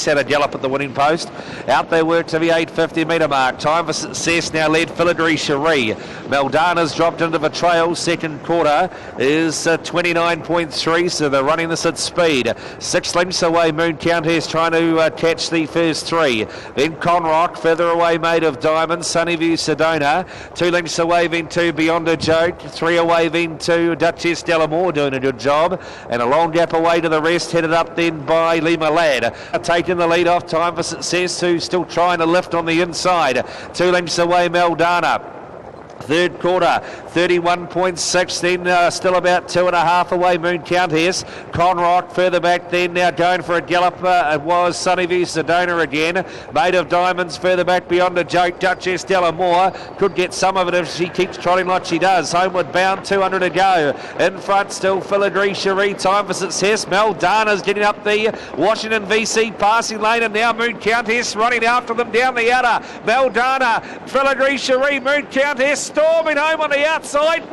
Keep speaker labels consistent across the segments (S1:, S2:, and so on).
S1: Success had a gallop at the winning post. Out they work to the 850 metre mark. Time for Success now led Philadry Cherie. Maldana's dropped into the trail. Second quarter is 29.3, so they're running this at speed. 6 lengths away, Moon Countess trying to catch the first 3. Then Conrock, further away, Made of Diamonds. Sunnyview Sedona. 2 lengths away, then 2 Beyond a Joke. 3 away, then 2 Duchess Delamore doing a good job. And a long gap away to the rest, headed up then by Lima Ladd. Taking the lead off. Time for Success, who's still trying to lift on the inside. 2 lengths away, Maldana. Third quarter, 31.6, then still about 2.5 away, Moon Countess. Conrock further back then, now going for a gallop. It was Sunnyview Sedona again. Made of Diamonds further back Beyond a Joke. Duchess Delamore could get some of it if she keeps trotting like she does. Homeward Bound, 200 to go. In front still Philadry Cherie. Time for Success. Maldana's getting up the Washington VC passing lane, and now Moon Countess running after them down the outer. Maldana, Philadry Cherie, Moon Countess storming home on the outside.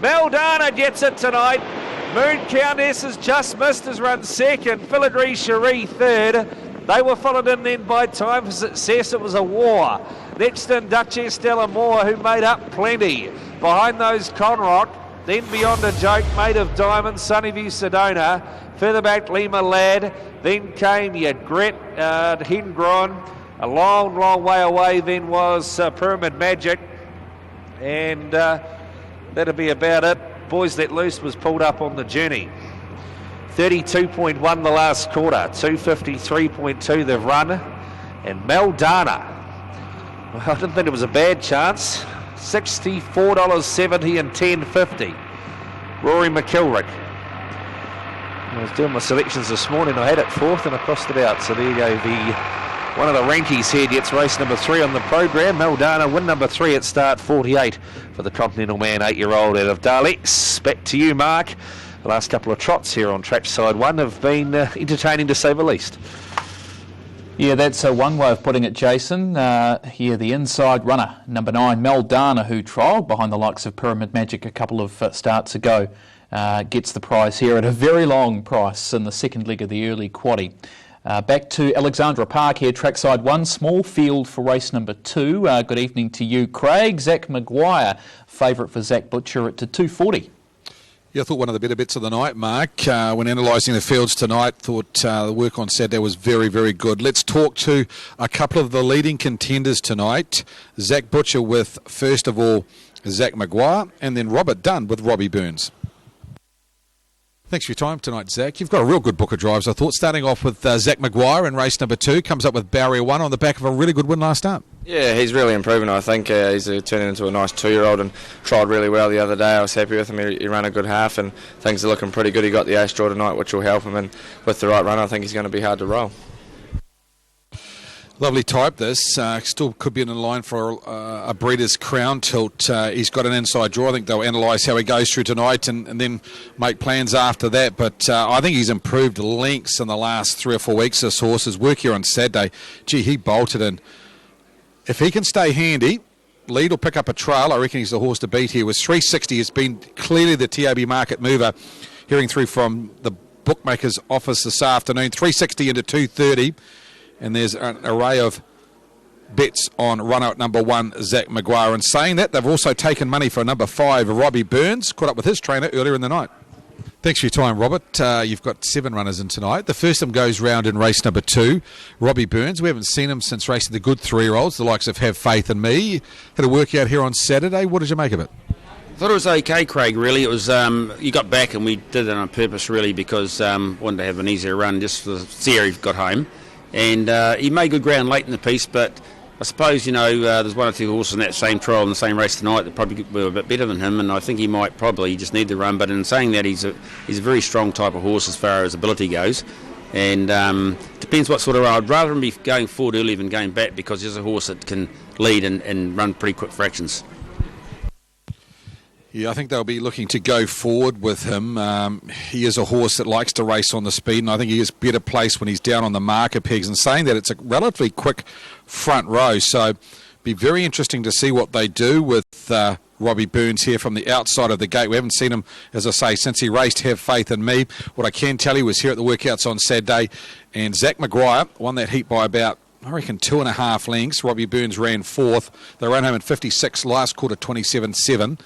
S1: Maldana gets it tonight. Moon Countess has just missed his run second. Philadry Cherie third. They were followed in then by Time for Success. It was a war. Next in Duchess Delamore, who made up plenty. Behind those Conrock. Then Beyond a Joke, Made of Diamonds, Sunnyview Sedona. Further back Lima Ladd. Then came Gret Hengron. A long, long way away then was Pyramid Magic. And that'll be about it. Boys Let Loose was pulled up on the journey. 32.1 the last quarter. 253.2 they've run. And Maldana, well, I didn't think it was a bad chance. $64.70 and $10.50. Rory McIlrick. I was doing my selections this morning. I had it fourth and I crossed it out. So there you go. One of the Rankies here gets race number 3 on the program. Maldana win number 3 at start 48 for the Continental Man 8-year-old out of Daleks. Back to you, Mark. The last couple of trots here on trackside 1 have been entertaining to say the least.
S2: Yeah, that's one way of putting it, Jason. Here, the inside runner, number 9, Maldana, who trialled behind the likes of Pyramid Magic a couple of starts ago, gets the prize here at a very long price in the second leg of the early quaddie. Back to Alexandra Park here, trackside 1, small field for race number 2. Good evening to you, Craig. Zach Maguire, favourite for Zach Butcher at 240.
S3: Yeah, I thought one of the better bits of the night, Mark, when analysing the fields tonight, thought the work on Saturday was very, very good. Let's talk to a couple of the leading contenders tonight. Zach Butcher with, first of all, Zach Maguire, and then Robert Dunn with Robbie Burns. Thanks for your time tonight, Zach. You've got a real good book of drives, I thought. Starting off with Zach Maguire in race number 2, comes up with Barrier 1 on the back of a really good win last start.
S4: Yeah, he's really improving, I think. He's turning into a nice 2-year-old and trialled really well the other day. I was happy with him. He ran a good half and things are looking pretty good. He got the ace draw tonight, which will help him, and with the right run, I think he's going to be hard to roll.
S3: Lovely type, this. Still could be in line for a Breeders' Crown tilt. He's got an inside draw. I think they'll analyse how he goes through tonight and then make plans after that. But I think he's improved lengths in the last 3 or 4 weeks. This horse, his work here on Saturday, gee, he bolted in. If he can stay handy, lead or pick up a trail, I reckon he's the horse to beat here. With 360 has been clearly the TAB market mover. Hearing through from the bookmaker's office this afternoon, 360 into 230. And there's an array of bets on run-out number 1, Zach Maguire. And saying that, they've also taken money for number 5, Robbie Burns, caught up with his trainer earlier in the night. Thanks for your time, Robert. You've got 7 runners in tonight. The first of them goes round in race number 2, Robbie Burns. We haven't seen him since racing the good 3-year-olds, the likes of Have Faith in Me. Had a workout here on Saturday. What did you make of it?
S5: I thought it was okay, Craig, really. It was you got back and we did it on purpose, really, because wanted to have an easier run just for Sarah got home. And he made good ground late in the piece, but I suppose, there's 1 or 2 horses in that same trial in the same race tonight that probably were a bit better than him, and I think he might probably just need the run. But in saying that, he's a very strong type of horse as far as ability goes, and depends what sort of run. I'd rather him be going forward early than going back, because he's a horse that can lead and run pretty quick fractions.
S3: Yeah, I think they'll be looking to go forward with him. He is a horse that likes to race on the speed, and I think he is better placed when he's down on the marker pegs. And saying that, it's a relatively quick front row, so Be very interesting to see what they do with Robbie Burns here from the outside of the gate. We haven't seen him, as I say, since he raced Have Faith in Me. What I can tell you was here at the workouts on Saturday, and Zach Maguire won that heat by about, I reckon, 2.5 lengths. Robbie Burns ran fourth. They ran home in 56, last quarter 27.7.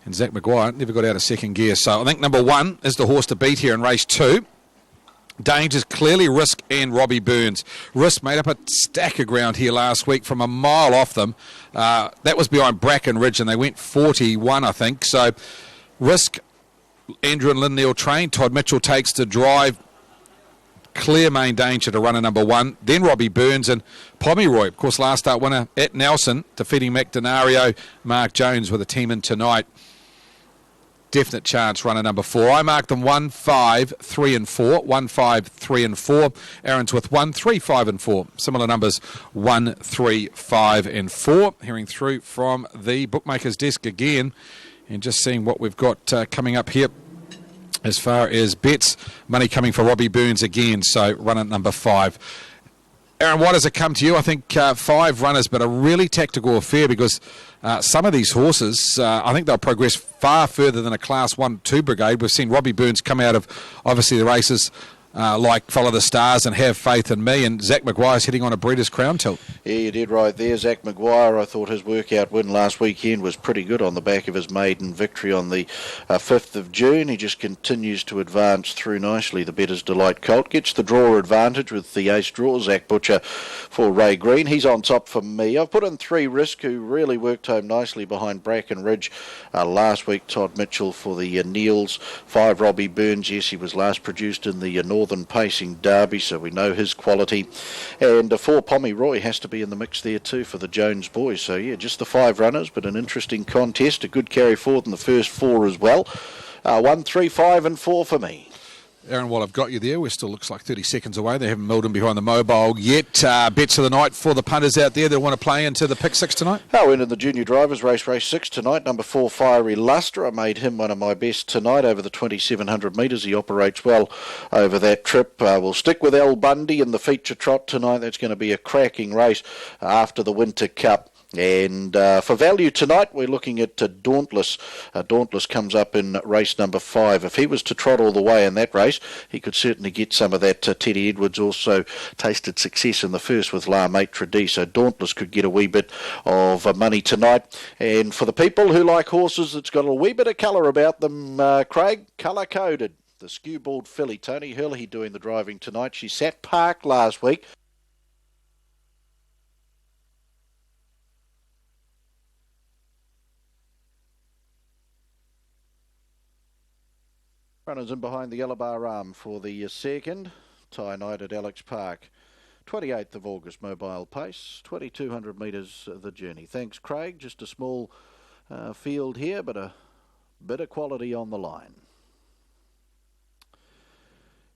S3: And Zach Maguire never got out of second gear. So I think number 1 is the horse to beat here in race 2. Dangers clearly Risk and Robbie Burns. Risk made up a stack of ground here last week from a mile off them. That was behind Bracken Ridge, and they went 41, I think. So Risk, Andrew and Lynn Neal train. Todd Mitchell takes the drive. Clear main danger to runner number 1. Then Robbie Burns and Pomeroy, of course, last start winner at Nelson, defeating McDenario. Mark Jones with a team in tonight. Definite chance runner number 4. I marked them 1, 5, 3 and 4. 1, 5, 3 and 4. Aaron's with 1, 3, 5 and 4. Similar numbers 1, 3, 5 and 4. Hearing through from the bookmaker's desk again and just seeing what we've got coming up here as far as bets. Money coming for Robbie Burns again, so runner number 5. Aaron, why does it come to you? I think 5 runners, but a really tactical affair because some of these horses, I think they'll progress far further than a Class 1-2 brigade. We've seen Robbie Burns come out of, obviously, the races like Follow the Stars and Have Faith in Me, and Zach Maguire's hitting on a Breeders' Crown tilt.
S6: Yeah, you did right there. Zach Maguire, I thought his workout win last weekend was pretty good on the back of his maiden victory on the 5th of June. He just continues to advance through nicely. The Better's Delight colt gets the draw advantage with the ace draw, Zach Butcher for Ray Green. He's on top for me. I've put in 3 Risk, who really worked home nicely behind Bracken Ridge last week. Todd Mitchell for the Neils. 5 Robbie Burns, yes, he was last produced in the Northern Pacing Derby, so we know his quality. And 4 Pomeroy has to be in the mix there too for the Jones boys. So yeah, just the 5 runners, but an interesting contest. A good carry forward in the first 4 as well. 1, 3, 5 and 4 for me.
S3: Aaron, while I've got you there, we're still looks like 30 seconds away. They haven't milled him behind the mobile yet. Bets of the night for the punters out there that want to play into the pick 6 tonight?
S6: Oh, into the junior drivers race 6 tonight. Number 4 Fiery Luster. I made him one of my best tonight over the 2,700 metres. He operates well over that trip. We'll stick with Al Bundy in the feature trot tonight. That's going to be a cracking race after the Winter Cup. And for value tonight, we're looking at Dauntless. Dauntless comes up in race number 5. If he was to trot all the way in that race, he could certainly get some of that. Teddy Edwards also tasted success in the first with La Maitre D, so Dauntless could get a wee bit of money tonight. And for the people who like horses that's got a wee bit of colour about them, Craig, colour-coded. The skewbald filly, Tony Hurley, doing the driving tonight. She sat park last week. Runners in behind the Yellow Bar Arm for the second. Tie night at Alex Park. 28th of August, mobile pace. 2,200 metres the journey. Thanks, Craig. Just a small field here, but a bit of quality on the line.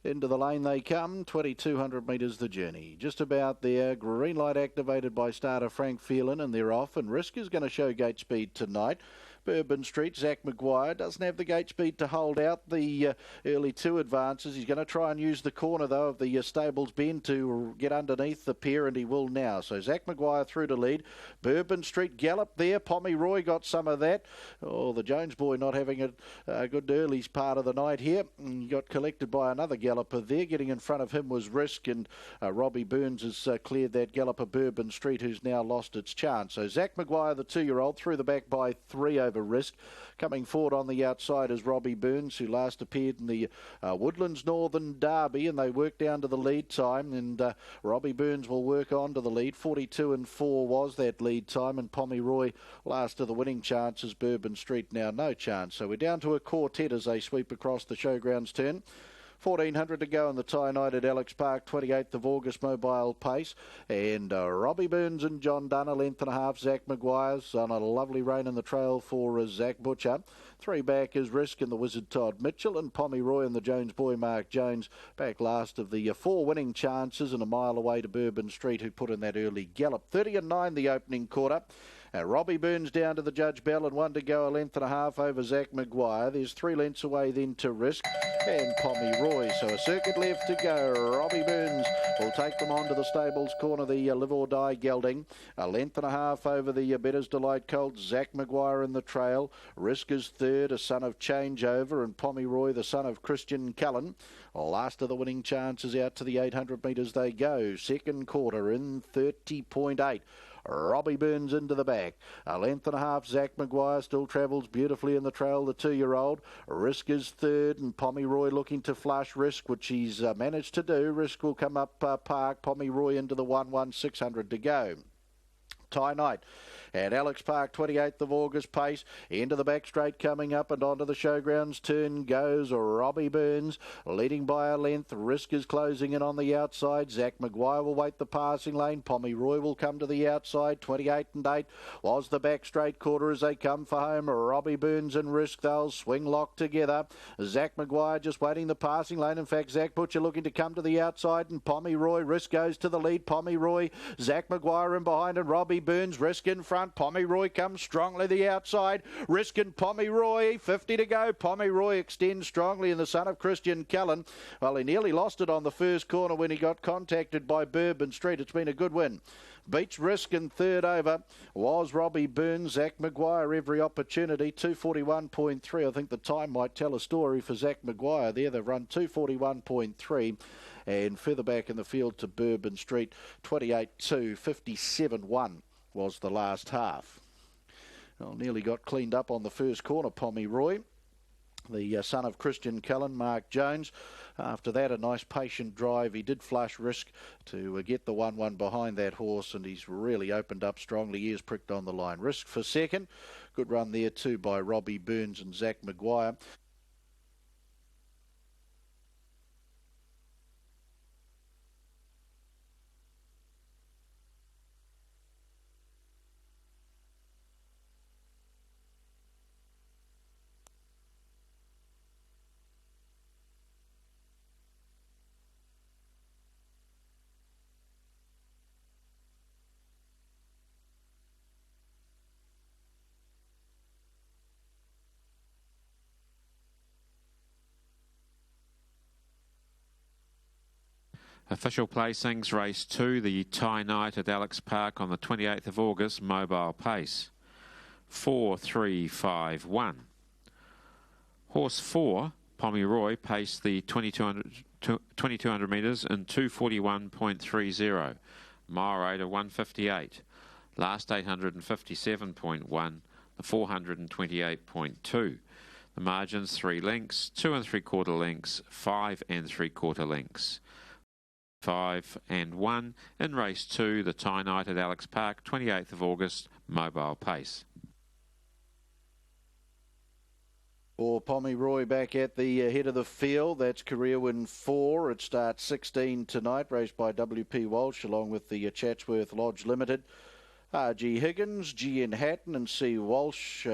S6: Into the lane they come, 2,200 metres the journey. Just about there, green light activated by starter Frank Phelan, and they're off. And Risk is going to show gate speed tonight. Bourbon Street, Zach Maguire doesn't have the gate speed to hold out the early 2 advances. He's going to try and use the corner, though, of the Stables Bend to get underneath the pair, and he will now. So Zach Maguire through to lead. Bourbon Street gallop there. Pomeroy got some of that. Oh, the Jones boy not having a good early part of the night here. He got collected by another galloper there. Getting in front of him was Risk, and Robbie Burns has cleared that galloper Bourbon Street, who's now lost its chance. So Zach Maguire, the 2-year-old, through the back by 3 over Risk. Coming forward on the outside is Robbie Burns, who last appeared in the Woodlands Northern Derby, and they worked down to the lead time, and Robbie Burns will work on to the lead. 42 and 4 was that lead time, and Pomeroy last of the winning chances. Bourbon Street now no chance. So we're down to a quartet as they sweep across the showgrounds turn. 1,400 to go in the tie night at Alex Park, 28th of August, mobile pace. And Robbie Burns and John Dunn, a length and a half. Zach Maguire's on a lovely rain in the trail for Zach Butcher. 3 back is Risk and the Wizard Todd Mitchell, and Pomeroy and the Jones boy Mark Jones back last of the 4 winning chances, and a mile away to Bourbon Street, who put in that early gallop. 30 and 9 the opening quarter. Robbie Burns down to the Judge Bell, and 1 to go, a length and a half over Zach Maguire. There's 3 lengths away then to Risk and Pomeroy. So a circuit left to go. Robbie Burns will take them on to the stables corner, the Live or Die gelding. A length and a half over the Better's Delight colt. Zach Maguire in the trail. Risk is third, a son of Changeover, and Pomeroy, the son of Christian Cullen. Last of the winning chances out to the 800 metres they go. Second quarter in 30.8. Robbie Burns into the back. A length and a half. Zach Maguire still travels beautifully in the trail, the 2-year-old. Risk is third, and Pomeroy looking to flush Risk, which he's managed to do. Risk will come up park. Pomeroy into the 1-1-600 to go. Tie Night at Alex Park, 28th of August pace. Into the back straight coming up and onto the showgrounds turn goes Robbie Burns, leading by a length. Risk is closing in on the outside. Zach Maguire will wait the passing lane. Pomeroy will come to the outside. 28 and 8 was the back straight quarter as they come for home. Robbie Burns and Risk, they'll swing locked together. Zach Maguire just waiting the passing lane. In fact, Zach Butcher looking to come to the outside, and Pomeroy. Risk goes to the lead. Pomeroy, Zach Maguire in behind, and Robbie Burns. Risk in front. Pomeroy comes strongly the outside. Risk and Pomeroy, 50 to go. Pomeroy extends strongly in the son of Christian Cullen. Well, he nearly lost it on the first corner when he got contacted by Bourbon Street. It's been a good win. Beats Risk in third over was Robbie Burns. Zach Maguire every opportunity. 241.3. I think the time might tell a story for Zach Maguire there. They've run 241.3. And further back in the field to Bourbon Street, 28-2, 57-1 was the last half. Well, nearly got cleaned up on the first corner, Pomeroy, the son of Christian Cullen, Mark Jones. After that, a nice patient drive. He did flush Risk to get the 1-1 behind that horse, and he's really opened up strongly. Ears pricked on the line. Risk for second. Good run there too by Robbie Burns and Zach Maguire.
S7: Official placings, race 2, the Tie Night at Alex Park on the 28th of August, mobile pace. 4, 3, 5, 1. Horse 4, Pomeroy, paced the 2200 metres in 241.30. Mile rate of 158. Last 857.1. The 428.2. The margins 3 lengths, 2 3/4 lengths, 5 3/4 lengths. 5 and 1 in race 2, the Tie Night at Alex Park, 28th of August, mobile pace.
S6: For Pomeroy back at the head of the field, that's career win 4. It starts 16 tonight, raced by WP Walsh along with the Chatsworth Lodge Limited. R.G. Higgins, G.N. Hatton and C. Walsh.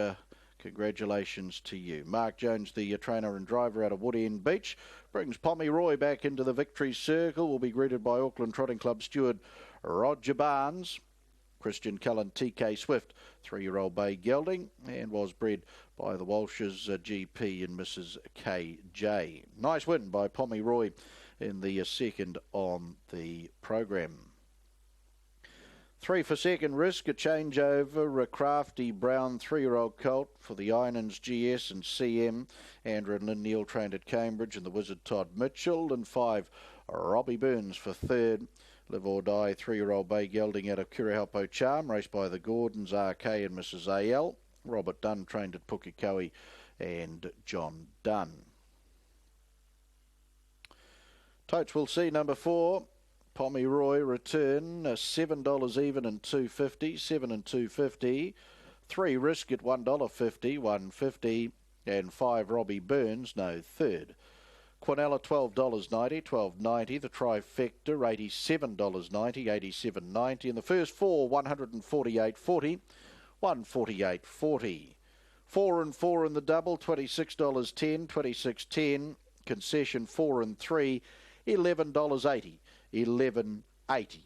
S6: Congratulations to you. Mark Jones, the trainer and driver out of Woodend Beach, brings Pomeroy back into the victory circle. Will be greeted by Auckland Trotting Club steward Roger Barnes. Christian Cullen, TK Swift, 3-year-old bay gelding, and was bred by the Walsh's GP and Mrs. KJ. Nice win by Pomeroy in the second on the program. 3 for second. Risk, a changeover, a crafty brown 3-year-old colt for the Inans GS and CM. Andrew and Lynn Neal trained at Cambridge, and the Wizard Todd Mitchell. And 5, Robbie Burns for third. Live or Die 3-year-old bay gelding out of Curahopo Charm, raced by the Gordons, RK and Mrs. AL. Robert Dunn trained at Pukekohe and John Dunn. Totes will see number 4. Pomeroy return, $7 even and $2.50, 7 and $2.50. 3 Risk at $1.50, $1.50, and 5 Robbie Burns, no third. Quinella $12.90, $12.90. The trifecta $87.90, $87.90. And the first 4 $148.40, $148.40. 4 and 4 in the double $26.10, $26.10. Concession 4 and 3 $11.80. 11.80.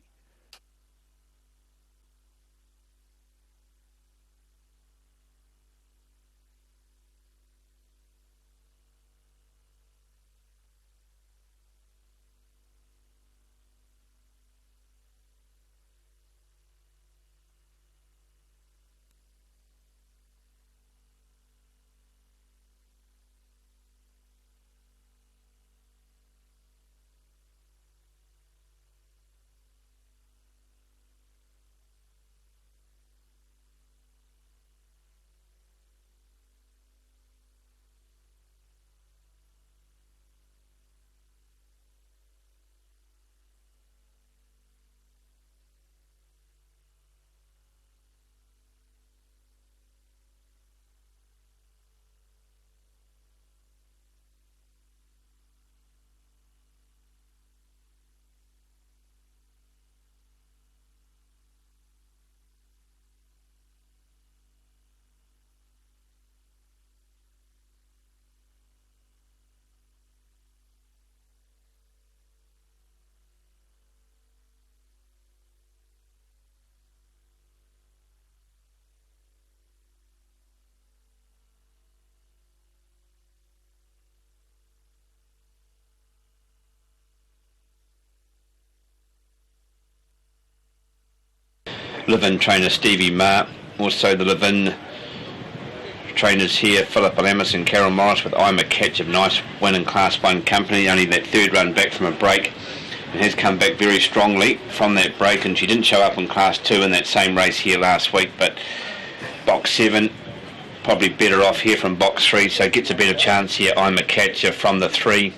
S8: live-in trainer Stevie Marr. Also the live-in trainers here, Philip Alamis and Carol Morris, with I'm a Catch of nice win in Class 1 company, only that third run back from a break, and has come back very strongly from that break, and she didn't show up in Class 2 in that same race here last week, but box 7 probably better off here from box 3, so gets a better chance here. I'm a Catcher from the 3.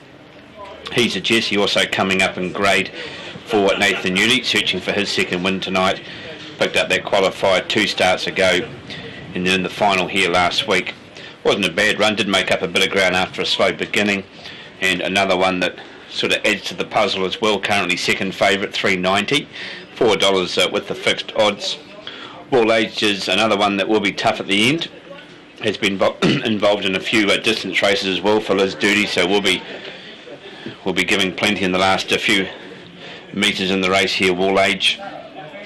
S8: He's a Jesse, also coming up in grade for Nathan Newley, searching for his second win tonight. Picked up that qualified 2 starts ago, and then in the final here last week. Wasn't a bad run, did make up a bit of ground after a slow beginning, and another one that sort of adds to the puzzle as well. Currently second favourite, $3.90, $4 with the fixed odds. Wall Age is another one that will be tough at the end. Has been involved in a few distance races as well for Liz Duty, so we'll be giving plenty in the last few metres in the race here. Wall Age,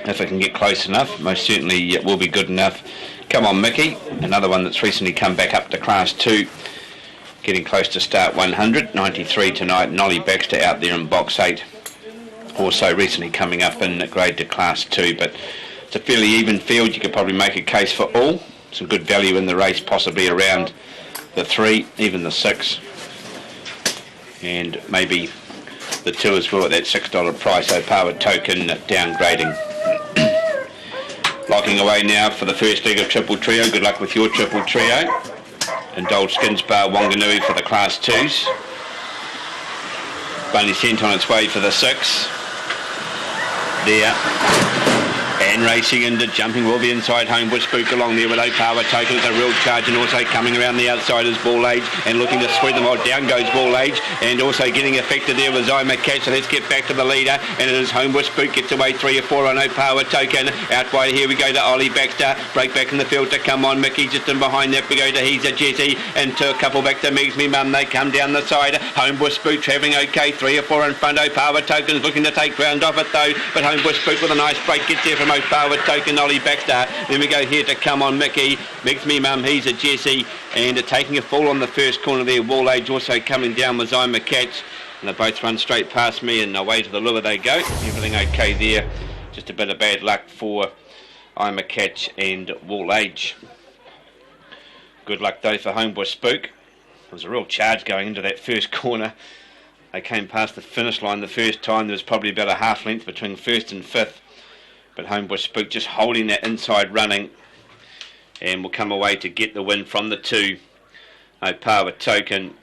S8: if it can get close enough, most certainly it will be good enough. Come On Mickey, another one that's recently come back up to Class 2, getting close to start 100, 93 tonight. Nolly Baxter out there in box 8, also recently coming up in grade to Class 2, but it's a fairly even field. You could probably make a case for all. Some good value in the race, possibly around the 3, even the 6, and maybe the 2 as well at that $6 price. Opawa Token downgrading. Locking away now for the first leg of Triple Trio. Good luck with your Triple Trio. Indulge Skins Bar Wanganui for the Class 2s. Bunny Cent on its way for the 6. There. And racing into jumping will be inside Homebush Spook along there with Opawa Token. It's a real charge, and also coming around the outside is Ball Age and looking to spread them all. Down goes Ball Age, and also getting affected there with I'm a Catch. So let's get back to the leader, and it is Homebush Spook gets away 3 or 4 on Opawa Token. Out wide here we go to Ollie Baxter. Break back in the field to Come On Mickey. Just in behind that we go to He's a Jesse, and to a couple back to Megs Me Mum. They come down the side. Homebush Spook travelling okay. 3 or 4 in front. Opawa Token's looking to take ground off it though, but Homebush Spook with a nice break gets there from Opawa Token, Ollie Baxter. Then we go here to Come On Mickey. Megs Me Mum, He's a Jesse, and taking a fall on the first corner there. Wall Age also coming down with I'm a Catch, and they both run straight past me, and away to the lure they go. Everything okay there. Just a bit of bad luck for I'm a Catch and Wall Age. Good luck though for Homebush Spook. There was a real charge going into that first corner. They came past the finish line the first time. There was probably about a half length between first and fifth, but Homebush Spook just holding that inside running, and will come away to get the win from the 2. Opawa Token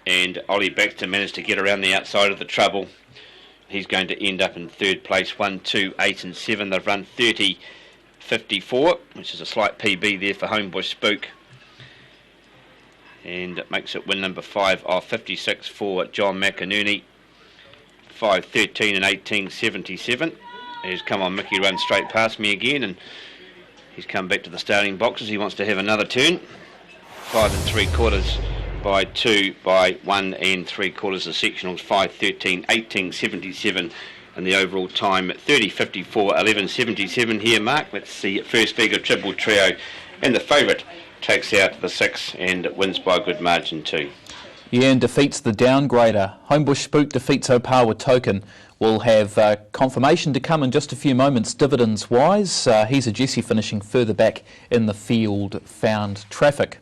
S8: and Ollie Baxter managed to get around the outside of the trouble. He's going to end up in third place. 1, 2, 8 and 7. They've run 30.54, which is a slight PB there for Homebush Spook, and it makes it win number 5 of 56 for John McInerney. 5, 13 and 18.77. He's Come On Mickey run straight past me again, and he's come back to the starting boxes. He wants to have another turn. 5 3/4 by 2 by 1 3/4 of sectionals. 5, 13, 18.77, and the overall time at 30.54, 11.77 here. Mark, let's see first leg of Triple Trio, and the favourite takes out the 6 and wins by a good margin too.
S2: Yeah, and defeats the downgrader. Homebush Spook defeats Opawa Token. We'll have confirmation to come in just a few moments dividends-wise. He's a Jesse finishing further back in the field found traffic.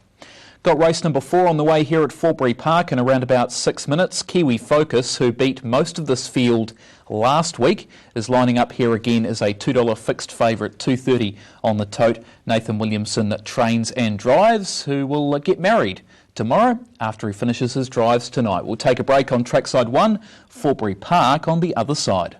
S2: Got race number 4 on the way here at Forbury Park in around about 6 minutes. Kiwi Focus, who beat most of this field last week, is lining up here again as a $2 fixed favourite, $2.30 on the tote. Nathan Williamson trains and drives, who will get married tomorrow after he finishes his drives tonight. We'll take a break on trackside 1, Forbury Park on the other side.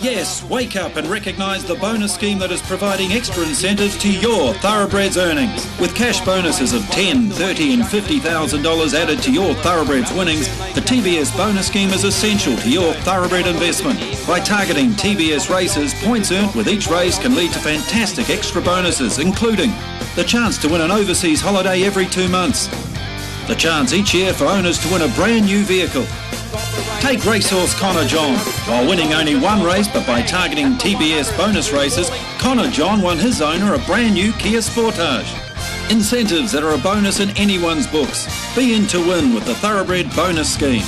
S9: Yes, wake up and recognise the bonus scheme that is providing extra incentives to your Thoroughbreds earnings. With cash bonuses of $10,000, $30,000 and $50,000 added to your Thoroughbreds winnings, the TBS bonus scheme is essential to your Thoroughbred investment. By targeting TBS races, points earned with each race can lead to fantastic extra bonuses, including the chance to win an overseas holiday every 2 months, the chance each year for owners to win a brand new vehicle. Take racehorse Connor John. While winning only one race, but by targeting TBS bonus races, Connor John won his owner a brand new Kia Sportage. Incentives that are a bonus in anyone's books. Be in to win with the Thoroughbred bonus scheme.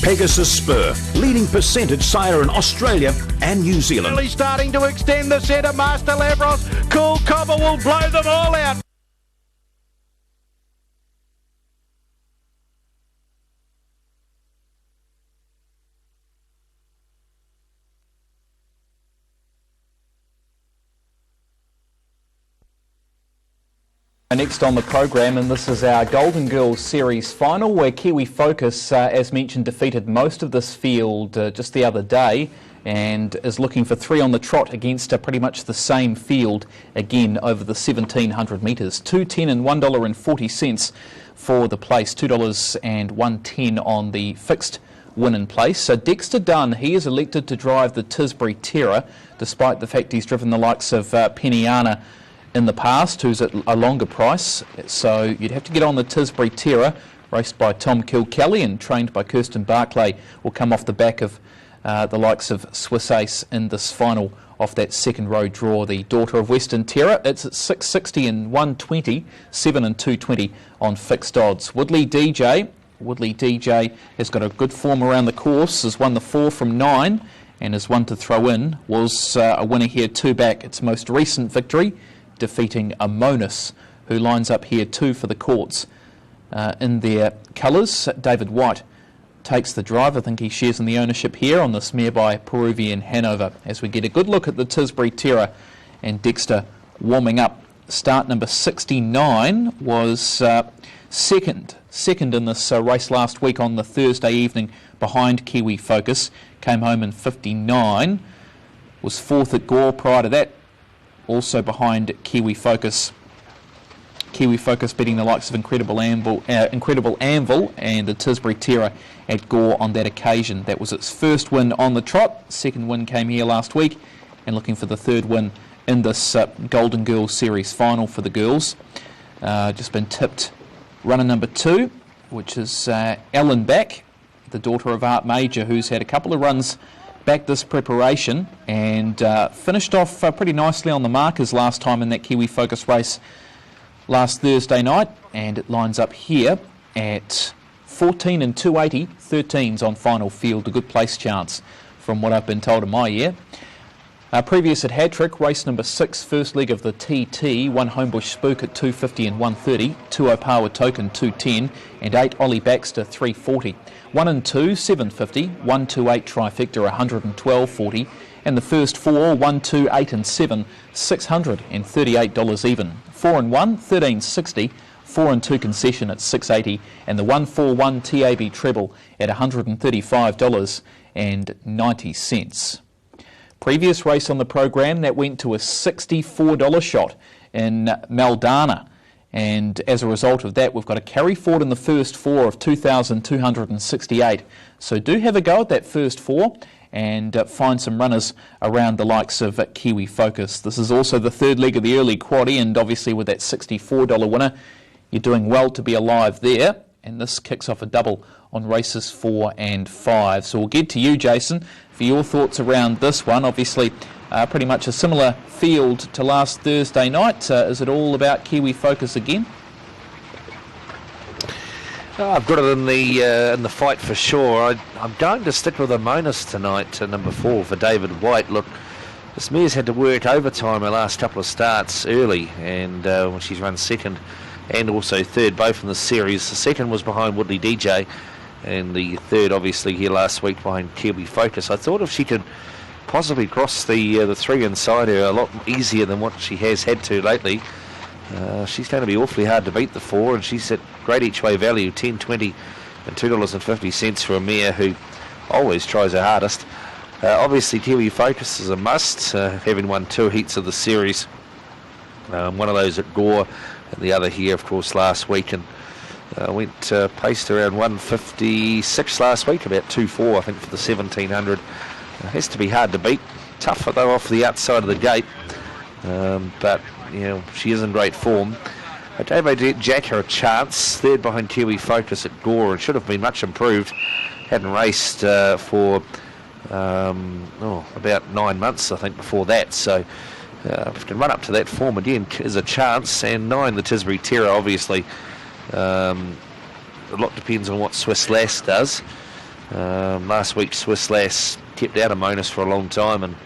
S10: Pegasus Spur, leading percentage sire in Australia and New Zealand.
S6: Really starting to extend the centre. Master Lavros, Cool Cobber will blow them all out.
S2: Next on the program, and this is our Golden Girls Series final, where Kiwi Focus, as mentioned, defeated most of this field just the other day, and is looking for 3 on the trot against pretty much the same field again over the 1,700 metres. $2.10 and $1.40 for the place, $2 and $1.10 on the fixed win in place. So Dexter Dunn, he is elected to drive the Tisbury Terror, despite the fact he's driven the likes of Peniana in the past, who's at a longer price. So you'd have to get on the Tisbury Terror, raced by Tom Kilkelly and trained by Kirsten Barclay, will come off the back of the likes of Swiss Ace in this final off that second row draw. The Daughter of Western Terror, it's at 660 and 120, 7 and 220 on fixed odds. Woodley DJ has got a good form around the course, has won the 4 from 9 and is one to throw in, was a winner here 2 back, its most recent victory, defeating Amonis, who lines up here 2 for the courts. In their colours, David White takes the drive. I think he shares in the ownership here on this mare by Peruvian Hanover, as we get a good look at the Tisbury Terror and Dexter warming up. Start number 69 was second in this race last week on the Thursday evening behind Kiwi Focus, came home in 59, was 4th at Gore prior to that, also behind Kiwi Focus. Kiwi Focus beating the likes of Incredible Anvil and the Tisbury Terror at Gore on that occasion. That was its first win on the trot. Second win came here last week, and looking for the third win in this Golden Girls Series final for the girls. Just been tipped runner number 2, which is Ellen Back, the daughter of Art Major, who's had a couple of runs back this preparation and finished off pretty nicely on the markers last time in that Kiwi Focus race last Thursday night, and it lines up here at 14 and 280, 13s on final field, a good place chance from what I've been told in my year. Previous at Hattrick, race number 6, first leg of the TT, 1 Homebush Spook at 250 and 130, 2 Opawa Token 210, and 8 Ollie Baxter 340. 1 and 2, 750, 1, 2, 8 Trifecta 112.40, and the first 4, 1, 2, 8 and 7, $638 even. 4 and 1, 13.60, 4 and 2 concession at $680, and the 141 TAB treble at $135.90. Previous race on the program, that went to a $64 shot in Maldana, and as a result of that, we've got a carry forward in the first 4 of 2,268. So do have a go at that first 4 and find some runners around the likes of Kiwi Focus. This is also the third leg of the early quaddie, and obviously with that $64 winner, you're doing well to be alive there. And this kicks off a double on races 4 and 5. So we'll get to you, Jason, for your thoughts around this one. Obviously, pretty much a similar field to last Thursday night. Is it all about Kiwi Focus again?
S1: I've got it in the fight for sure. I'm going to stick with Amonis tonight, number 4 for David White. Look, this mare's had to work overtime her last couple of starts early, and when she's run second and also third, both in the series. The second was behind Woodley DJ, and the third, obviously, here last week behind Kiwi Focus. I thought if she could possibly cross the 3 inside her a lot easier than what she has had to lately, she's going to be awfully hard to beat the 4, and she's at great each way value, 10, 20 and $2.50 for a mare who always tries her hardest. Obviously Kiwi Focus is a must, having won 2 heats of the series, one of those at Gore and the other here of course last week, and paced around 156 last week, about 2.4 I think for the 1,700. Has to be hard to beat, tough though off the outside of the gate, but you know, she is in great form. I gave Jack her a chance, third behind Kiwi Focus at Gore, and should have been much improved. Hadn't raced for about 9 months, I think, before that. So if you can run up to that form again, is a chance. And 9, the Tisbury Terror, obviously. A lot depends on what Swiss Lass does. Last week Swiss Lass kept out of Monas for a long time, and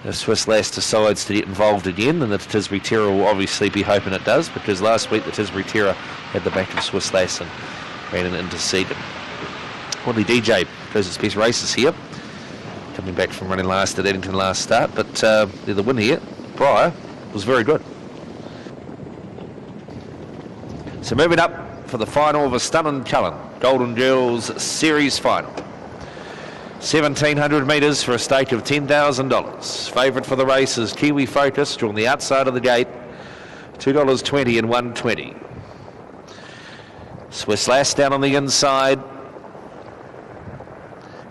S1: the Swiss Lass decides to get involved again, and the Tisbury Terror will obviously be hoping it does, because last week the Tisbury Terror had the back of Swiss Lass and ran it into second. Woodley DJ goes its best races here, coming back from running last at Addington last start, but the win here prior was very good. So moving up for the final of a Stunning Cullen Golden Girls Series final. 1,700 metres for a stake of $10,000. Favourite for the race is Kiwi Focus, drawn the outside of the gate, $2.20 and $1.20. Swiss Lass down on the inside.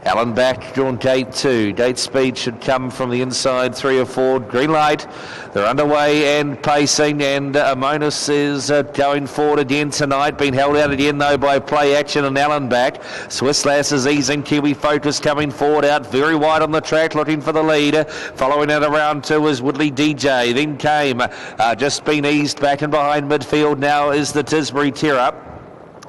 S1: Allen back, drawn gate 2. Gate speed should come from the inside, 3 or 4. Green light. They're underway and pacing, and Monas is going forward again tonight. Been held out again, though, by Play Action and Allen back. Swiss Lass is easing. Kiwi Focus coming forward out very wide on the track, looking for the lead. Following it around 2 is Woodley DJ. Then came, just been eased back and behind midfield now is the Tisbury Terror.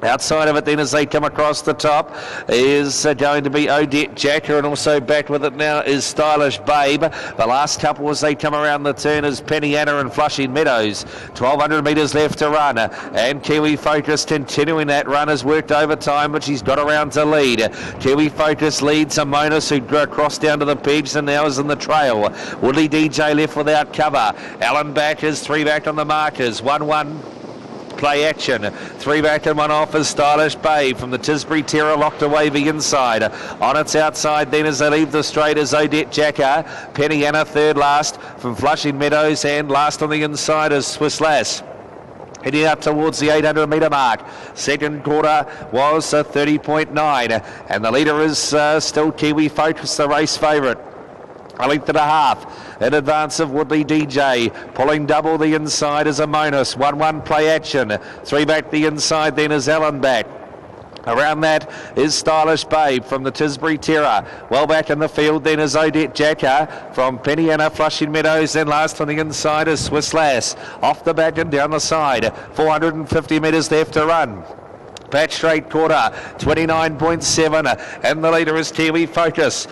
S1: Outside of it then, as they come across the top, is going to be Odette Jacker, and also back with it now is Stylish Babe. The last couple as they come around the turn is Penny Anna and Flushing Meadows. 1,200 metres left to run, and Kiwi Focus continuing that run, has worked overtime, but she's got around to lead. Kiwi Focus leads a Monas who crossed down to the pegs and now is in the trail. Woodley DJ left without cover. Allen back is 3 back on the markers. 1-1. Play Action. 3 back and 1 off is Stylish Babe from the Tisbury Terror, locked away the inside. On its outside then as they leave the straight is Odette Jacker. Penny Anna third last from Flushing Meadows, and last on the inside is Swiss Lass. Heading up towards the 800 metre mark. Second quarter was 30.9, and the leader is still Kiwi Focus, the race favourite. A length and a half in advance of Woodley DJ. Pulling double the inside is a Monas. 1-1 Play Action. 3 back the inside then is Allen back. Around that is Stylish Babe from the Tisbury Terror. Well back in the field then is Odette Jacker from Penny Anna, Flushing Meadows. Then last on the inside is Swiss Lass. Off the back and down the side. 450 metres left to run. Back straight quarter. 29.7, and the leader is Kiwi Focus.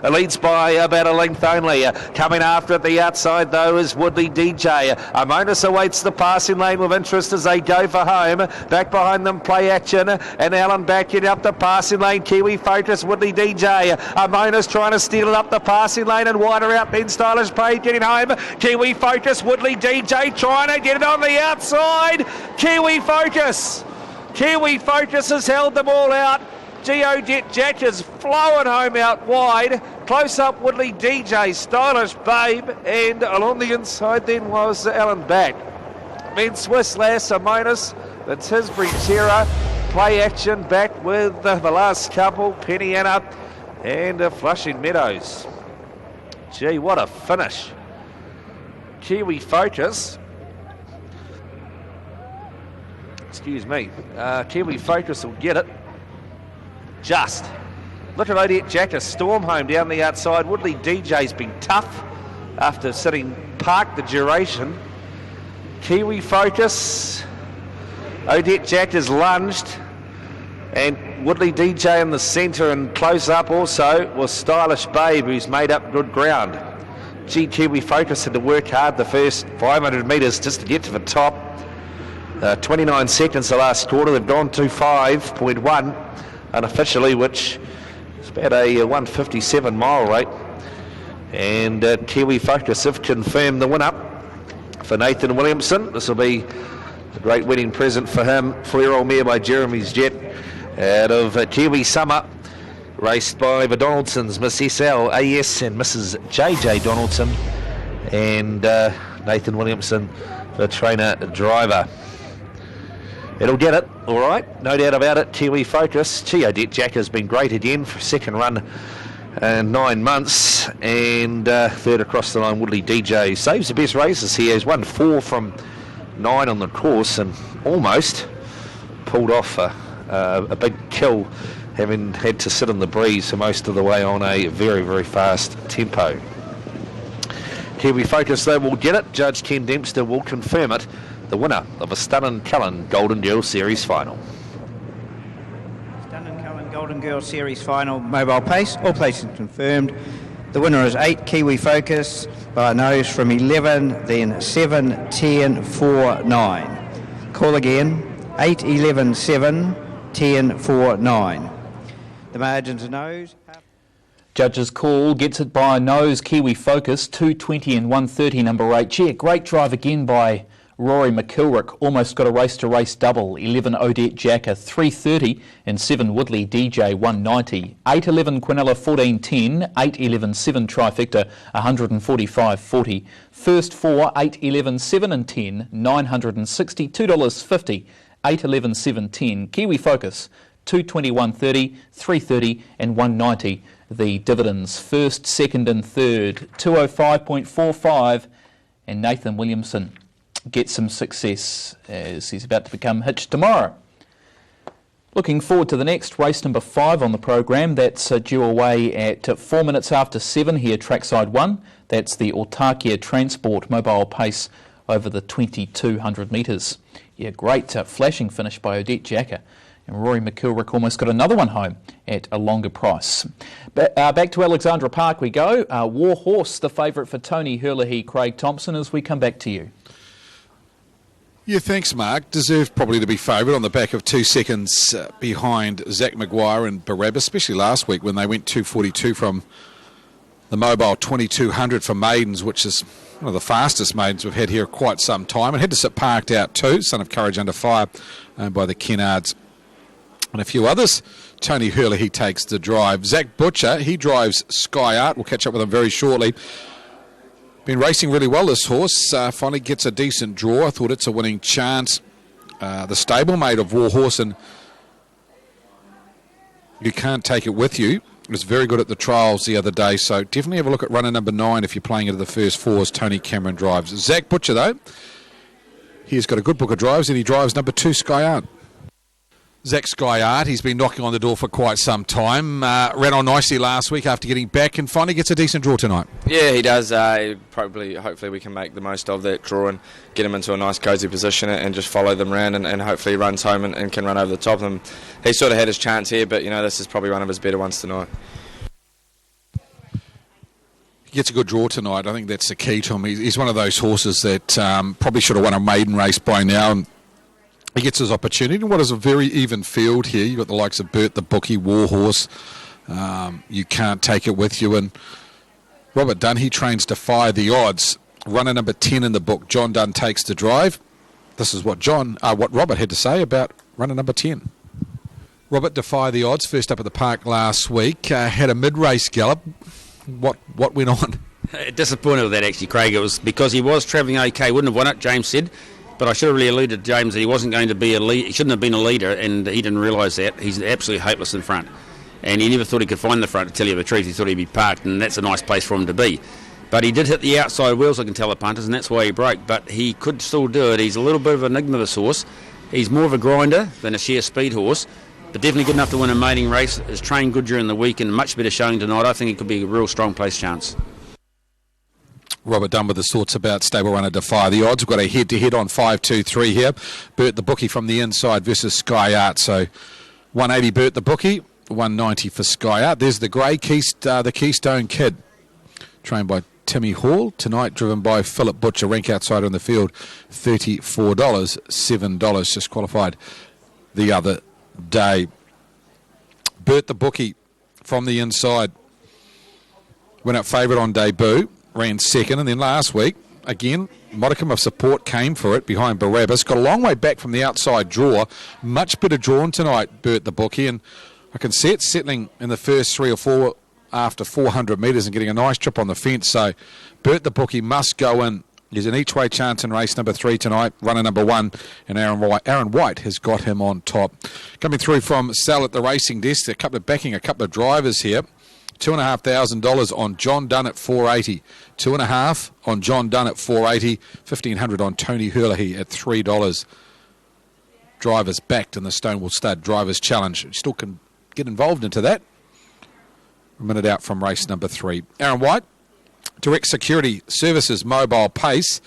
S1: It leads by about a length only. Coming after at the outside, though, is Woodley DJ. Monas awaits the passing lane with interest as they go for home. Back behind them, Play Action, and Allen back getting up the passing lane. Kiwi Focus, Woodley DJ. Monas trying to steal it up the passing lane and wider out. Then Stylish Babe getting home. Kiwi Focus, Woodley DJ trying to get it on the outside. Kiwi Focus has held them all out. Odette Jack is flowing home out wide. Close up Woodley DJ, Stylish Babe, and along the inside then was Allen back. Then Swiss Lass, Monas, the Tisbury Terror, Play Action back with the last couple, Penny Anna and Flushing Meadows. Gee, what a finish. Kiwi Focus. Excuse me. Kiwi Focus will get it. Just. Look at Odette Jacker storm home down the outside. Woodley DJ's been tough after sitting parked the duration. Kiwi Focus. Odette Jacker's lunged. And Woodley DJ in the centre, and close up also was Stylish Babe, who's made up good ground. Gee, Kiwi Focus had to work hard the first 500 metres just to get to the top. 29 seconds the last quarter. They've gone to 5.1. Unofficially, which is about a 157 mile rate, and Kiwi Focus have confirmed the winner for Nathan Williamson. This will be a great wedding present for him. 4-year-old mare by Jeremy's Jet out of Kiwi Summer, raced by the Donaldsons, Miss SL, AS and Mrs. JJ Donaldson, and Nathan Williamson, the trainer driver. It'll get it, all right, no doubt about it. Kiwi Focus. Odette Jack has been great again for a second run in 9 months, and third across the line, Woodley DJ saves the best races here. He's won 4 from 9 on the course and almost pulled off a big kill, having had to sit in the breeze for most of the way on a very, very fast tempo. Kiwi Focus, though, will get it. Judge Ken Dempster will confirm it, the winner of a Stunning Cullen Golden Girl Series final.
S11: Stunning Cullen Golden and Girls Series Final Mobile Pace. All places confirmed. The winner is 8 Kiwi Focus by a nose from 11, then 7, 10, 4, 9. Call again, 8, 11, 7, 10, 4, 9. The margins are nose.
S2: Judge's call gets it by a nose. Kiwi Focus, 220 and 130, number 8. Yeah, great drive again by Rory McIlwrick. Almost got a race-to-race double. 11 Odette Jacker, 330, and 7 Woodley DJ, 190. 8-11 Quinella, 14-10. 8-11 7 Trifecta, 145.40. First 4, 8-11 7 and 10, $960, $2.50. 8-11 7 10. Kiwi Focus, 220, 130, 330 and 190. The dividends, first, second and third, 205.45, and Nathan Williamson gets some success as he's about to become hitched tomorrow. Looking forward to the next race, number 5 on the program. That's due away at 4 minutes after 7 here, trackside 1. That's the Autarkia Transport Mobile Pace over the 2,200 metres. Yeah, great flashing finish by Odette Jacker. And Rory McIlwrick almost got another one home at a longer price. Back to Alexandra Park we go. War Horse, the favourite for Tony Herlihy, Craig Thompson, as we come back to you.
S3: Yeah, thanks, Mark. Deserved probably to be favourite on the back of 2 seconds behind Zach Maguire and Barabbas, especially last week when they went 2:42 from the mobile 2200 for maidens, which is one of the fastest maidens we've had here quite some time. And had to sit parked out too, Son of Courage Under Fire, owned by the Kennards and a few others. Tony Herlihy takes the drive. Zach Butcher, he drives Sky Art. We'll catch up with him very shortly. Been racing really well, this horse. Finally gets a decent draw. I thought it's a winning chance. The stablemate of War Horse, and you can't take it with you. It was very good at the trials the other day, so definitely have a look at runner number 9 if you're playing into the first 4s. Tony Cameron drives. Zach Butcher, though, he's got a good book of drives, and he drives number 2, Sky Art. Zach Sky Art, he's been knocking on the door for quite some time. Ran on nicely last week after getting back and finally gets a decent draw tonight.
S4: Yeah, he does. Hopefully we can make the most of that draw and get him into a nice cosy position and just follow them around and hopefully he runs home and can run over the top of them. He sort of had his chance here, but this is probably one of his better ones tonight.
S3: He gets a good draw tonight. I think that's the key to him. He's one of those horses that probably should have won a maiden race by now, and he gets his opportunity. What is a very even field here. You've got the likes of Bert the Bookie, War Horse. You can't take it with you. And Robert Dunn, he trains Defy the Odds. Runner number 10 in the book, John Dunn takes the drive. This is what Robert had to say about runner number 10. Robert, Defy the Odds, first up at the park last week, had a mid-race gallop. What went on?
S5: Disappointed with that, actually, Craig. It was because he was travelling okay. Wouldn't have won it, James said. But I should have really alluded to James that he wasn't going to be a lead. He shouldn't have been a leader, and he didn't realise that. He's absolutely hopeless in front. And he never thought he could find the front, to tell you the truth. He thought he'd be parked, and that's a nice place for him to be. But he did hit the outside wheels, I can tell the punters, and that's why he broke. But he could still do it. He's a little bit of an enigma, this horse. He's more of a grinder than a sheer speed horse, but definitely good enough to win a mating race. Is trained good during the week and much better showing tonight. I think it could be a real strong place chance.
S3: Robert Dunn with his thoughts about stable runner Defy the Odds. We've got a head-to-head on 5-2-3 here. Bert the Bookie from the inside versus Sky Art. So 180 Bert the Bookie, 190 for Sky Art. There's the grey the Keystone Kid, trained by Timmy Hall. Tonight driven by Philip Butcher, rank outsider in the field, $34, $7 just qualified the other day. Bert the Bookie from the inside went up favourite on debut. Ran second, and then last week, again, modicum of support came for it behind Barabbas. Got a long way back from the outside draw. Much better drawn tonight, Bert the Bookie, and I can see it settling in the first 3 or 4 after 400 metres and getting a nice trip on the fence. So Bert the Bookie must go in. There's an each-way chance in race number 3 tonight, runner number 1, and Aaron White has got him on top. Coming through from Sal at the racing desk, backing a couple of drivers here. $2,500 on John Dunn at $4.80. $2,500 on John Dunn at $4.80. $1,500 on Tony Herlihy at $3. Drivers backed in the Stonewall Stud Drivers Challenge. You still can get involved into that. A minute out from race number 3. Aaron White, Direct Security Services Mobile Pace.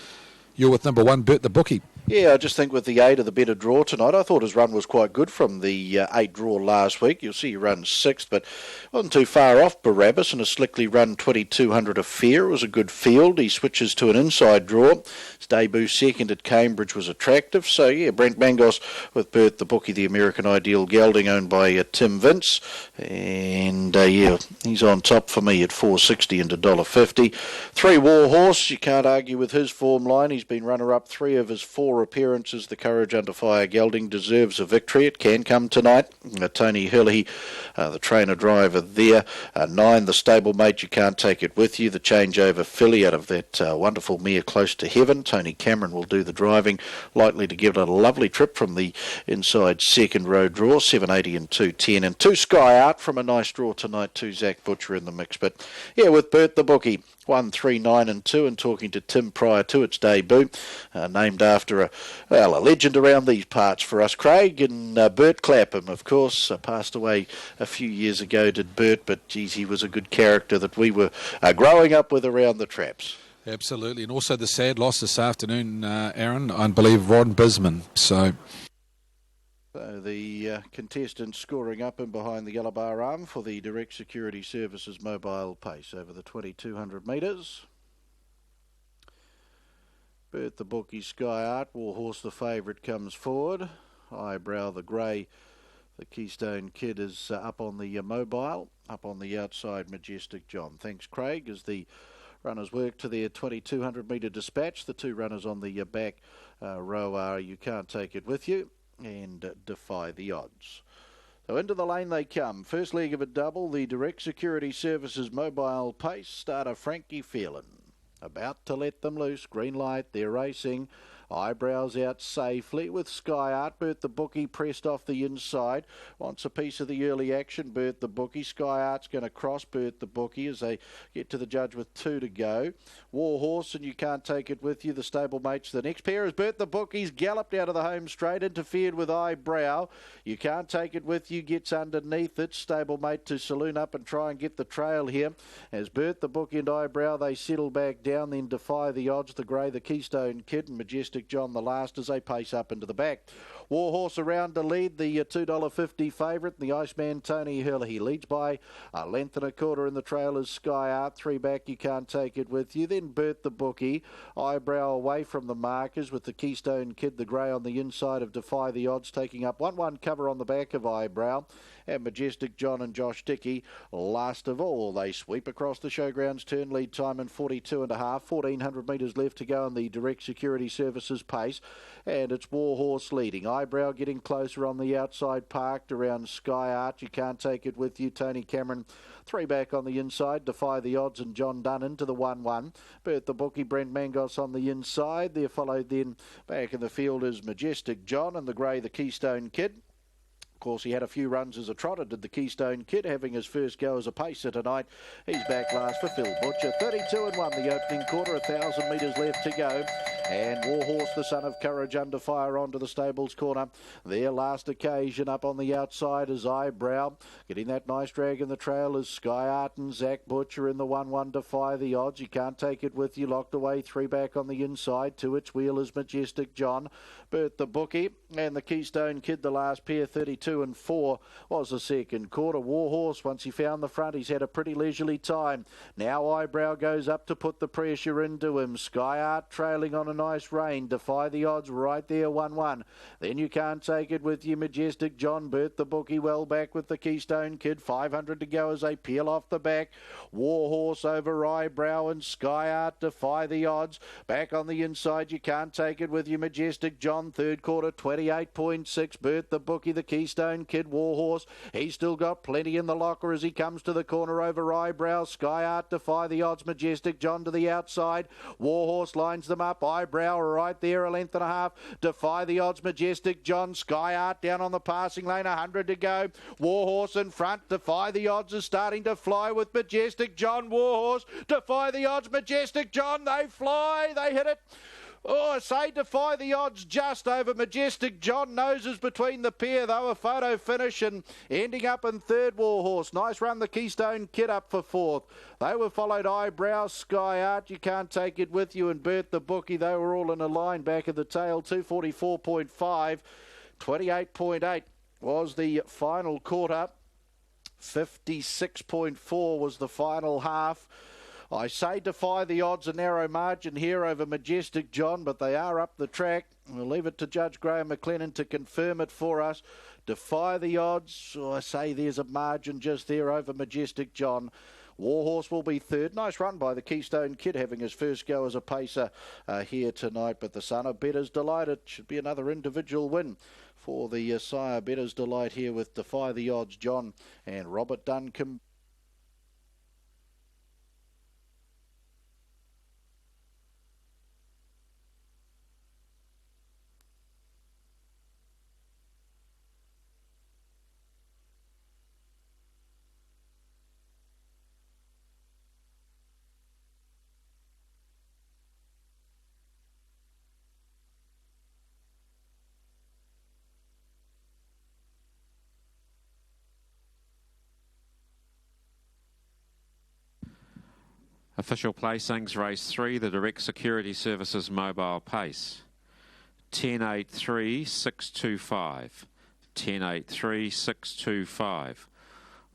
S3: You're with number 1, Bert the Bookie.
S6: Yeah, I just think with the 8 of the better draw tonight, I thought his run was quite good from the 8 draw last week. You'll see he runs 6th, but wasn't too far off Barabbas, and a slickly run 2200 a fair. It was a good field. He switches to an inside draw. His debut second at Cambridge was attractive. So, yeah, Brent Mangos with Bert the Bookie, the American Ideal Gelding, owned by Tim Vince. And, yeah, he's on top for me at $4.60 into $1.50. 3 War Horse, you can't argue with his form line. He's been runner-up 3 of his 4 appearances. The Courage Under Fire Gelding deserves a victory. It can come tonight. Tony Hurley, the trainer-driver there. 9, the stablemate, you can't take it with you. The changeover filly out of that wonderful mare Close to Heaven. Tony Cameron will do the driving. Likely to give it a lovely trip from the inside second row draw. 780 and 210. And 2 Sky Art from a nice draw tonight. 2 Zach Butcher in the mix. But, yeah, with Bert the Bookie. 1, 3, 9 and 2, and talking to Tim prior to its debut, named after a legend around these parts for us, Craig, and Bert Clapham, of course, passed away a few years ago, did Bert, but geez, he was a good character that we were growing up with around the traps.
S3: Absolutely, and also the sad loss this afternoon, Aaron, I believe Ron Bisman, so
S6: the contestants scoring up and behind the yellow bar arm for the Direct Security Services mobile pace over the 2200 metres. Bert the Bookie, Sky Art, War Horse the favourite comes forward. Eyebrow the grey, the Keystone Kid is up on the mobile. Up on the outside, Majestic John. Thanks, Craig, as the runners work to their 2200 metre dispatch. The 2 runners on the back row are You Can't Take It With You and Defy the Odds. So into the lane they come. First leg of a double, the Direct Security Services mobile pace. Starter Frankie Phelan. About to let them loose. Green light, they're racing. Eyebrows out safely with Sky Art. Bert the Bookie pressed off the inside. Wants a piece of the early action, Bert the Bookie. Sky Art's going to cross Bert the Bookie as they get to the judge with 2 to go. War Horse and You Can't Take It With You, the stablemates. The next pair is Bert the Bookie's galloped out of the home straight, interfered with Eyebrow. You Can't Take It With You gets underneath it. Stablemate to saloon up and try and get the trail here. As Bert the Bookie and Eyebrow, they settle back down, then Defy the Odds, the grey, the Keystone Kid, and Majestic John the last as they pace up into the back. War Horse around to lead, the $2.50 favourite, the Iceman Tony Hurley. He leads by a length and a quarter in the trail is Sky Art. 3 back, You Can't Take It With You. Then Bert the Bookie. Eyebrow away from the markers with the Keystone Kid, the grey on the inside of Defy the Odds, taking up 1-1 cover on the back of Eyebrow. And Majestic John and Josh Dickey last of all. They sweep across the showgrounds, turn lead time in 42 and a half. 1400 metres left to go in the Direct Security Services pace. And it's War Horse leading. Eyebrow getting closer on the outside, parked around Sky Art. You Can't Take It With You. Tony Cameron 3 back on the inside. Defy the Odds and John Dunn into the 1-1. Bert the Bookie, Brent Mangos on the inside. There followed then back in the field is Majestic John and the grey, the Keystone Kid. Of course, he had a few runs as a trotter, did the Keystone Kid, having his first go as a pacer tonight. He's back last for Phil Butcher. 32 and 1 the opening quarter, 1,000 metres left to go. And War Horse, the son of Courage Under Fire, onto the stables corner. Their last occasion up on the outside is Eyebrow. Getting that nice drag in the trail is Sky Art and Zach Butcher in the 1-1. Defy the Odds. You Can't Take It With You. Locked away, 3 back on the inside. To its wheel is Majestic John. Bert the Bookie and the Keystone Kid, the last pair. 32 and 4 was the second quarter. War Horse, once he found the front, he's had a pretty leisurely time. Now Eyebrow goes up to put the pressure into him. Sky Art trailing on a nice rein. Defy the Odds right there, 1-1. Then You Can't Take It With You. Majestic John. Bert the Bookie well back with the Keystone Kid. 500 to go as they peel off the back. War Horse over Eyebrow and Sky Art. Defy the Odds. Back on the inside, You Can't Take It With You. Majestic John. Third quarter, 28.6. Bert the Bookie, the Keystone Kid. War Horse, he's still got plenty in the locker as he comes to the corner over Eyebrow. Sky Art, Defy the Odds. Majestic John to the outside. War Horse lines them up. Eyebrow right there, a length and a half. Defy the Odds. Majestic John. Sky Art down on the passing lane, 100 to go. War Horse in front. Defy the Odds is starting to fly with Majestic John. War Horse, Defy the Odds. Majestic John, they fly, they hit it. Oh, I say defy the odds just over Majestic John. Noses between the pair, though. A photo finish and ending up in third, Warhorse. Nice run, the Keystone Kid up for fourth. They were followed Eyebrow, Sky Art, You Can't Take It With You, and Bert the Bookie. They were all in a line back of the tail. 244.5, 28.8 was the final quarter. 56.4 was the final half. I say defy the odds, a narrow margin here over Majestic John, but they are up the track. We'll leave it to Judge Graham McLennan to confirm it for us. Defy the odds. I say there's a margin just there over Majestic John. Warhorse will be third. Nice run by the Keystone Kid, having his first go as a pacer here tonight. But the son of Bettor's Delight, it should be another individual win for the sire Bettor's Delight here with Defy the Odds, John and Robert Duncombe.
S7: Official placings, race 3, the Direct Security Services Mobile Pace. 10.83.625. 10.83.625.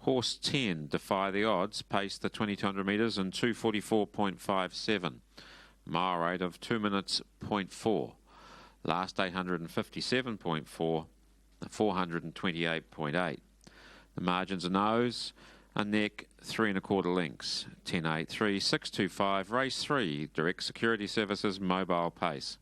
S7: Horse 10, Defy the Odds, paced the 2200 metres in 2:44.57. Mile rate of 2 minutes 0.4. Last 857.4, 428.8. The margins are nose and neck 3 1/4 lengths. 10.83.625. Race 3, Direct Security Services Mobile Pace.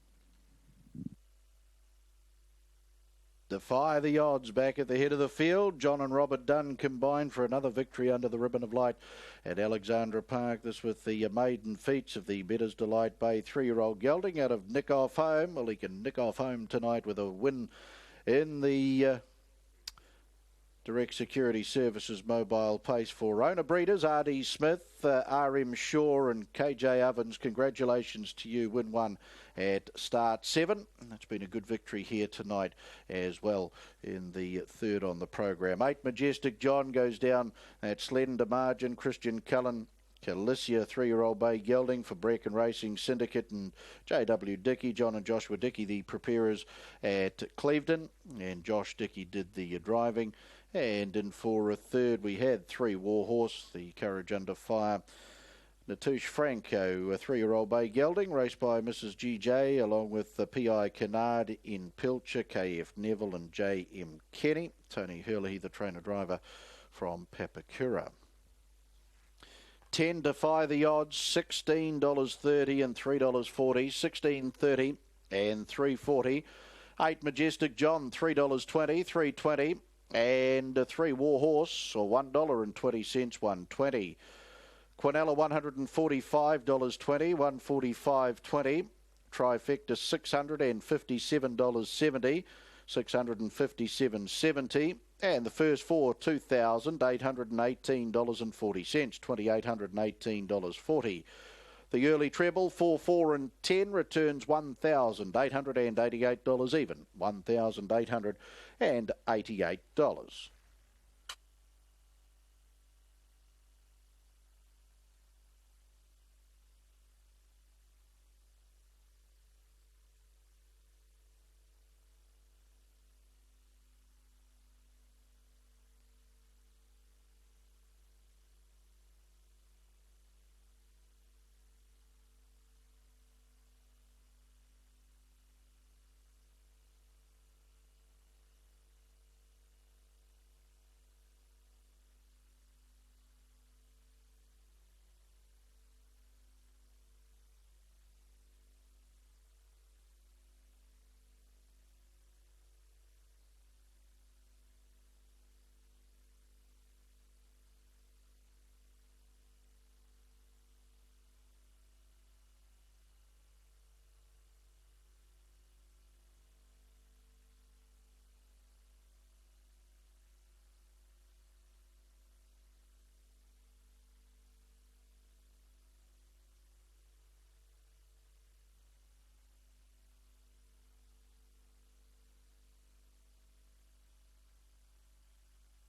S6: Defy the odds back at the head of the field. John and Robert Dunn combined for another victory under the ribbon of light at Alexandra Park. This with the maiden feats of the Bettor's Delight Bay 3-year-old gelding out of Nick Off Home. Well, he can nick off home tonight with a win in the Direct Security Services Mobile Pace for owner breeders, R.D. Smith, R.M. Shaw and K.J. Ovens. Congratulations to you. Win one at start 7. That's been a good victory here tonight as well in the third on the program. 8, Majestic John goes down at slender margin. Christian Cullen, Calicia, 3-year-old bay gelding for Brecken Racing Syndicate and J.W. Dickey. John and Joshua Dickey, the preparers at Clevedon, and Josh Dickey did the driving. And in for a third, we had 3 Warhorse, the Courage Under Fire. Natouche Franco, a 3-year-old bay gelding, raced by Mrs. G.J., along with the P.I. Kennard in Pilcher, K.F. Neville and J.M. Kenny. Tony Hurley, the trainer-driver from Papakura. 10, Defy the Odds, $16.30 and $3.40. $16.30 and $3.40. 8, Majestic John, $3.20, $3.20. And 3 Warhorse, or $1.20, $1.20. Quinella, $145.20, $145.20. Trifecta, $657.70, $657.70. And the first 4, $2,818.40, $2,818.40. The early treble, 4, 4 and 10, returns $1,888 even, $1,888.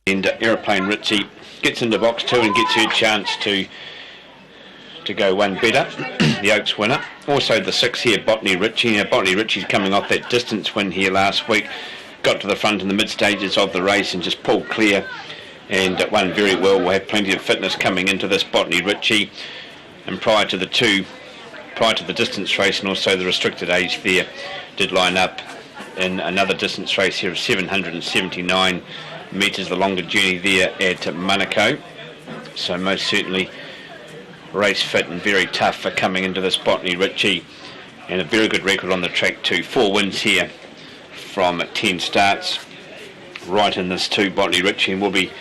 S8: And Aeroplane Ritchie gets into box 2 and gets her chance to go one better, the Oaks winner. Also the 6 here, Botany Ritchie. Now Botany Ritchie's coming off that distance win here last week, got to the front in the mid stages of the race and just pulled clear and won very well. We'll have plenty of fitness coming into this Botany Ritchie, and prior to the distance race and also the restricted age there, did line up in another distance race here of 779 metres, the longer journey there at Monaco. So most certainly race fit and very tough for coming into this Botany Ritchie, and a very good record on the track too. 4 wins here from 10 starts right in this too, Botany Ritchie, and will be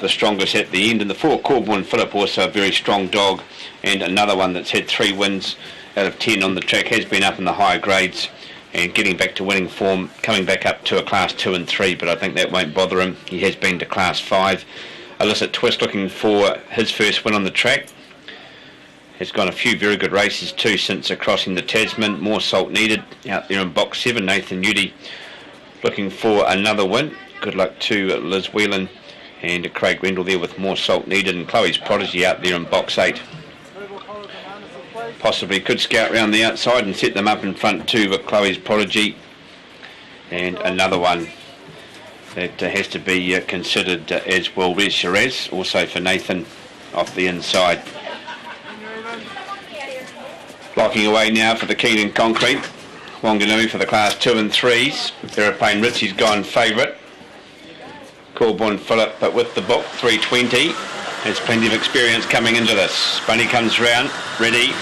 S8: the strongest at the end. And the 4, Corborn Phillip, also a very strong dog, and another one that's had 3 wins out of 10 on the track, has been up in the higher grades and getting back to winning form, coming back up to a class 2 and 3, but I think that won't bother him. He has been to class 5. Illicit Twist looking for his first win on the track. Has gone a few very good races too since crossing the Tasman. More salt needed out there in box 7. Nathan Newdy looking for another win. Good luck to Liz Whelan and Craig Rendell there with more salt needed. And Chloe's Prodigy out there in box 8. Possibly could scout round the outside and set them up in front too, but Chloe's Prodigy and another one that has to be considered as well. Where's Shiraz? Also for Nathan off the inside. Blocking away now for the Keenan Concrete. Wanganui for the class 2 and 3s. Aeroplane Ritchie's gone favourite. Corborn Phillip, but with the book, 320. There's plenty of experience coming into this. Bunny comes round, ready.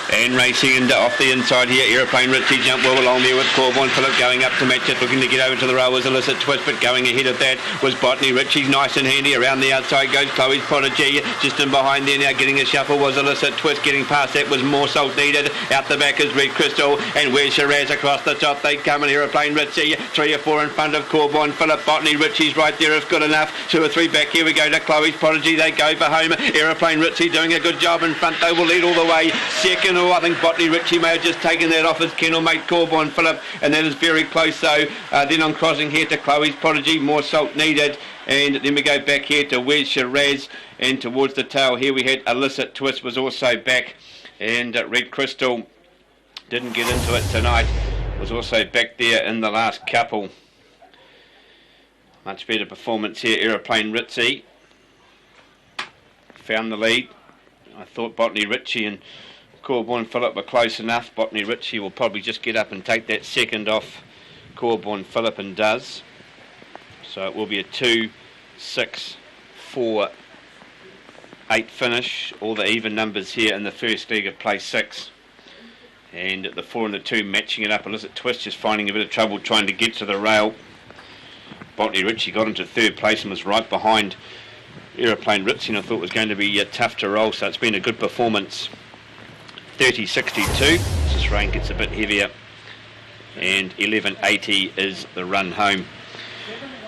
S8: And racing into off the inside here, Aeroplane Ritchie jump well along there with Corborn Phillip going up to match it, looking to get over to the rail was Illicit Twist, but going ahead of that was Botany Ritchie, nice and handy. Around the outside goes Chloe's Prodigy, just in behind there now getting a shuffle was Illicit Twist, getting past that was More Salt Needed. Out the back is Red Crystal, and where's Shiraz across the top? They come in Aeroplane Ritchie, 3 or 4 in front of Corborn Phillip. Botany Ritchie's right there if good enough. 2 or 3 back, here we go to Chloe's Prodigy, they go for home. Aeroplane Ritchie doing a good job in front, they will lead all the way. Second, I think Botany Ritchie may have just taken that off his kennel mate Corborn Phillip, and that is very close though. Then on crossing here to Chloe's Prodigy, More Salt Needed, and then we go back here to Where's Shiraz, and towards the tail here we had Illicit Twist was also back, and Red Crystal didn't get into it tonight, was also back there in the last couple. Much better performance here. Aeroplane Ritchie found the lead. I thought Botany Ritchie and Corborn Phillip were close enough. Botany Ritchie will probably just get up and take that second off Corborn Phillip, and does. So it will be a 2, 6, 4, 8 finish. All the even numbers here in the first leg of play 6. And the 4 and the 2 matching it up. Illicit Twist just finding a bit of trouble trying to get to the rail. Botany Ritchie got into 3rd place and was right behind Aeroplane Ritchie, and I thought it was going to be tough to roll, so it's been a good performance. 30.62, this rain gets a bit heavier, and 11.80 is the run home.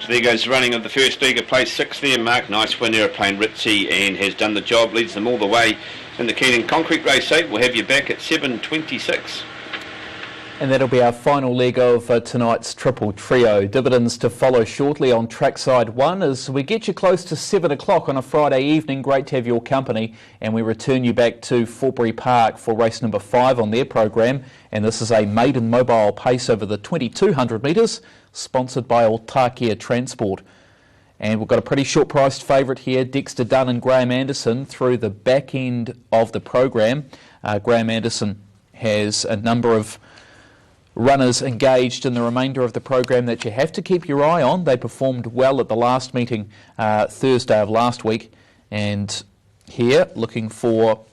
S8: So there goes the running of the first leg of place 6 there. Mark, nice win, Aeroplane Ritchie, and has done the job, leads them all the way in the Keenan Concrete race 8. We'll have you back at 7.26.
S2: And that'll be our final leg of tonight's triple trio. Dividends to follow shortly on trackside 1 as we get you close to 7 o'clock on a Friday evening. Great to have your company, and we return you back to Forbury Park for race number 5 on their program. And this is a maiden mobile pace over the 2200 metres, sponsored by Altakia Transport. And we've got a pretty short priced favourite here, Dexter Dunn and Graham Anderson, through the back end of the program. Graham Anderson has a number of runners engaged in the remainder of the program that you have to keep your eye on. They performed well at the last meeting Thursday of last week, and here looking for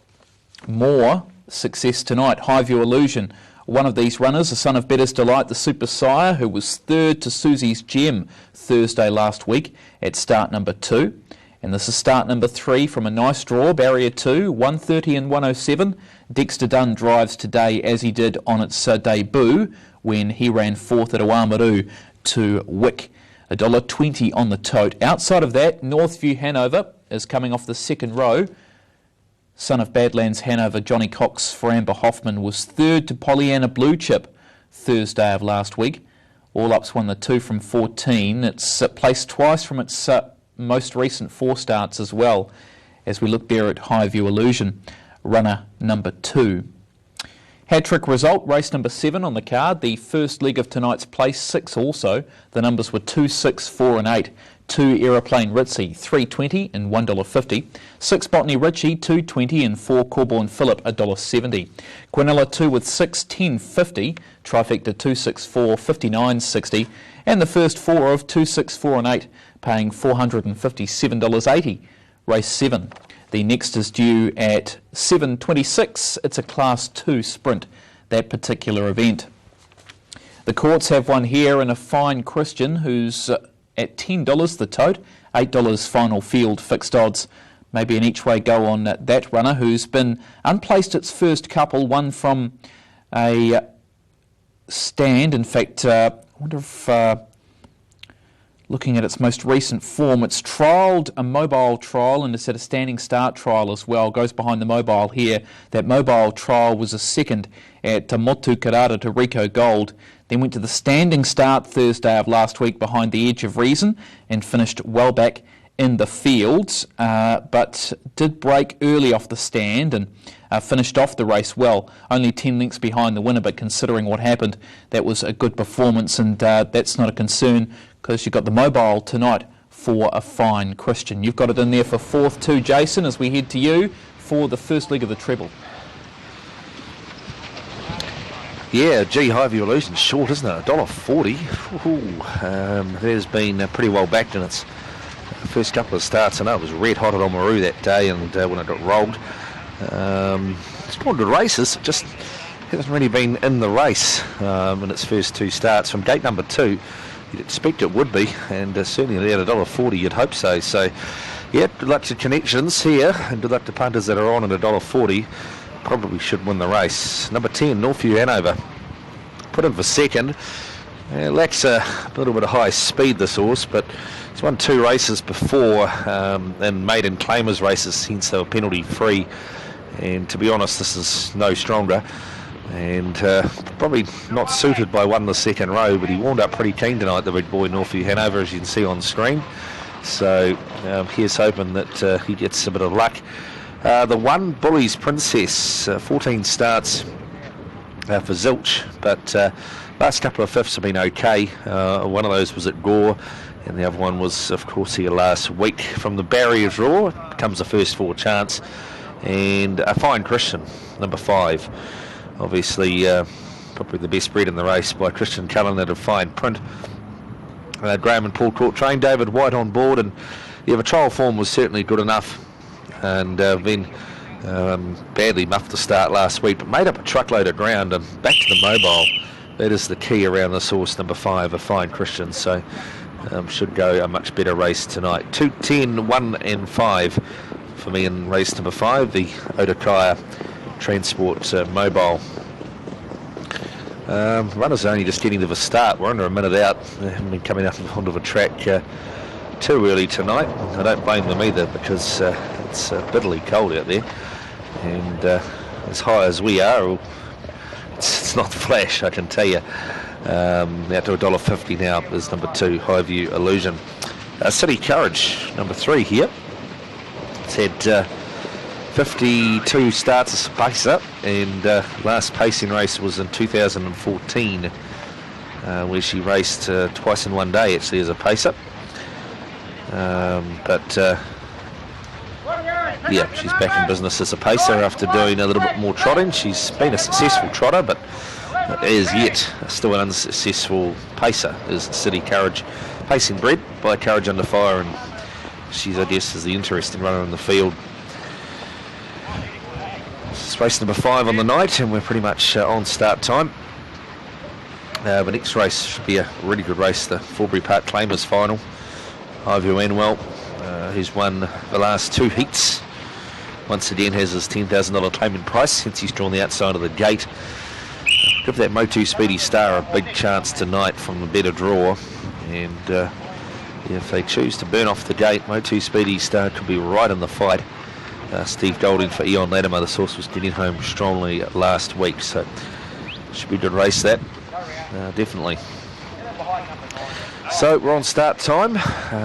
S2: more success tonight. Highview Illusion, one of these runners, the son of Better's Delight, the Super Sire, who was 3rd to Susie's Gem Thursday last week at start number 2. And this is start number 3 from a nice draw, barrier 2, 130 and 107. Dexter Dunn drives today as he did on its debut when he ran 4th at Oamaru to Wick. $1.20 on the tote. Outside of that, Northview Hanover is coming off the second row. Son of Badlands Hanover, Johnny Cox for Amber Hoffman, was 3rd to Pollyanna Blue Chip Thursday of last week. All Up's won the 2 from 14. It's placed twice from its most recent 4 starts as well, as we look there at Highview Illusion, runner number 2. Hat-trick result, race number 7 on the card, the first leg of tonight's place 6 also. The numbers were 2, 6, 4 and 8. 2 Aeroplane Ritzy, $3.20 and $1.50. 6 Botany Ritchie, $2.20 and 4 Corborn Phillip, $1.70. Quinella 2 with 6, $10.50. Trifecta 2, 6, 4, $59.60. And the first 4 of 2, 6, 4 and 8, paying $457.80. Race 7. The next is due at 7:26. It's a Class 2 sprint, that particular event. The courts have one here in a Fine Christian who's at $10 the tote, $8 final field fixed odds. Maybe an each way go on that runner who's been unplaced its first couple, one from a stand. In fact, I wonder if, looking at its most recent form, it's trialled a mobile trial and it's had a standing start trial as well. Goes behind the mobile here. That mobile trial was a second at Motu Karata to Rico Gold. Then went to the standing start Thursday of last week behind the Edge of Reason and finished well back in the field, but did break early off the stand and finished off the race well. Only 10 lengths behind the winner, but considering what happened, that was a good performance, and that's not a concern because you've got the mobile tonight for a Fine Christian. You've got it in there for 4th too, Jason, as we head to you for the first leg of the treble.
S1: Yeah, Highview Illusion's short, isn't it? $1.40. There's been pretty well backed in its first couple of starts. I know it was red hot at Oamaru that day, and when it got rolled, it's gone good races. It just hasn't really been in the race in its first 2 starts. From gate number 2, you'd expect it would be, and certainly at $1.40 you'd hope so. So, yeah, good luck to Connections here, and good luck to punters that are on at $1.40. Probably should win the race. Number 10, Northview Hanover, put in for second. Lacks a little bit of high speed, this horse, but it's won 2 races before and maiden claimers races, hence they were penalty free. And to be honest, this is no stronger, and probably not suited by 1 the second row, but he warmed up pretty keen tonight, the big boy Northview Hanover, as you can see on screen. So here's hoping that he gets a bit of luck. The 1 Bullies Princess, 14 starts for Zilch, but last couple of fifths have been okay. One of those was at Gore, and the other one was, of course, here last week. From the barrier draw comes the first 4 chance, and a Fine Christian, number 5. Obviously, probably the best bred in the race by Christian Cullen at a fine print. Graham and Paul Court trained, David White on board, and yeah, the trial form was certainly good enough. And then badly muffed the start last week, but made up a truckload of ground, and back to the mobile. That is the key around this horse, number 5, a Fine Christian. So should go a much better race tonight. 2, 10, 1 and 5 for me in race number 5, the Otakaya Transport Mobile. Runners are only just getting to the start. We're under a minute out. They haven't been coming up onto the track too early tonight. I don't blame them either, because it's bitterly cold out there, and as high as we are, it's not flash, I can tell you. Out to $1.50 now is number 2, Highview Illusion. City Courage, number 3 here. It's had 52 starts as a pacer, and last pacing race was in 2014, where she raced twice in one day actually as a pacer. Yeah, she's back in business as a pacer after doing a little bit more trotting. She's been a successful trotter, but as yet still an unsuccessful pacer is City Courage. Pacing bred by Courage Under Fire, and she's, I guess, is the interesting runner in the field. It's race number 5 on the night, and we're pretty much on start time. The next race should be a really good race, the Forbury Park Claimers Final. Highview Enwell, who's won the last 2 heats, once again has his $10,000 claiming price since he's drawn the outside of the gate. Give that Motu Speedy Star a big chance tonight from the better draw, and if they choose to burn off the gate, Motu Speedy Star could be right in the fight. Steve Golding for Eon Latimer, the source was getting home strongly last week, so should be a good race that, definitely. So we're on start time.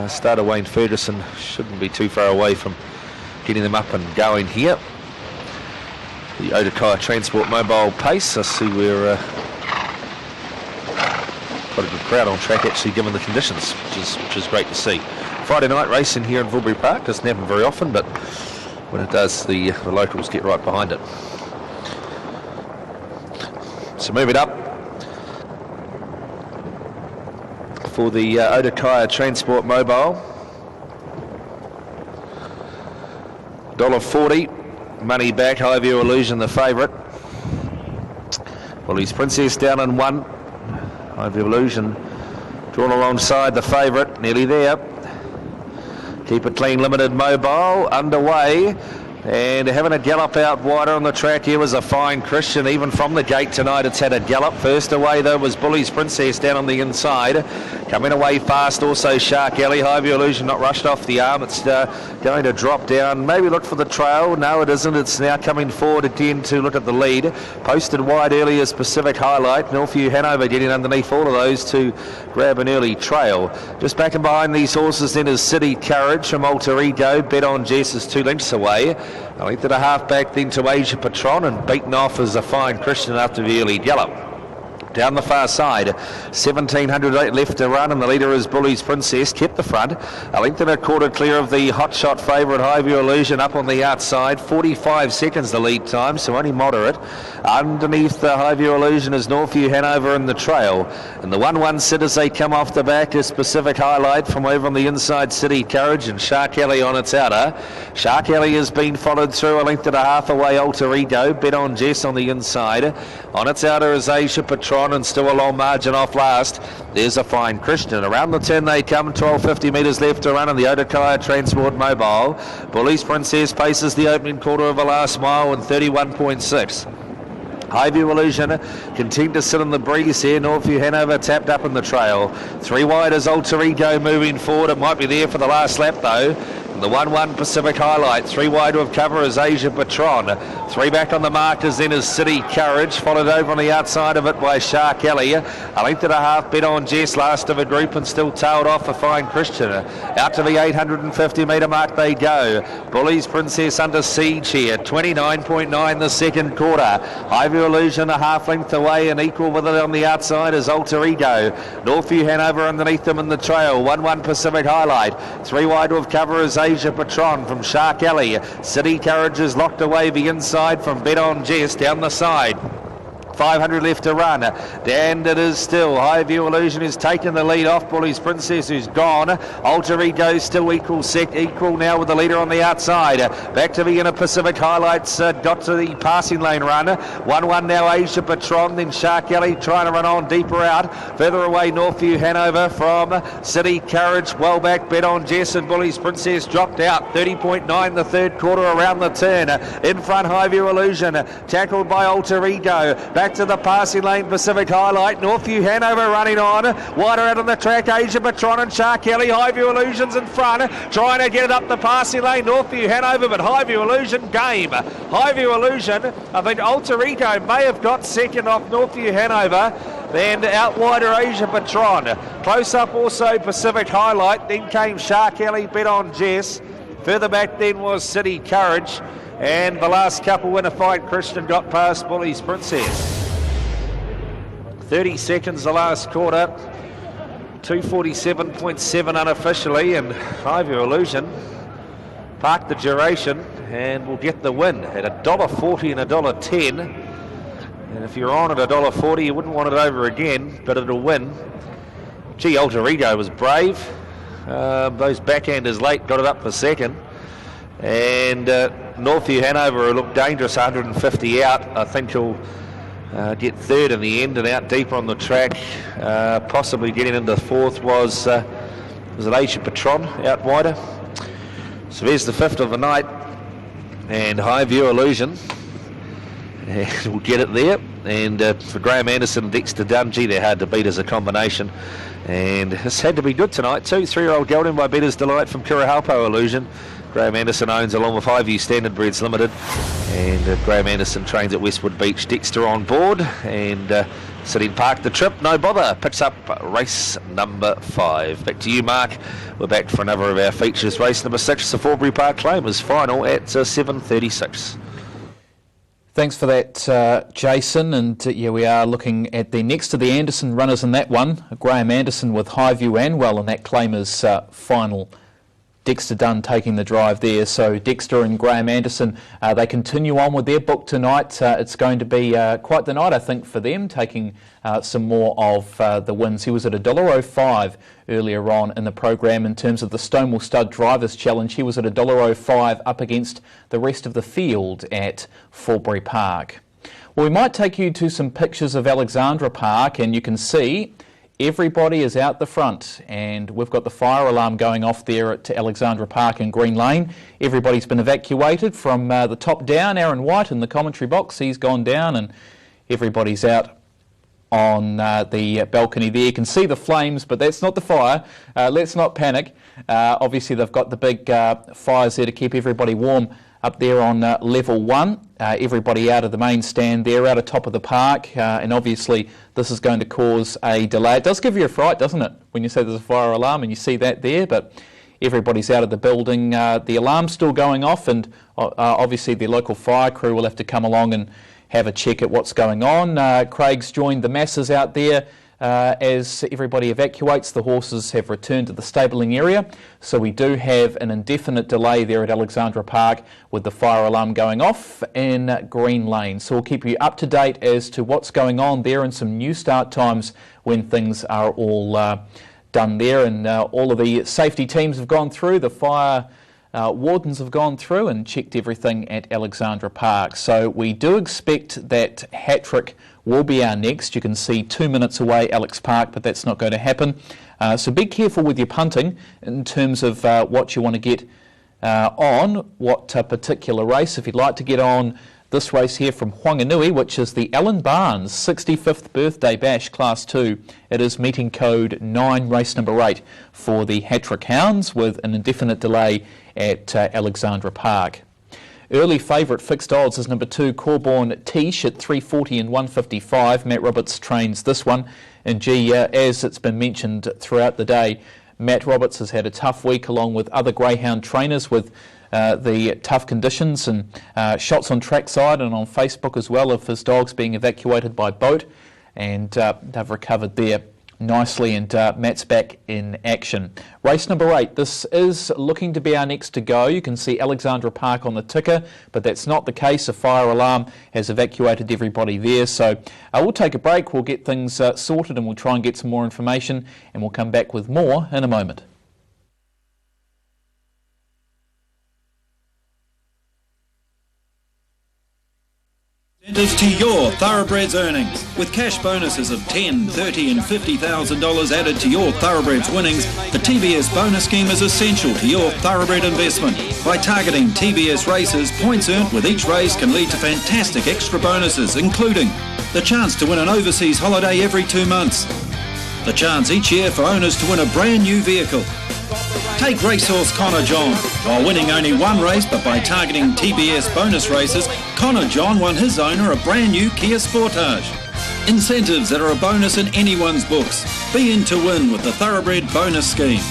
S1: Starter Wayne Ferguson shouldn't be too far away from getting them up and going here. The Otakaya Transport Mobile pace. I see we're quite a good crowd on track actually given the conditions, which is great to see. Friday night racing here in Vilbury Park doesn't happen very often, but when it does, the locals get right behind it. So move it up for the Otakaya Transport Mobile. $1.40, money back, Highview Illusion the favourite. Willie's Princess down in 1. Highview Illusion drawn alongside the favourite, nearly there. Keep It Clean Limited Mobile underway. And having a gallop out wider on the track here was a Fine Christian. Even from the gate tonight, it's had a gallop. First away, though, was Bully's Princess down on the inside. Coming away fast, also Shark Alley. Highview Illusion not rushed off the arm. It's going to drop down. Maybe look for the trail. No, it isn't. It's now coming forward again to look at the lead. Posted wide earlier, Pacific Highlight. Northview Hanover getting underneath all of those to grab an early trail. Just back and behind these horses then is City Courage from Alter Ego. Bet on Jess is 2 lengths away. A length and a half back then to Asia Patron, and beaten off as a Fine Christian after the early gallop. Down the far side, 1,700 left to run, and the leader is Bully's Princess, kept the front. A length and a quarter clear of the hot shot favourite Highview Illusion up on the outside. 45 seconds the lead time, so only moderate. Underneath the Highview Illusion is Northview Hanover in the trail. And the 1-1 sit as they come off the back is Pacific Highlight from over on the inside, City Courage, and Shark Alley on its outer. Shark Alley has been followed through a length and a half away, Alter Ego. Bet on Jess on the inside. On its outer is Asia Patron, and still a long margin off last. There's a Fine Christian. Around the turn they come, 1,250 metres left to run in the Otakaya Transport Mobile. Bully's Princess paces the opening quarter of a last mile in 31.6. Highview Illusion continue to sit in the breeze here. Northview Hanover tapped up in the trail. 3 wide is Alter Ego moving forward. It might be there for the last lap though. The 1-1 Pacific Highlight. 3 wide of cover is Asia Patron. 3 back on the markers then is City Courage, followed over on the outside of it by Shark Alley. A length and a half Bet on Jess, last of a group, and still tailed off for Fine Christian. Out to the 850 metre mark they go. Bully's Princess under siege here. 29.9 the second quarter. Highview Illusion a half length away, and equal with it on the outside is Alter Ego. Northview Hanover underneath them in the trail. 1-1 Pacific Highlight. 3 wide of cover is Asia Patron from Shark Alley. City Courage is locked away the inside from Bet on Jess down the side. 500 left to run. And it is still. Highview Illusion is taking the lead off Bully's Princess, who's gone. Alter Ego still equal now with the leader on the outside. Back to the inner Pacific Highlights. Got to the passing lane run. 1-1 now Asia Patron. Then Shark Alley trying to run on deeper out. Further away Northview Hanover from City Courage. Well back Bet on Jess, and Bully's Princess dropped out. 30.9 the third quarter around the turn. In front Highview Illusion. Tackled by Alter Ego. Back to the passing lane, Pacific Highlight. Northview Hanover running on. Wider out on the track, Asia Patron and Shark Alley. Highview Illusion's in front, trying to get it up the passing lane. Northview Hanover, but Highview Illusion game. Highview Illusion, I think Alter Ego may have got second off Northview Hanover. Then out wider Asia Patron. Close up also Pacific Highlight. Then came Shark Alley, Bet on Jess. Further back then was City Courage. And the last couple when a Fine Christian got past Bully's Princess. 30 seconds the last quarter. 2:47.7 unofficially, and Highview Illusion parked the duration and will get the win at $1.40 and $1.10. And if you're on at $1.40, you wouldn't want it over again, but it'll win. Gee, Alter Ego was brave. Those backhanders late got it up for second. And Northview Hanover looked dangerous, 150 out. I think he'll get third in the end and out deeper on the track. Possibly getting into fourth was it Asia Patron out wider. So there's the fifth of the night, and Highview Illusion. And we'll get it there. And for Graham Anderson and Dexter Dungy, they're hard to beat as a combination. And it's had to be good tonight too. 3-year-old gelding by Better's Delight from Kurahalpo Illusion. Graham Anderson owns along with Highview Standard Breds Limited, and Graham Anderson trains at Westwood Beach. Dexter on board, and Sitting Park, the trip, no bother, picks up race number 5. Back to you, Mark. We're back for another of our features. Race number 6, the Forbury Park Claim, is final at 7:36.
S2: Thanks for that, Jason. And yeah, we are looking at the next to the Anderson runners in that one. Graham Anderson with Highview Anwell, and that claim is final. Dexter Dunn taking the drive there. So Dexter and Graham Anderson, they continue on with their book tonight. It's going to be quite the night, I think, for them, taking some more of the wins. He was at $1.05 earlier on in the program in terms of the Stonewall Stud Drivers Challenge. He was at $1.05 up against the rest of the field at Forbury Park. Well, we might take you to some pictures of Alexandra Park, and you can see everybody is out the front, and we've got the fire alarm going off there at Alexandra Park in Green Lane. Everybody's been evacuated from the top down. Aaron White in the commentary box, he's gone down, and everybody's out on the balcony there. You can see the flames, but that's not the fire. Let's not panic. Obviously, they've got the big fires there to keep everybody warm up there on level 1. Everybody out of the main stand there, out of top of the park, and obviously this is going to cause a delay. It does give you a fright, doesn't it, when you say there's a fire alarm and you see that there, but everybody's out of the building. The alarm's still going off, and obviously the local fire crew will have to come along and have a check at what's going on. Craig's joined the masses out there as everybody evacuates. The horses have returned to the stabling area, so we do have an indefinite delay there at Alexandra Park with the fire alarm going off in Green Lane. So we'll keep you up to date as to what's going on there and some new start times when things are all done there, and all of the safety teams have gone through, the fire wardens have gone through and checked everything at Alexandra Park. So we do expect that Hattrick will be our next. You can see 2 minutes away Alex Park, but that's not going to happen. So be careful with your punting in terms of what you want to get on, what particular race. If you'd like to get on this race here from Whanganui, which is the Alan Barnes 65th Birthday Bash Class 2. It is meeting code 9, race number 8 for the Hattrick Hounds with an indefinite delay at Alexandra Park. Early favourite fixed odds is number 2, Corborn Tish at 340 and 155. Matt Roberts trains this one. And gee, as it's been mentioned throughout the day, Matt Roberts has had a tough week along with other greyhound trainers with the tough conditions, and shots on trackside and on Facebook as well of his dogs being evacuated by boat, and they've recovered there nicely, and Matt's back in action. Race number 8, this is looking to be our next to go. You can see Alexandra Park on the ticker, but that's not the case. A fire alarm has evacuated everybody there, so we'll take a break, we'll get things sorted, and we'll try and get some more information, and we'll come back with more in a moment.
S9: Incentives to your Thoroughbreds earnings. With cash bonuses of $10,000, $30,000 and $50,000 added to your Thoroughbreds winnings, the TBS bonus scheme is essential to your Thoroughbred investment. By targeting TBS races, points earned with each race can lead to fantastic extra bonuses, including the chance to win an overseas holiday every 2 months, the chance each year for owners to win a brand new vehicle. Take racehorse Connor John. While winning only one race, but by targeting TBS bonus races, Connor John won his owner a brand new Kia Sportage. Incentives that are a bonus in anyone's books. Be in to win with the Thoroughbred bonus scheme.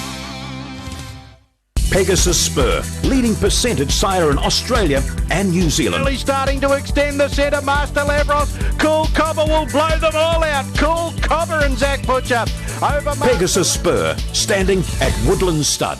S10: Pegasus Spur, leading percentage sire in Australia and New Zealand.
S6: Really starting to extend the centre. Master Lavros. Cool Cobber will blow them all out. Cool Cobber and Zach Butcher. Over
S10: Pegasus Spur, standing at Woodland Stud.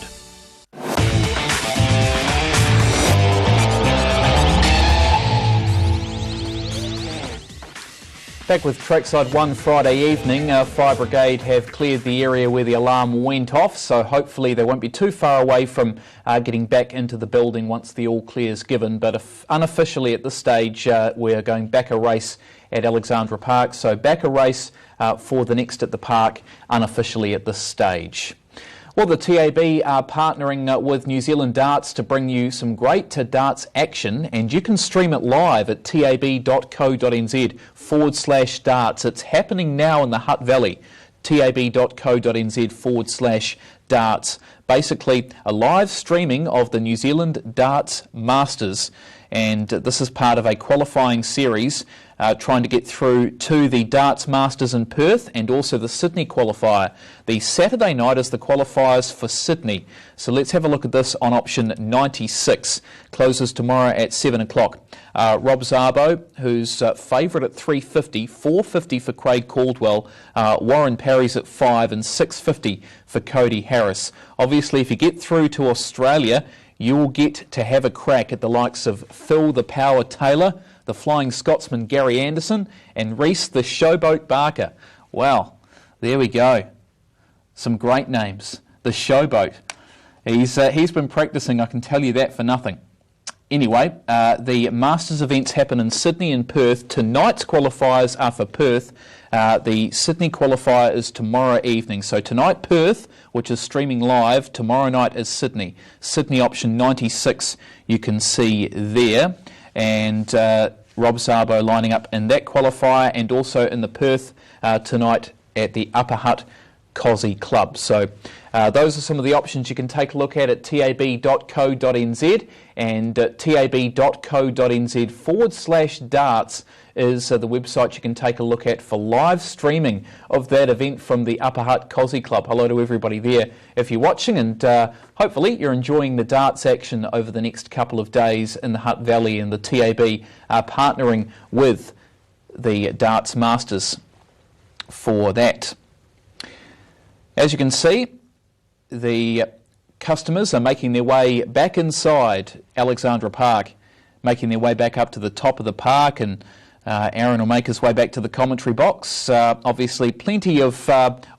S2: Back with Trackside 1 Friday evening. Fire Brigade have cleared the area where the alarm went off, so hopefully they won't be too far away from getting back into the building once the all clear is given. But unofficially at this stage, we're going back a race at Alexandra Park, so back a race for the next at the park unofficially at this stage. Well, the TAB are partnering with New Zealand Darts to bring you some great darts action, and you can stream it live at tab.co.nz/darts. It's happening now in the Hutt Valley, tab.co.nz/darts. basically a live streaming of the New Zealand Darts Masters, and this is part of a qualifying series trying to get through to the Darts Masters in Perth and also the Sydney qualifier. The Saturday night is the qualifiers for Sydney. So let's have a look at this on option 96. Closes tomorrow at 7 o'clock. Rob Szabo, who's favourite at 350, 450 for Craig Caldwell, Warren Parry's at 5 and 650 for Cody Harris. Obviously, if you get through to Australia, you will get to have a crack at the likes of Phil the Power Taylor, the Flying Scotsman Gary Anderson, and Reese the Showboat Barker. Well, there we go. Some great names. The Showboat. He's been practising, I can tell you that for nothing. Anyway, the Masters events happen in Sydney and Perth. Tonight's qualifiers are for Perth. The Sydney qualifier is tomorrow evening. So tonight Perth, which is streaming live. Tomorrow night is Sydney. Sydney option 96 you can see there. And Rob Szabo lining up in that qualifier and also in the Perth tonight at the Upper Hutt Cosy Club. So those are some of the options you can take a look at tab.co.nz, and tab.co.nz/darts is the website you can take a look at for live streaming of that event from the Upper Hutt Cosy Club. Hello to everybody there if you're watching, and hopefully you're enjoying the darts action over the next couple of days in the Hutt Valley, and the TAB are partnering with the Darts Masters for that. As you can see, the customers are making their way back inside Alexandra Park, making their way back up to the top of the park, and Aaron will make his way back to the commentary box. Obviously plenty of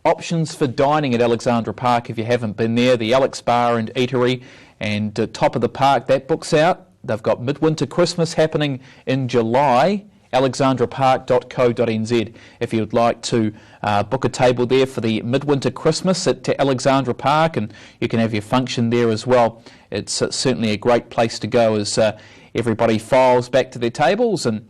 S2: options for dining at Alexandra Park if you haven't been there. The Alex Bar and Eatery, and top of the park, that book's out. They've got Midwinter Christmas happening in July. alexandrapark.co.nz if you'd like to book a table there for the Midwinter Christmas at Alexandra Park, and you can have your function there as well. It's certainly a great place to go as everybody files back to their tables, and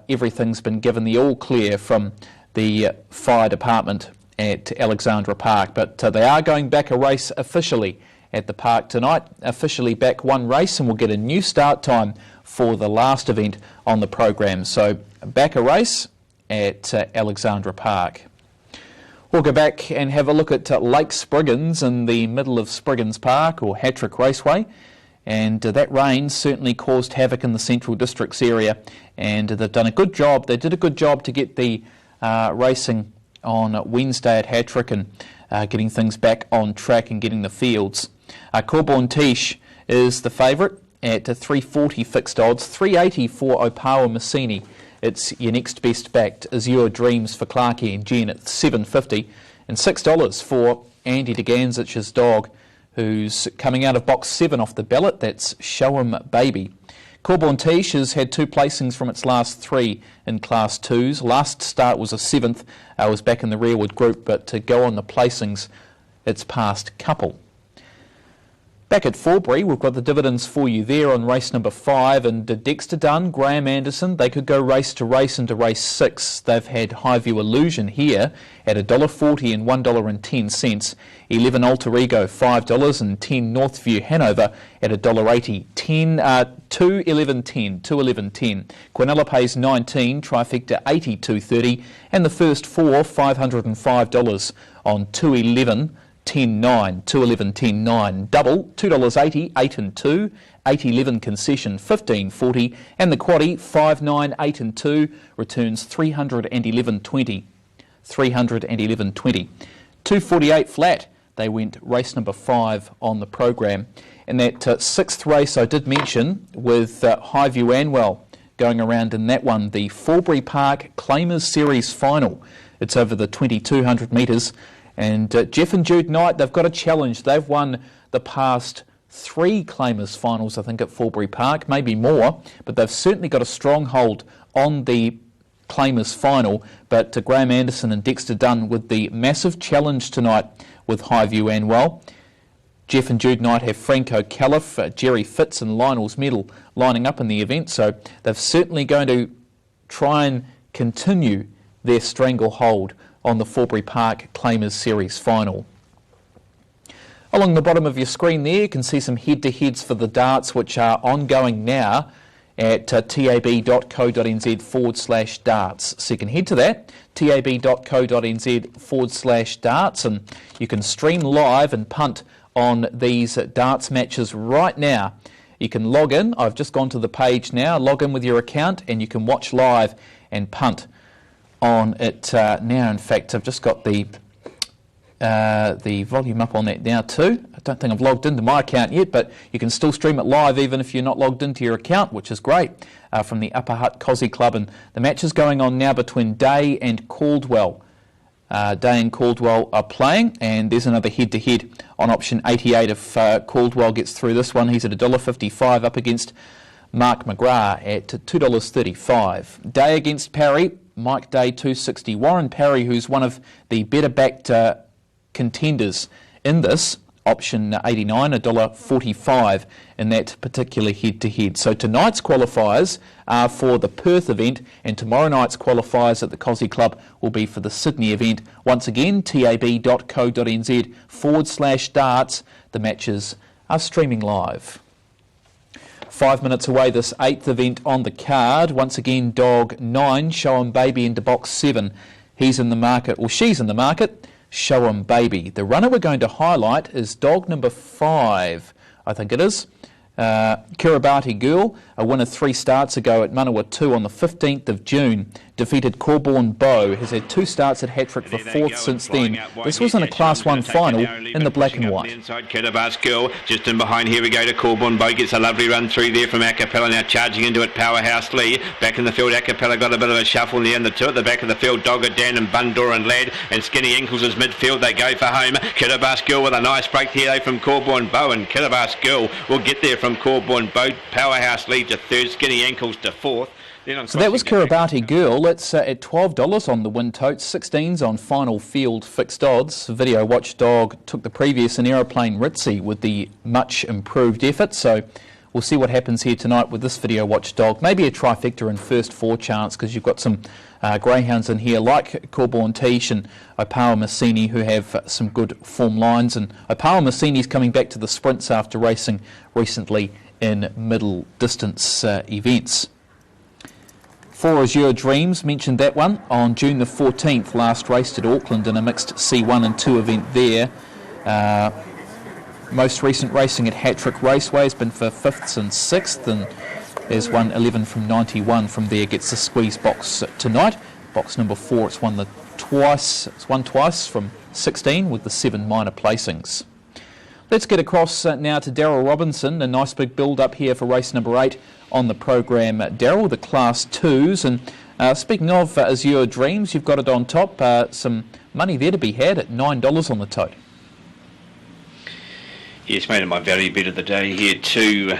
S2: everything's been given the all clear from the fire department at Alexandra Park. But they are going back a race officially at the park tonight, officially back one race, and we'll get a new start time for the last event on the program. So back a race at Alexandra Park. We'll go back and have a look at Lake Spriggans in the middle of Spriggans Park, or Hattrick Raceway, and that rain certainly caused havoc in the Central Districts area, and they've done a good job. They did a good job to get the racing on Wednesday at Hattrick, and getting things back on track and getting the fields. Corborn Tish is the favourite at 340 fixed odds, 380 for Opawa Massini. It's your next best backed Azure Dreams for Clarkie and Jen at 750, and $6 for Andy DeGanzich's dog, who's coming out of box 7 off the ballot. That's Show 'em Baby. Corborn Tish has had 2 placings from its last 3 in Class 2s. Last start was a 7th, was back in the rearward group, but to go on the placings, it's past couple. Back at Forbury, we've got the dividends for you there on race number 5, and Dexter Dunn, Graham Anderson, they could go race to race into race 6. They've had Highview Illusion here at $1.40 and $1.10. 11 Alter Ego, $5, and 10 Northview Hanover at $1.80. 2.11.10. Quinella pays 19, Trifecta 82.30, and the first 4, $505 on 2.11. 10.9, 2.11, 10.9, double, $2.80, 8 and 2, 8.11 concession, 15.40, and the quaddie, 5.9, 8 and 2, returns 311.20, 311.20. 2.48 flat, they went race number 5 on the program. And that 6th race I did mention with Highview Anwell going around in that one, the Forbury Park Claimers Series Final. It's over the 2,200 metres. And Jeff and Jude Knight, they've got a challenge. They've won the past 3 Claimers finals, I think, at Forbury Park, maybe more, but they've certainly got a stronghold on the Claimers final. But Graham Anderson and Dexter Dunn with the massive challenge tonight with Highview Anwell. Jeff and Jude Knight have Franco Califf, Jerry Fitz and Lionel's Medal lining up in the event, so they're certainly going to try and continue their stranglehold on the Forbury Park Claimers Series final. Along the bottom of your screen there, you can see some head-to-heads for the darts, which are ongoing now at tab.co.nz/darts. So you can head to that, tab.co.nz/darts, and you can stream live and punt on these darts matches right now. You can log in. I've just gone to the page now. Log in with your account and you can watch live and punt on it now. In fact, I've just got the volume up on that now too. I don't think I've logged into my account yet, but you can still stream it live even if you're not logged into your account, which is great, from the Upper Hutt Cosy Club. And the match is going on now between Day and Caldwell. Day and Caldwell are playing, and there's another head-to-head on option 88 if Caldwell gets through this one. He's at $1.55 up against Mark McGrath at $2.35. Day against Parry, Mike Day $2.60. Warren Parry, who's one of the better-backed contenders in this, option 89, $1.45 in that particular head-to-head. So tonight's qualifiers are for the Perth event, and tomorrow night's qualifiers at the Cosy Club will be for the Sydney event. Once again, tab.co.nz/darts. The matches are streaming live. 5 minutes away, this 8th event on the card. Once again, dog 9, Show 'em Baby, into box 7. He's in the market, or she's in the market. Show 'em Baby. The runner we're going to highlight is dog number 5, I think it is. Kiribati Girl, a winner 3 starts ago at Manawatu on the 15th of June, defeated Corborn Bow, has had 2 starts at Hattrick for 4th since then. This was in a Class 1 final in the black and white.
S8: Inside Kiribati Girl, just in behind, here we go to Corborn Bow, gets a lovely run through there from Acapella, now charging into it, Powerhouse Lee, back in the field, Acapella got a bit of a shuffle there, and the 2 at the back of the field, Dogger Dan and Bundor and Lad, and Skinny Ankles is midfield, they go for home. Kiribati Girl with a nice break here though from Corborn Bow, and Kiribati Girl will get there from Corborn Bow. Powerhouse Lee to 3rd, Skinny Ankles to 4th.
S2: So that was Kiribati Girl. It's at $12 on the win totes, 16s on final field fixed odds. Video Watchdog took the previous in Aeroplane Ritzy with the much improved effort, so we'll see what happens here tonight with this Video Watchdog. Maybe a trifecta in first 4 chance, because you've got some greyhounds in here like Corborn Tish and Opawa Massini, who have some good form lines, and Opawa Massini's coming back to the sprints after racing recently in middle distance events. For Azure Dreams, mentioned that one on June the 14th, last raced at Auckland in a mixed C1 and 2 event there. Most recent racing at Hattrick Raceway has been for 5th and 6th, and there's won 11 from 91 from there, gets the squeeze box tonight. Box number 4, it's won twice from 16 with the 7 minor placings. Let's get across now to Daryl Robinson. A nice big build-up here for race number 8 on the program. Daryl, the Class 2s. And speaking of Azure Dreams, you've got it on top. Some money there to be had at $9 on the tote.
S8: Yes, mate, my value bet of the day here too,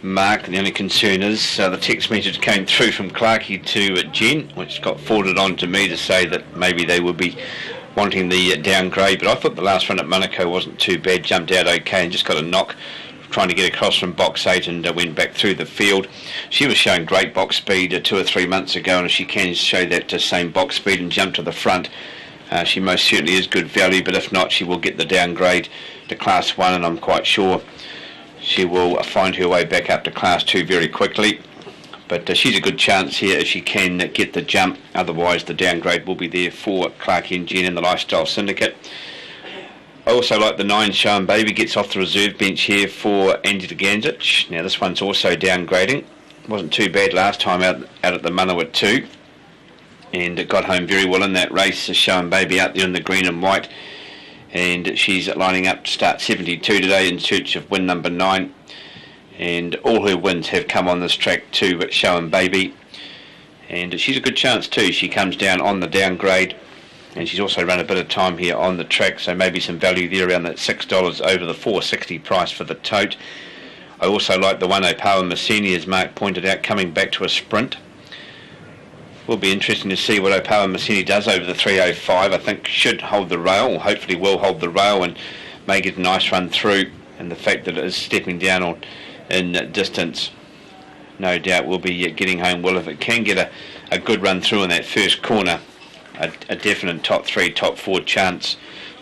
S8: Mark. The only concern is the text message came through from Clarkie to Jen, which got forwarded on to me to say that maybe they will be wanting the downgrade, but I thought the last run at Monaco wasn't too bad, jumped out okay and just got a knock trying to get across from box 8 and went back through the field. She was showing great box speed 2 or 3 months ago, and if she can show that same box speed and jump to the front, she most certainly is good value, but if not, she will get the downgrade to Class 1, and I'm quite sure she will find her way back up to Class 2 very quickly. But she's a good chance here if she can get the jump. Otherwise, the downgrade will be there for Clarkie and Jen in the Lifestyle Syndicate. I also like the 9 Show 'em Baby, gets off the reserve bench here for Andy Deganzic. Now, this one's also downgrading. Wasn't too bad last time out at the Manawatu. And it got home very well in that race. The Show 'em Baby out there in the green and white. And she's lining up to start 72 today in search of win number 9. And all her wins have come on this track too, at Show 'em Baby. And she's a good chance too. She comes down on the downgrade, and she's also run a bit of time here on the track, so maybe some value there around that $6 over the $4.60 price for the tote. I also like the one Opawa Massini, as Mark pointed out, coming back to a sprint. Will be interesting to see what Opawa Massini does over the 305. I think should hold the rail, or hopefully will hold the rail, and may get a nice run through. And the fact that it is stepping down in distance, no doubt will be getting home well if it can get a good run through in that first corner. A definite top 3, top 4 chance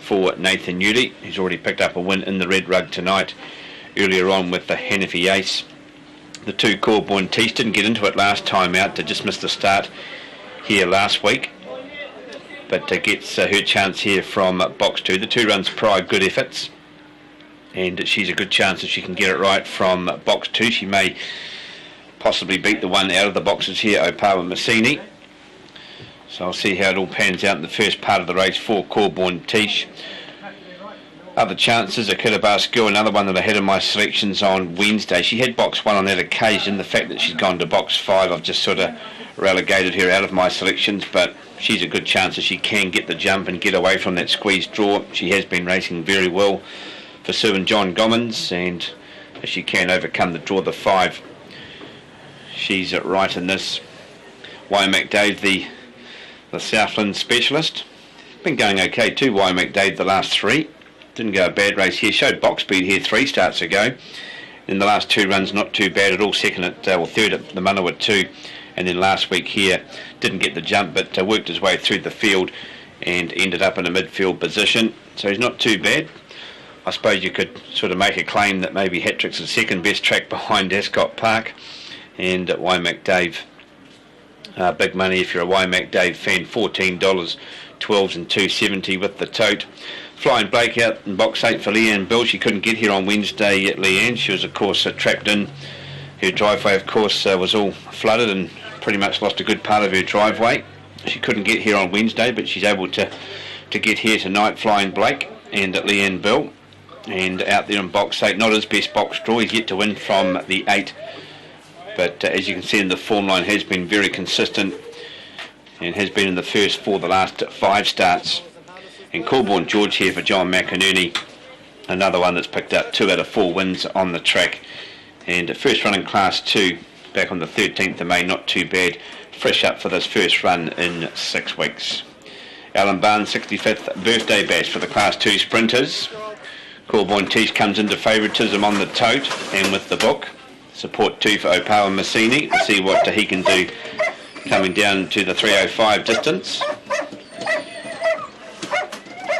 S8: for Nathan Newley. He's already picked up a win in the Red Rug tonight, earlier on with the Hannafy Ace. The 2 Corborn Tees didn't get into it last time out, to just miss the start here last week, but gets her chance here from box 2. The 2 runs prior, good efforts, and she's a good chance if she can get it right from box 2. She may possibly beat the one out of the boxes here, Opawa Massini. So I'll see how it all pans out in the first part of the race for Corborn Tish. Other chances, a Kiribati Girl, another one that I had in my selections on Wednesday. She had box 1 on that occasion. The fact that she's gone to box 5, I've just sort of relegated her out of my selections, but she's a good chance that she can get the jump and get away from that squeeze draw. She has been racing very well for Sue and John Gommans, and if she can overcome the draw, the 5, she's right in this. Waimak Dave, the Southland specialist, been going okay too. Waimak Dave the last 3. Didn't go a bad race here. Showed box speed here 3 starts ago. In the last 2 runs, not too bad at all. Second at, third at the Manawa 2. And then last week here, didn't get the jump, but worked his way through the field and ended up in a midfield position. So he's not too bad. I suppose you could sort of make a claim that maybe Hattrick's the second best track behind Ascot Park. And at Waimak Dave, big money if you're a Waimak Dave fan, $14, 12s and 270 with the tote. Flying Blake out in box 8 for Leanne Bill. She couldn't get here on Wednesday, Leanne. She was, of course, trapped in. Her driveway, of course, was all flooded and pretty much lost a good part of her driveway. She couldn't get here on Wednesday, but she's able to get here tonight, Flying Blake and Leanne Bill. And out there in box 8, not his best box draw. He's yet to win from the 8. But as you can see in the form line, has been very consistent and has been in the first 4 the last 5 starts. And Corborn George here for John McInerney, another one that's picked up 2 out of 4 wins on the track. And first run in Class 2 back on the 13th of May, not too bad. Fresh up for this first run in 6 weeks. Alan Barnes' 65th birthday bash for the Class 2 sprinters. Corborn Tish comes into favouritism on the tote and with the book. Support 2 for Opawa Massini. We'll see what he can do coming down to the 3:05 distance.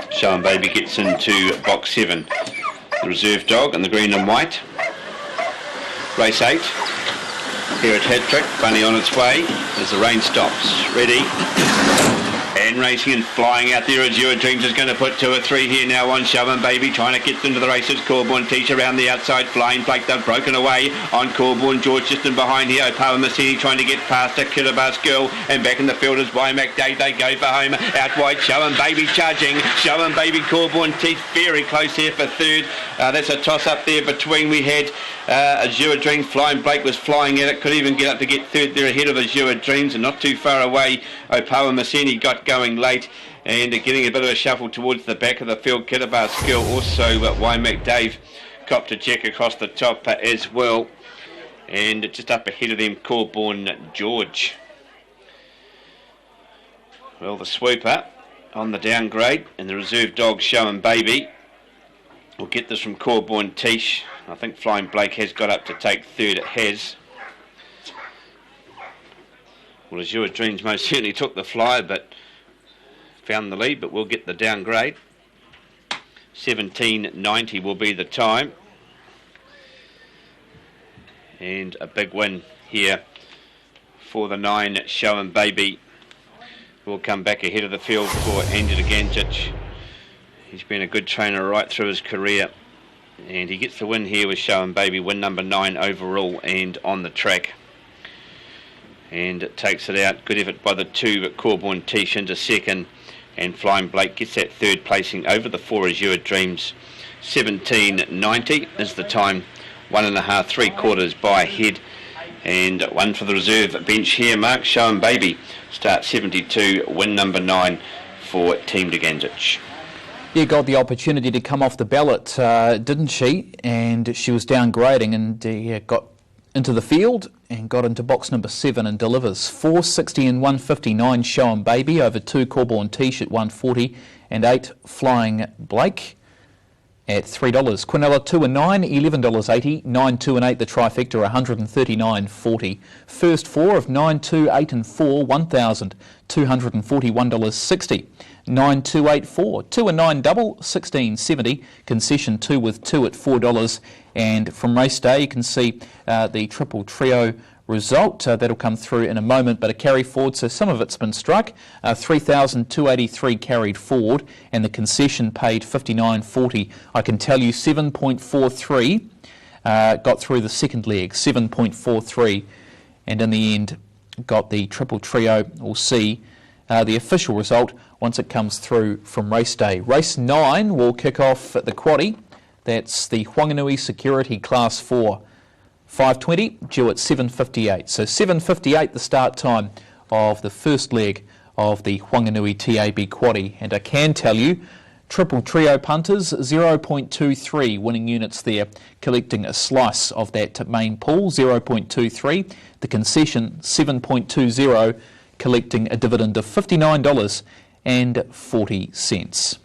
S8: Show Baby gets into box 7. The reserve dog in the green and white. Race 8. Here at Hattrick, Bunny on its way as the rain stops. Ready. And racing and flying out there as Your Dreams is going to put 2 or 3 here now on Show Baby, trying to get into the races. Corborn Tish around the outside, Flying Blake, they've broken away on Corborn George just in behind here. Opawa Massini trying to get past a Kiribati Girl, and back in the field is Waimak Dave. They go for home, out wide, Show Baby charging. Show Baby, Corborn Tish very close here for 3rd. That's a toss up there between. We had Azure Dreams. Flying Blake was flying at it, could even get up to get 3rd there ahead of Azure Dreams, and not too far away. Opawa Massini got going late and getting a bit of a shuffle towards the back of the field. Kiribati Girl also, Waimak Dave copped a check across the top as well, and just up ahead of them, Corborn George. Well, the sweeper on the downgrade, and the reserve dog Show Baby will get this from Corborn Tish. I think Flying Blake has got up to take 3rd. It has. Well, Azure Dreams most certainly took the flyer, but found the lead, but we'll get the downgrade. 17.90 will be the time. And a big win here for the 9, Show Baby. Will come back ahead of the field for Angela Ganjic. He's been a good trainer right through his career, and he gets the win here with Show Baby, win number 9 overall and on the track. And it takes it out. Good effort by the 2 at Corborn Tish into 2nd, and Flying Blake gets that 3rd placing over the 4 Azure Dreams. 17.90 is the time, 1.5 3/4 by head, and 1 for the reserve bench here. Mark Show Baby start 72, win number 9 for Team de Ganjic.
S2: Yeah, got the opportunity to come off the ballot, didn't she? And she was downgrading and got into the field and got into box number 7 and delivers 460 and 159 Show Baby over 2 Corborn Tish at 140 and 8 Flying Blake. at $3. Quinella 2 and 9, $11.80. 9, 2 and 8, the trifecta, $139.40. First four of 9, 2, 8 and 4, $1,241.60. 9, 2, 8, 4. 2 and 9 double, $16.70. Concession 2 with 2 at $4. And from race day, you can see the triple trio result. That'll come through in a moment, but a carry forward, so some of it's been struck. 3,283 carried forward, and the concession paid $59.40. I can tell you 7.43 got through the second leg, 7.43, and in the end got the triple trio. We'll see the official result once it comes through from race day. Race 9 will kick off at the quaddie. That's the Whanganui Security Class 4. 5:20, due at 7:58. So 7:58 the start time of the first leg of the Whanganui TAB quaddie. And I can tell you, triple trio punters, 0.23 winning units there, collecting a slice of that main pool, 0.23. The concession, 7.20, collecting a dividend of $59.40.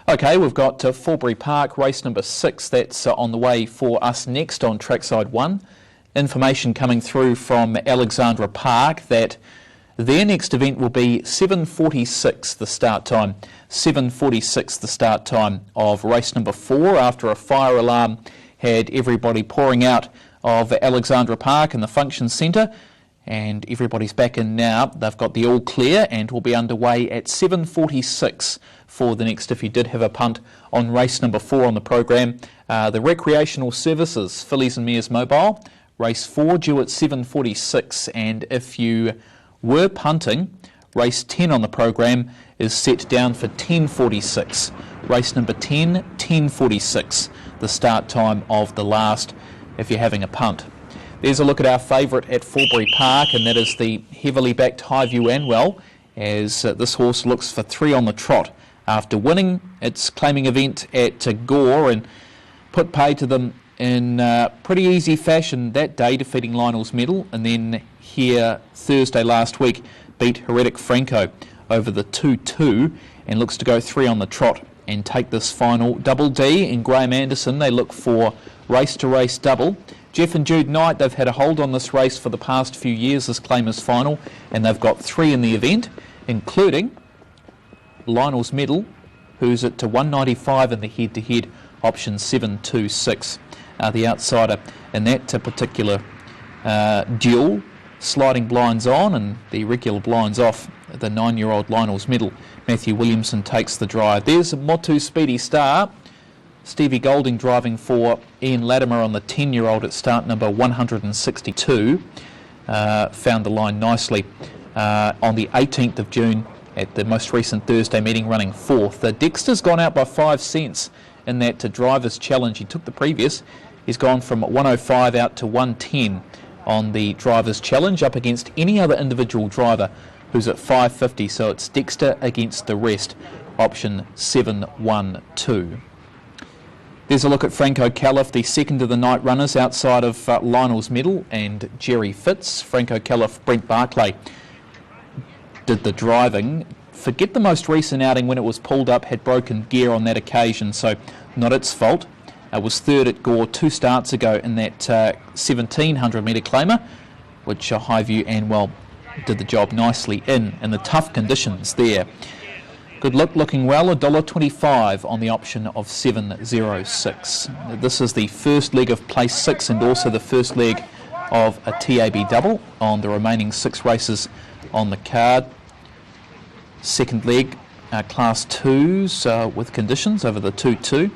S2: Okay, we've got Forbury Park, race number 6. That's on the way for us next on Trackside 1. Information coming through from Alexandra Park that their next event will be 7:46 the start time. 7:46 the start time of race number 4 after a fire alarm had everybody pouring out of Alexandra Park and the function centre. And everybody's back in now. They've got the all clear and will be underway at 7:46 for the next, if you did have a punt on race number 4 on the program. The recreational services, Fillies and Mares Mobile, race 4 due at 7:46, and if you were punting, race 10 on the program is set down for 10:46. Race number 10, 10:46, the start time of the last if you're having a punt. There's a look at our favourite at Forbury Park, and that is the heavily backed Highview Anwell, as this horse looks for 3 on the trot after winning its claiming event at Gore and put pay to them in pretty easy fashion that day, defeating Lionel's Medal, and then here Thursday last week beat Heretic Franco over the 2-2 and looks to go 3 on the trot and take this final. Double D and Graham Anderson, they look for race-to-race double. Jeff and Jude Knight, they've had a hold on this race for the past few years, this claimers final, and they've got 3 in the event, including Lionel's Medal, who's at 195 in the head-to-head, option 726. The outsider in that particular duel, sliding blinds on and the regular blinds off, the 9-year-old Lionel's Medal. Matthew Williamson takes the drive. There's Motu Speedy Star. Stevie Golding driving for Ian Latimer on the 10-year-old at start number 162. Found the line nicely on the 18th of June at the most recent Thursday meeting, running 4th. Dexter's gone out by 5 cents in that driver's challenge. He took the previous. He's gone from 105 out to 110 on the driver's challenge, up against any other individual driver who's at 550. So it's Dexter against the rest, option 712. There's a look at Franco Califf, the second of the night runners outside of Lionel's Medal and Jerry Fitz. Franco Califf, Brent Barclay did the driving. Forget the most recent outing when it was pulled up, had broken gear on that occasion, so not its fault. It was third at Gore 2 starts ago in that 1700 metre claimer, which Highview Anwell did the job nicely in the tough conditions there. Good look, looking well, $1.25 on the option of 706. This is the first leg of place 6 and also the first leg of a TAB double on the remaining 6 races on the card. Second leg, class 2s with conditions over the 2-2.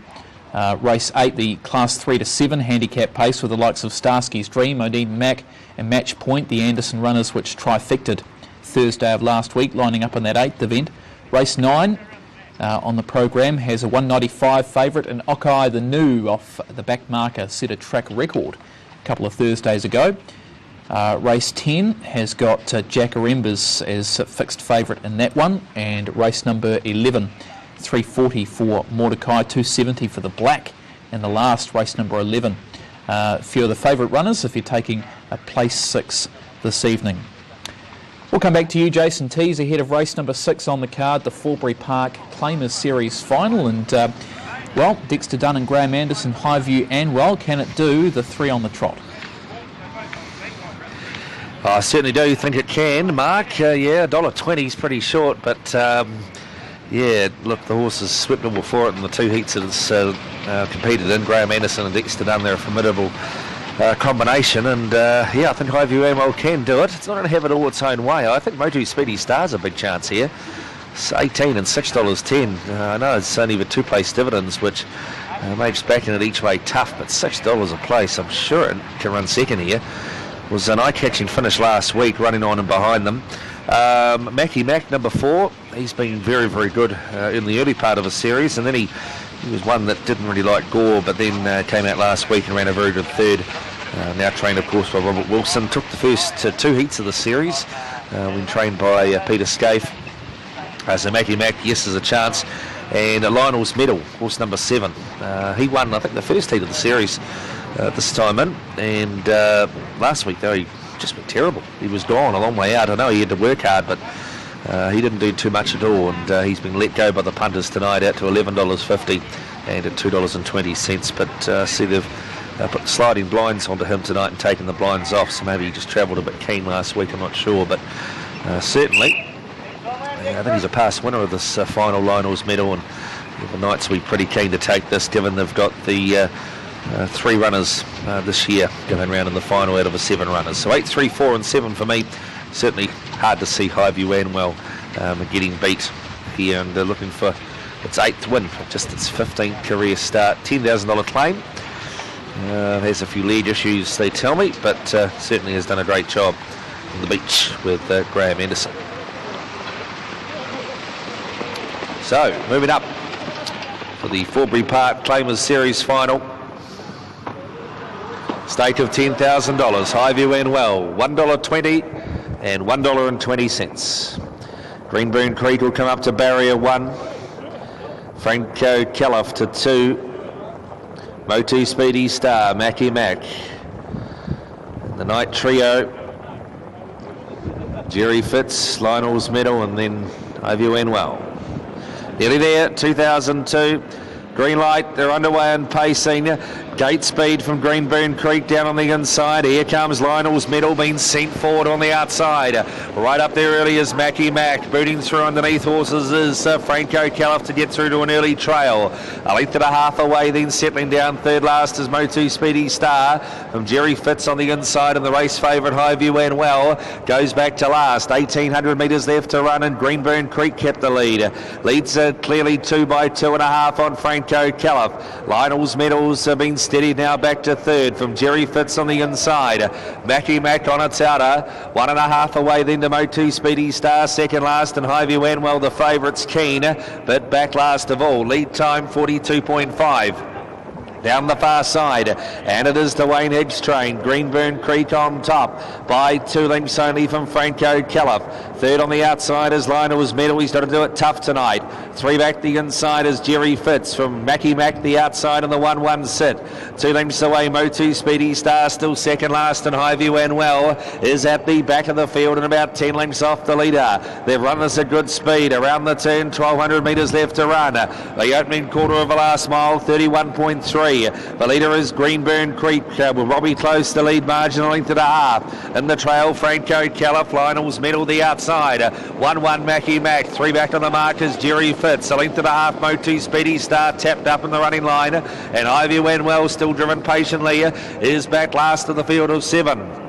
S2: Race 8, the class 3 to 7 handicap pace with the likes of Starsky's Dream, Odin Mac and Match Point, the Anderson runners which trifected Thursday of last week, lining up in that 8th event. Race 9 on the program has a 195 favourite, and Okai the New off the back marker set a track record a couple of Thursdays ago. Race 10 has got Jack Arembers as fixed favourite in that one, and race number 11, 340 for Mordecai, 270 for the black, and the last race number 11. A few of the favourite runners if you're taking a place 6 this evening. We'll come back to you, Jason Tees, ahead of race number 6 on the card, the Forbury Park Claimers Series final, and Well, Dexter Dunn and Graham Anderson, Highview and Well, can it do the 3 on the trot?
S1: I certainly do think it can, Mark. Yeah, $1.20 is pretty short, but yeah, look, the horses swept all before it in the 2 heats that it's competed in. Graham Anderson and Dexter Dunn, they're a formidable combination, and yeah, I think Highview and Well can do it. It's not going to have it all its own way. I think Motu Speedy Star's a big chance here. It's 18 and $6.10. I know it's only the 2 place dividends, which makes backing it each way tough, but $6 a place, I'm sure it can run second here. Was an eye-catching finish last week, running on and behind them. Mackie Mac, number 4, he's been very, very good in the early part of the series, and then he was one that didn't really like Gore, but then came out last week and ran a very good third. Now trained, of course, by Robert Wilson. Took the first 2 heats of the series when trained by Peter Scaife. So Mackie Mac, yes, there's a chance. And Lionel's Medal, horse number 7. He won, I think, the first heat of the series this time in, and last week though he just went terrible. He was gone a long way out. I know he had to work hard, but he didn't do too much at all, and he's been let go by the punters tonight out to $11.50 and at $2.20. But see, they've put the sliding blinds onto him tonight and taken the blinds off, so maybe he just travelled a bit keen last week, I'm not sure, but certainly I think he's a past winner of this final Lionel's Medal, and the Knights will be pretty keen to take this, given they've got the 3 runners this year going round in the final out of the 7 runners. So 8, 3, 4 and 7 for me. Certainly hard to see Highview and Well getting beat here, and looking for its 8th win, just its 15th career start. $10,000 claim. Has a few lead issues, they tell me, but certainly has done a great job on the beach with Graham Anderson. So moving up for the Forbury Park Claimers Series final. Stake of $10,000. Highview and Well, $1.20 and $1.20. Greenburn Creek will come up to barrier 1. Franco Calif to 2. Motu Speedy Star, Mackie Mac. And the Night Trio, Jerry Fitz, Lionel's Medal, and then Highview and Well. Nearly there, 2002. Green light, they're underway and pacing. Gate speed from Greenburn Creek down on the inside. Here comes Lionel's Medal, being sent forward on the outside. Right up there early is Mackie Mac. Booting through underneath horses is Franco Calif to get through to an early trail. A length and a half away, then settling down third last is Motu Speedy Star from Jerry Fitz on the inside, and the race favourite Highview and Well goes back to last. 1,800 metres left to run, and Greenburn Creek kept the lead. Leads clearly 2 by 2.5 on Franco Calif. Lionel's Medals have been steady now back to third from Jerry Fitz on the inside. Mackie Mac on its outer. 1.5 away then to Motu Speedy Star, second last, and Highview and Well the favourites keen, but back last of all. Lead time 42.5. Down the far side, and it is the Wayne Higgs train. Greenburn Creek on top by 2 lengths only from Franco Calif. Third on the outside is Lionel's Medal. He's got to do it tough tonight. 3 back the inside is Jerry Fitz from Mackie Mac the outside, and the 1-1 sit. 2 lengths away, Motu Speedy Star still second last, and Highview and Well is at the back of the field and about 10 lengths off the leader. They've run this at good speed. Around the turn, 1,200 metres left to run. The opening quarter of the last mile, 31.3. The leader is Greenburn Creek with Robbie close to lead margin, a length and a half. In the trail, Franco Calif, Lionel's Medal the outside. 1-1 Mackie Mac. 3 back on the mark is Jerry Fitz. A length and a half, Motu Speedy Star tapped up in the running line. And Highview and Well still driven patiently is back last of the field of 7.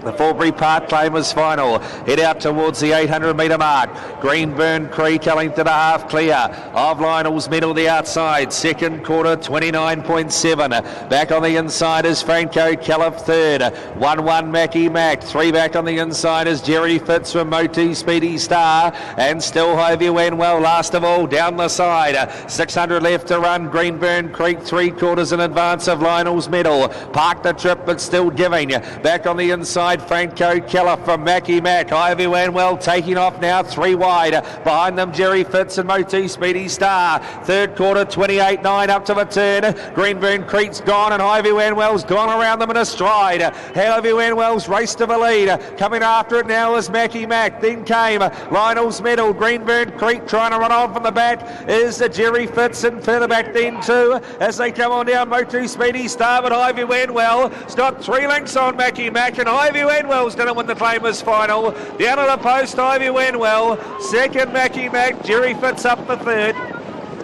S1: The Forbury Park Claimers final. Head out towards the 800 metre mark. Greenburn Creek, a length and a half clear of Lionel's Medal the outside. Second quarter, 29.7. Back on the inside is Franco Calif third. 1-1 Mackie Mac. 3 back on the inside is Jerry Fitz from Motu Speedy Star. And still Highview and Well last of all down the side. 600 left to run. Greenburn Creek 3 quarters in advance of Lionel's Medal. Parked the trip but still giving. Back on the inside wide. Franco Keller from Mackie Mac. Ivy Wanwell taking off now, 3 wide. Behind them, Jerry Fitz and Moti Speedy Star. Third quarter, 28.9 up to the turn. Greenburn Creek's gone and Ivy Wanwell's gone around them in a stride. Ivy Wanwell's raced to the lead. Coming after it now is Mackie Mac. Then came Lionel's Medal. Greenburn Creek trying to run on from the back is Jerry Fitz, and further back then too as they come on down. Moti Speedy Star, but Ivy Wanwell's got 3 lengths on Mackie Mac, and Ivy Wanwell's going to win the Claimers final. Down at the post, Ivy Wanwell. Second, Mackie Mac. Jerry Fitz up the third.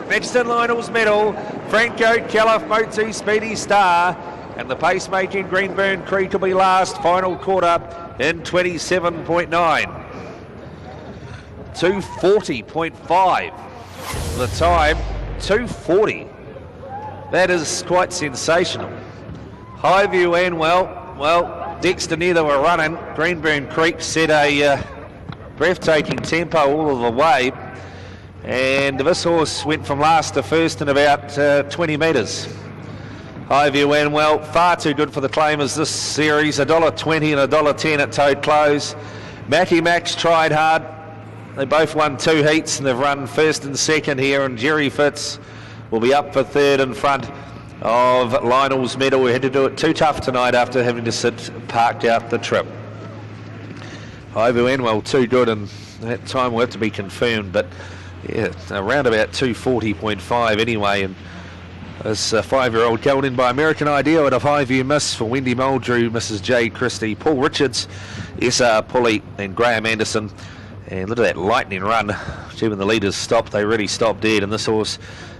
S1: Next in Lionel's Medal, Franco Keller, Moti Speedy Star, and the pacemaking Greenburn Creek will be last. Final quarter in 27.9. 240.5. The time, 240. That is quite sensational. Highview Wanwell, well, Dexter neither were running. Greenburn Creek set a breathtaking tempo all of the way, and this horse went from last to first in about 20 metres. Highview Wanwell, far too good for the Claimers this series. $1.20 and $1.10 at Toad Close. Mackie Max tried hard. They both won 2 heats and they've run first and second here, and Jerry Fitz will be up for third in front of Lionel's Medal. We had to do it too tough tonight after having to sit parked out the trip. Highview Wanwell too good, and that time will have to be confirmed, but yeah, around about 240.5 anyway. And this 5-year-old held in by American Ideal at a Highview miss for Wendy Muldrew, Mrs. J. Christie, Paul Richards, S.R. Pulley and Graham Anderson. And look at that lightning run. When the leaders stopped, they really stopped dead, and this horse,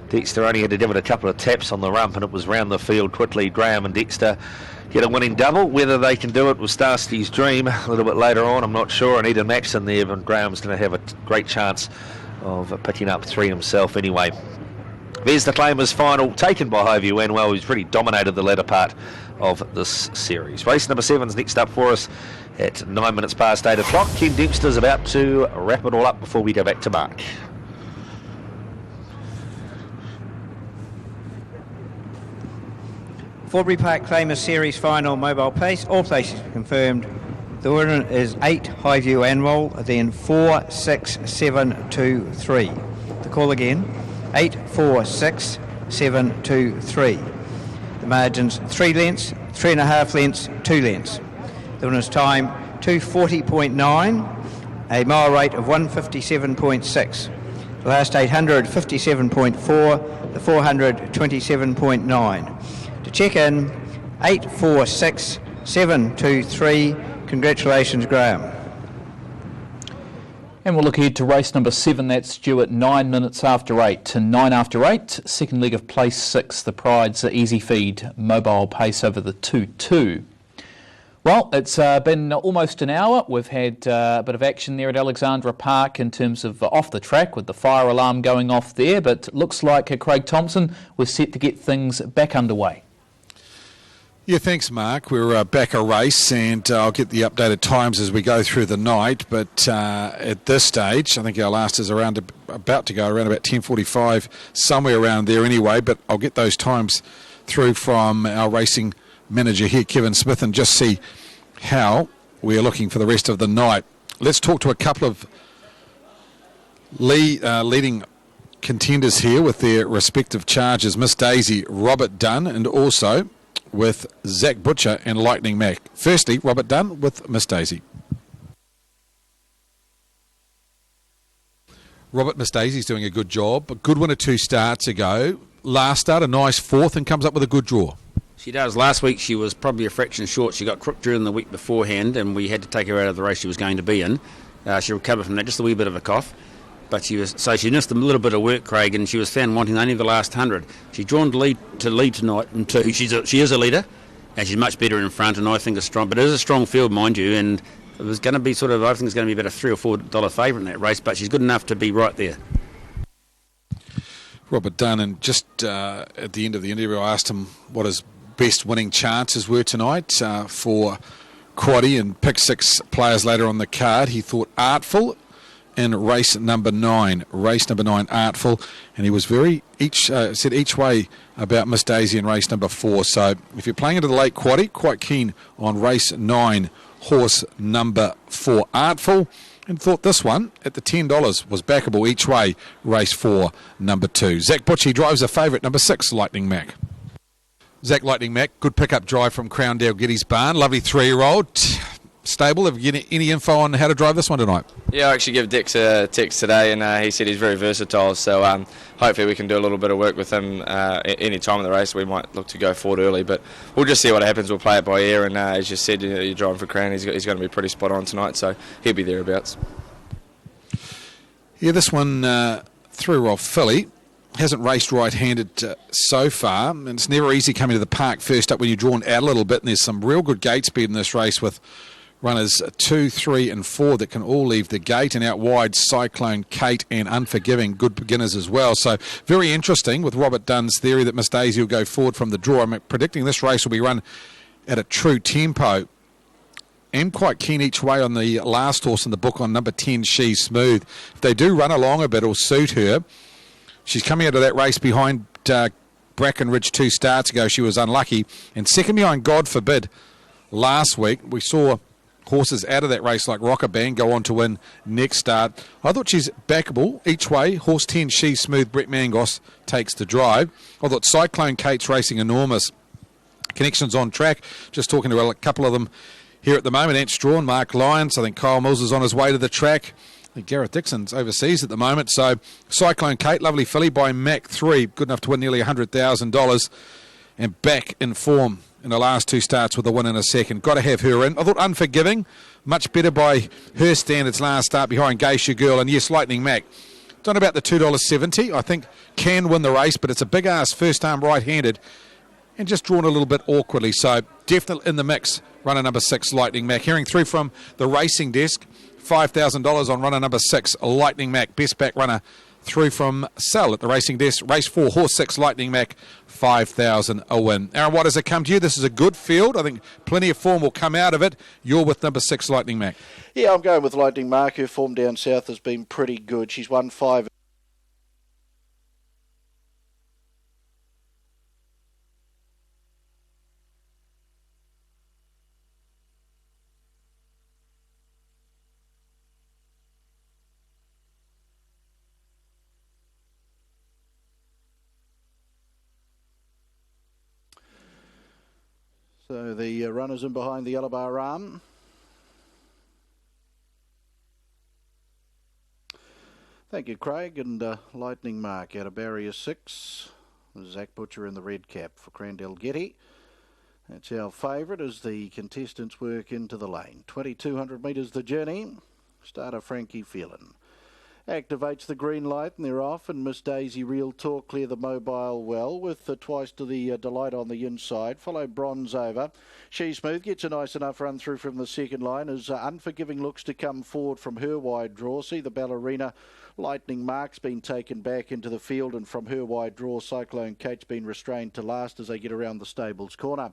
S1: Dexter, only had to give it a couple of taps on the rump and it was round the field quickly. Graham and Dexter get a winning double. Whether they can do it was Starsty's dream a little bit later on, I'm not sure. And Eden Max in there, but Graham's going to have a great chance of picking up 3 himself anyway. There's the Claimers final, taken by Highview Wanwell, who's really dominated the latter part of this series. Race number 7's next up for us at 9 minutes past 8 o'clock. Ken Dempster's about to wrap it all up before we go back to Mark.
S11: Forbury Park Claimers Series final, mobile pace, all places confirmed. The winner is 8 Highview Wanwell, then 4, 6, 7, 2, 3. The call again, 8, 4, 6, 7, 2, 3. The margins 3 lengths, 3.5 lengths, 2 lengths. The winner's time 240.9, a mile rate of 157.6. The last 800 57.4, the 400 27.9. To check in, 846723. Congratulations, Graham.
S2: And we'll look ahead to race number 7. That's due at 9 minutes after 8. To 9 after 8, second leg of place 6. The Pride's Easy Feed mobile pace over the 2-2. Well, it's been almost an hour. We've had a bit of action there at Alexandra Park in terms of off the track with the fire alarm going off there, but looks like Craig Thompson was set to get things back underway.
S3: Yeah, thanks, Mark. We're back a race, and I'll get the updated times as we go through the night. But at this stage, I think our last is about to go around about 10:45, somewhere around there anyway. But I'll get those times through from our racing manager here, Kevin Smith, and just see how we are looking for the rest of the night. Let's talk to a couple of leading contenders here with their respective charges. Miss Daisy, Robert Dunn, and also with Zach Butcher and Lightning Mac. Firstly, Robert Dunn with Miss Daisy. Robert, Miss Daisy's doing a good job. A good winner 2 starts ago. Last start, a nice 4th, and comes up with a good draw.
S5: She does. Last week she was probably a fraction short. She got crook during the week beforehand, and we had to take her out of the race she was going to be in. She recovered from that, just a wee bit of a cough. But she missed a little bit of work, Craig, and she was found wanting only the last 100. She's drawn to lead tonight in 2. She is a leader, and she's much better in front, and I think it's strong. But it is a strong field, mind you, and it was going to be I think it's going to be about a $3 or $4 favourite in that race, but she's good enough to be right there.
S3: Robert Dunn, and just at the end of the interview, I asked him what his best winning chances were tonight for Quaddy and pick 6 players later on the card. He thought Artful in race number 9. Race number 9, Artful, and he was said each way about Miss Daisy in race number 4. So if you're playing into the late quaddie, quite keen on race 9, horse number 4, Artful, and thought this one at the $10 was backable each way, race 4, number 2. Zach Butchie drives a favourite, number 6, Lightning Mac. Zach Lightning Mac, good pickup drive from Crowndale Giddy's barn, lovely 3-year-old. Stable, have you get any info on how to drive this one tonight?
S4: Yeah, I actually gave Dix a text today, and he said he's very versatile, so hopefully we can do a little bit of work with him any time in the race. We might look to go forward early, but we'll just see what happens. We'll play it by ear, and as you said, you're driving for Crown, he's going to be pretty spot on tonight, so he'll be thereabouts. Yeah, this one, 3-year-old filly, hasn't raced right-handed so far, and it's never easy coming to the park first up when you're drawn out a little bit, and there's some real good gate speed in this race with runners 2, 3 and 4 that can all leave the gate, and out wide Cyclone Kate and Unforgiving, good beginners as well. So very interesting with Robert Dunn's theory that Miss Daisy will go forward from the draw. I'm predicting this race will be run at a true tempo. I'm quite keen each way on the last horse in the book on number 10, She's Smooth. If they do run along a bit, it'll suit her. She's coming out of that race behind Brackenridge 2 starts ago. She was unlucky, and second behind God Forbid last week. We saw horses out of that race like Rocker Band go on to win next start. I thought she's backable each way. Horse 10, She's Smooth, Brett Mangos takes the drive. I thought Cyclone Kate's racing enormous. Connections on track. Just talking to a couple of them here at the moment. Ant Strawn, Mark Lyons. I think Kyle Mills is on his way to the track. I think Gareth Dixon's overseas at the moment. So Cyclone Kate, lovely filly by Mac 3. Good enough to win nearly $100,000. And back in form in the last 2 starts with a win in a second. Got to have her in. I thought Unforgiving, much better by her standards last start behind Geisha Girl. And yes, Lightning Mac, done about the $2.70. I think can win the race, but it's a big ass first arm right-handed and just drawn a little bit awkwardly. So definitely in the mix, runner number 6, Lightning Mac. Hearing through from the racing desk, $5,000 on runner number 6, Lightning Mac. Best back runner through from Sal at the racing desk. Race 4, horse 6, Lightning Mac, $5,000 a win. Aaron, what does it come to you? This is a good field. I think plenty of form will come out of it. You're with number 6, Lightning Mac.
S6: Yeah, I'm going with Lightning Mac. Her form down south has been pretty good. She's won 5. So the runners in behind the yellow bar arm. Thank you, Craig. And Lightning Mark out of barrier 6. Zach Butcher in the red cap for Crandell Getty. That's our favourite as the contestants work into the lane. 2,200 metres the journey. Starter Frankie Phelan activates the green light and they're off, and Miss Daisy Real Talk clear the mobile well with twice to the Delight on the inside. Follow Bronze Over. She's Smooth gets a nice enough run through from the second line as Unforgiving looks to come forward from her wide draw. See the Ballerina. Lightning Mark's been taken back into the field, and from her wide draw Cyclone Kate's been restrained to last as they get around the stables corner.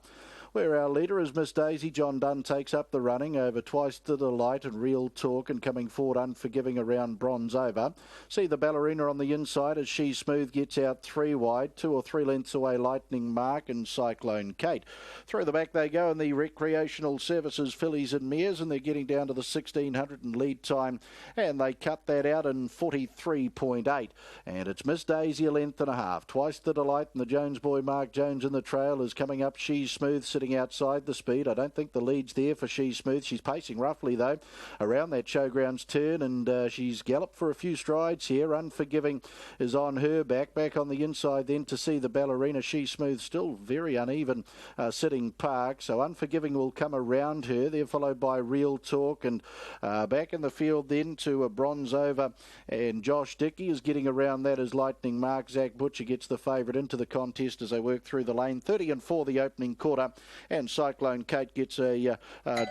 S6: Where our leader is Miss Daisy. John Dunn takes up the running over twice to the light and Real Talk, and coming forward Unforgiving around Bronze Over. See the Ballerina on the inside as She's Smooth gets out 3 wide, 2 or 3 lengths away Lightning Mark and Cyclone Kate. Through the back they go in the Recreational Services Fillies and Mares, and they're getting down to the 1600 in lead time, and they cut that out in 43.8. And it's Miss Daisy a length and a half. Twice the Delight and the Jones boy Mark Jones in the trail is coming up. She's Smooth sitting outside the speed. I don't think the lead's there for She's Smooth. She's pacing roughly though around that showgrounds turn, and she's galloped for a few strides here. Unforgiving is on her back on the inside then to see the Ballerina. She's Smooth still very uneven sitting park, so Unforgiving will come around her. They're followed by Real Talk, and back in the field then to a Bronze Over, and Josh Dickey is getting around that as Lightning Mark. Zach Butcher gets the favourite into the contest as they work through the lane. 30 and 4 the opening quarter. and Cyclone Kate gets a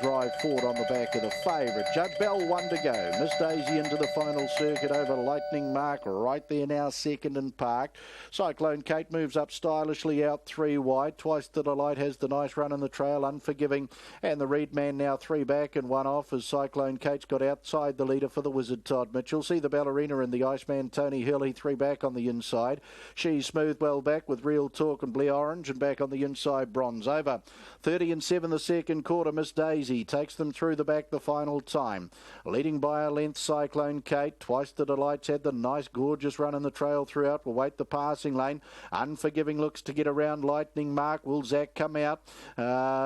S6: drive forward on the back of the favourite. Judd Bell, 1 to go. Miss Daisy into the final circuit over Lightning Mark, right there now, second and parked. Cyclone Kate moves up stylishly out 3 wide. Twice the Delight has the nice run in the trail, Unforgiving, and the Reed Man now 3 back and 1 off as Cyclone Kate's got outside the leader for the Wizard Todd Mitchell. See the Ballerina and the Iceman Tony Hill, he 3 back on the inside. She's Smooth well back with Real Talk and Blair Orange, and back on the inside Bronze Over. 30 and 7 the second quarter. Miss Daisy takes them through the back the final time. Leading by a length Cyclone Kate. Twice the Delight's had the nice gorgeous run in the trail throughout. Will wait the passing lane. Unforgiving looks to get around Lightning Mark. Will Zach come out?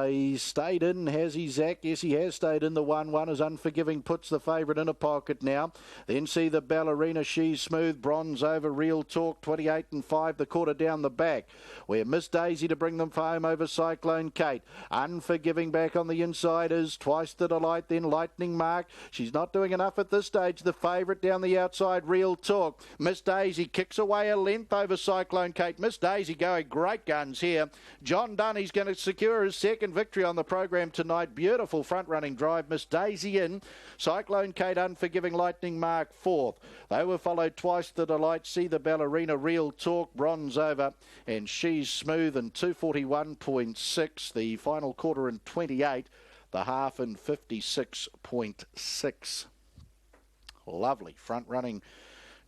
S6: He stayed in. Has he, Zach? Yes, he has stayed in. The 1-1 as Unforgiving puts the favourite in a pocket now. Then see the Ballerina, She's Smooth, Bronze Over, Real Talk, 28 and 5 the quarter down the back, where Miss Daisy to bring them home over Cyclone Kate. Unforgiving back on the inside is Twice the Delight, then Lightning Mark. She's not doing enough at this stage. The favourite down the outside, Real Talk. Miss Daisy kicks away a length over Cyclone Kate. Miss Daisy going great guns here. John Dunn, he's going to secure his second victory on the program tonight. Beautiful front running drive. Miss Daisy in. Cyclone Kate, Unforgiving, Lightning Mark 4th. They were followed Twice the Delight, See the Ballerina, Real Talk, Bronze Over, and She's Smooth in 241.6. The final quarter in 28. The half in 56.6. Lovely front running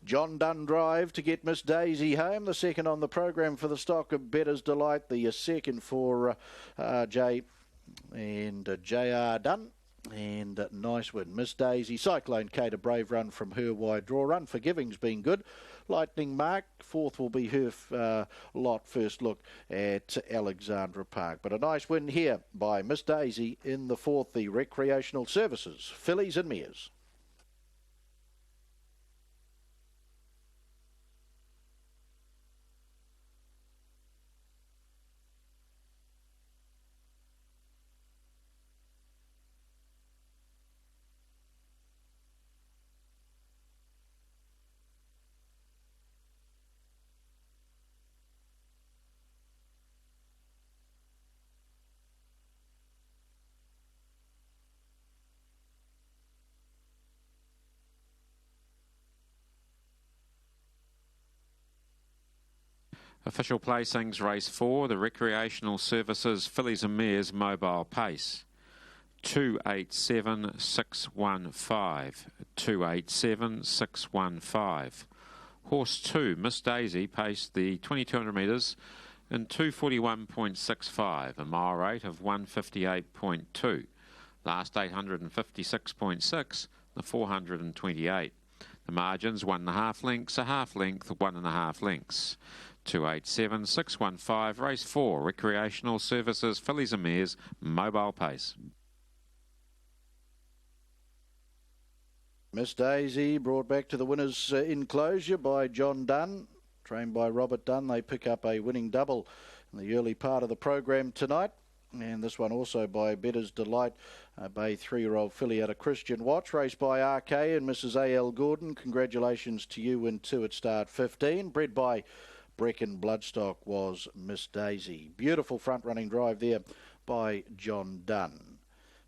S6: John Dunn drive to get Miss Daisy home. The second on the program for the stock of Bettor's Delight. The second for J and J.R. Dunn. And nice win. Miss Daisy. Cyclone Kate, a brave run from her wide draw. Unforgiving's been good. Lightning Mark, 4th will be her lot. First look at Alexandra Park. But a nice win here by Miss Daisy in the 4th, the Recreational Services, Fillies and Mares.
S7: Official placings, race 4, the Recreational Services Fillies and Mares Mobile Pace. 287-615. 287-615. Horse 2, Miss Daisy, paced the 2200 metres in 241.65, a mile rate of 158.2. Last 856.6, the 428. The margins 1.5 lengths, a half length, 1.5 lengths. 287-615, race 4, Recreational Services, Fillies and Mares, Mobile Pace.
S6: Miss Daisy brought back to the winner's enclosure by John Dunn, trained by Robert Dunn. They pick up a winning double in the early part of the program tonight. And this one also by Bettor's Delight, a Bay 3-year-old filly out of Christian Watch, raced by RK and Mrs. A.L. Gordon. Congratulations to you in 2 at start 15. Bred by Brecon Bloodstock was Miss Daisy. Beautiful front-running drive there by John Dunn.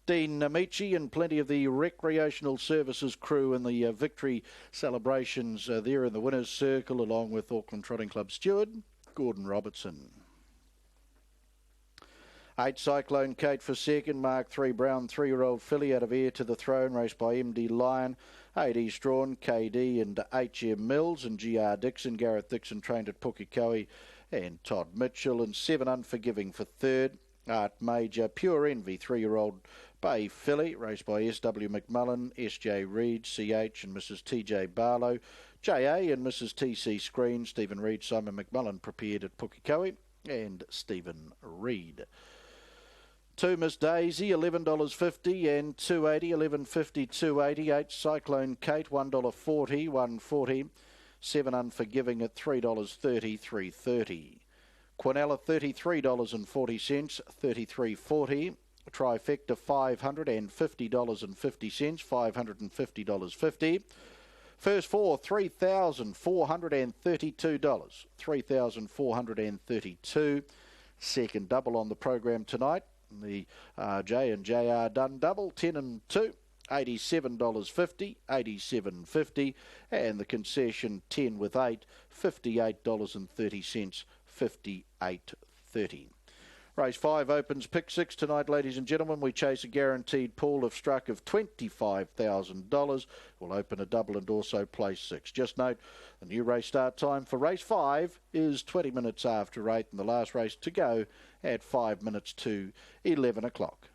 S6: Dean Amici and plenty of the Recreational Services crew in the victory celebrations there in the winner's circle, along with Auckland Trotting Club steward Gordon Robertson. 8 Cyclone Kate for second. Mark 3 Brown 3-year-old filly out of Heir to the Throne, raced by MD Lion. 8 East Strawn, KD and HM Mills, and GR Dixon. Gareth Dixon trained at Pukekohe, and Todd Mitchell. And 7 Unforgiving for third. Art Major, Pure Envy 3-year-old Bay filly, raced by SW McMullen, SJ Reid, CH and Mrs. TJ Barlow. JA and Mrs. TC Screen, Stephen Reid, Simon McMullen prepared at Pukekohe, and Stephen Reid. 2 Miss Daisy, $11.50 and $2.80, $11.50, $2.80. 8 Cyclone Kate, $1.40, $1.40. 7 Unforgiving at $3.30, $3.30. Quinella, $33.40, $33.40. Trifecta, $550.50, $550.50. First 4, $3,432, $3,432. second double on the program tonight. The J and JR Done double, 10 and 2. $87.50, $87.50, and the concession 10 with 8, $58.30, $58.30. Race 5 opens pick 6 tonight, ladies and gentlemen. We chase a guaranteed pool of struck of $25,000. We'll open a double and also place 6. Just note, the new race start time for race 5 is 20 minutes after 8, and the last race to go at 5 minutes to 11 o'clock.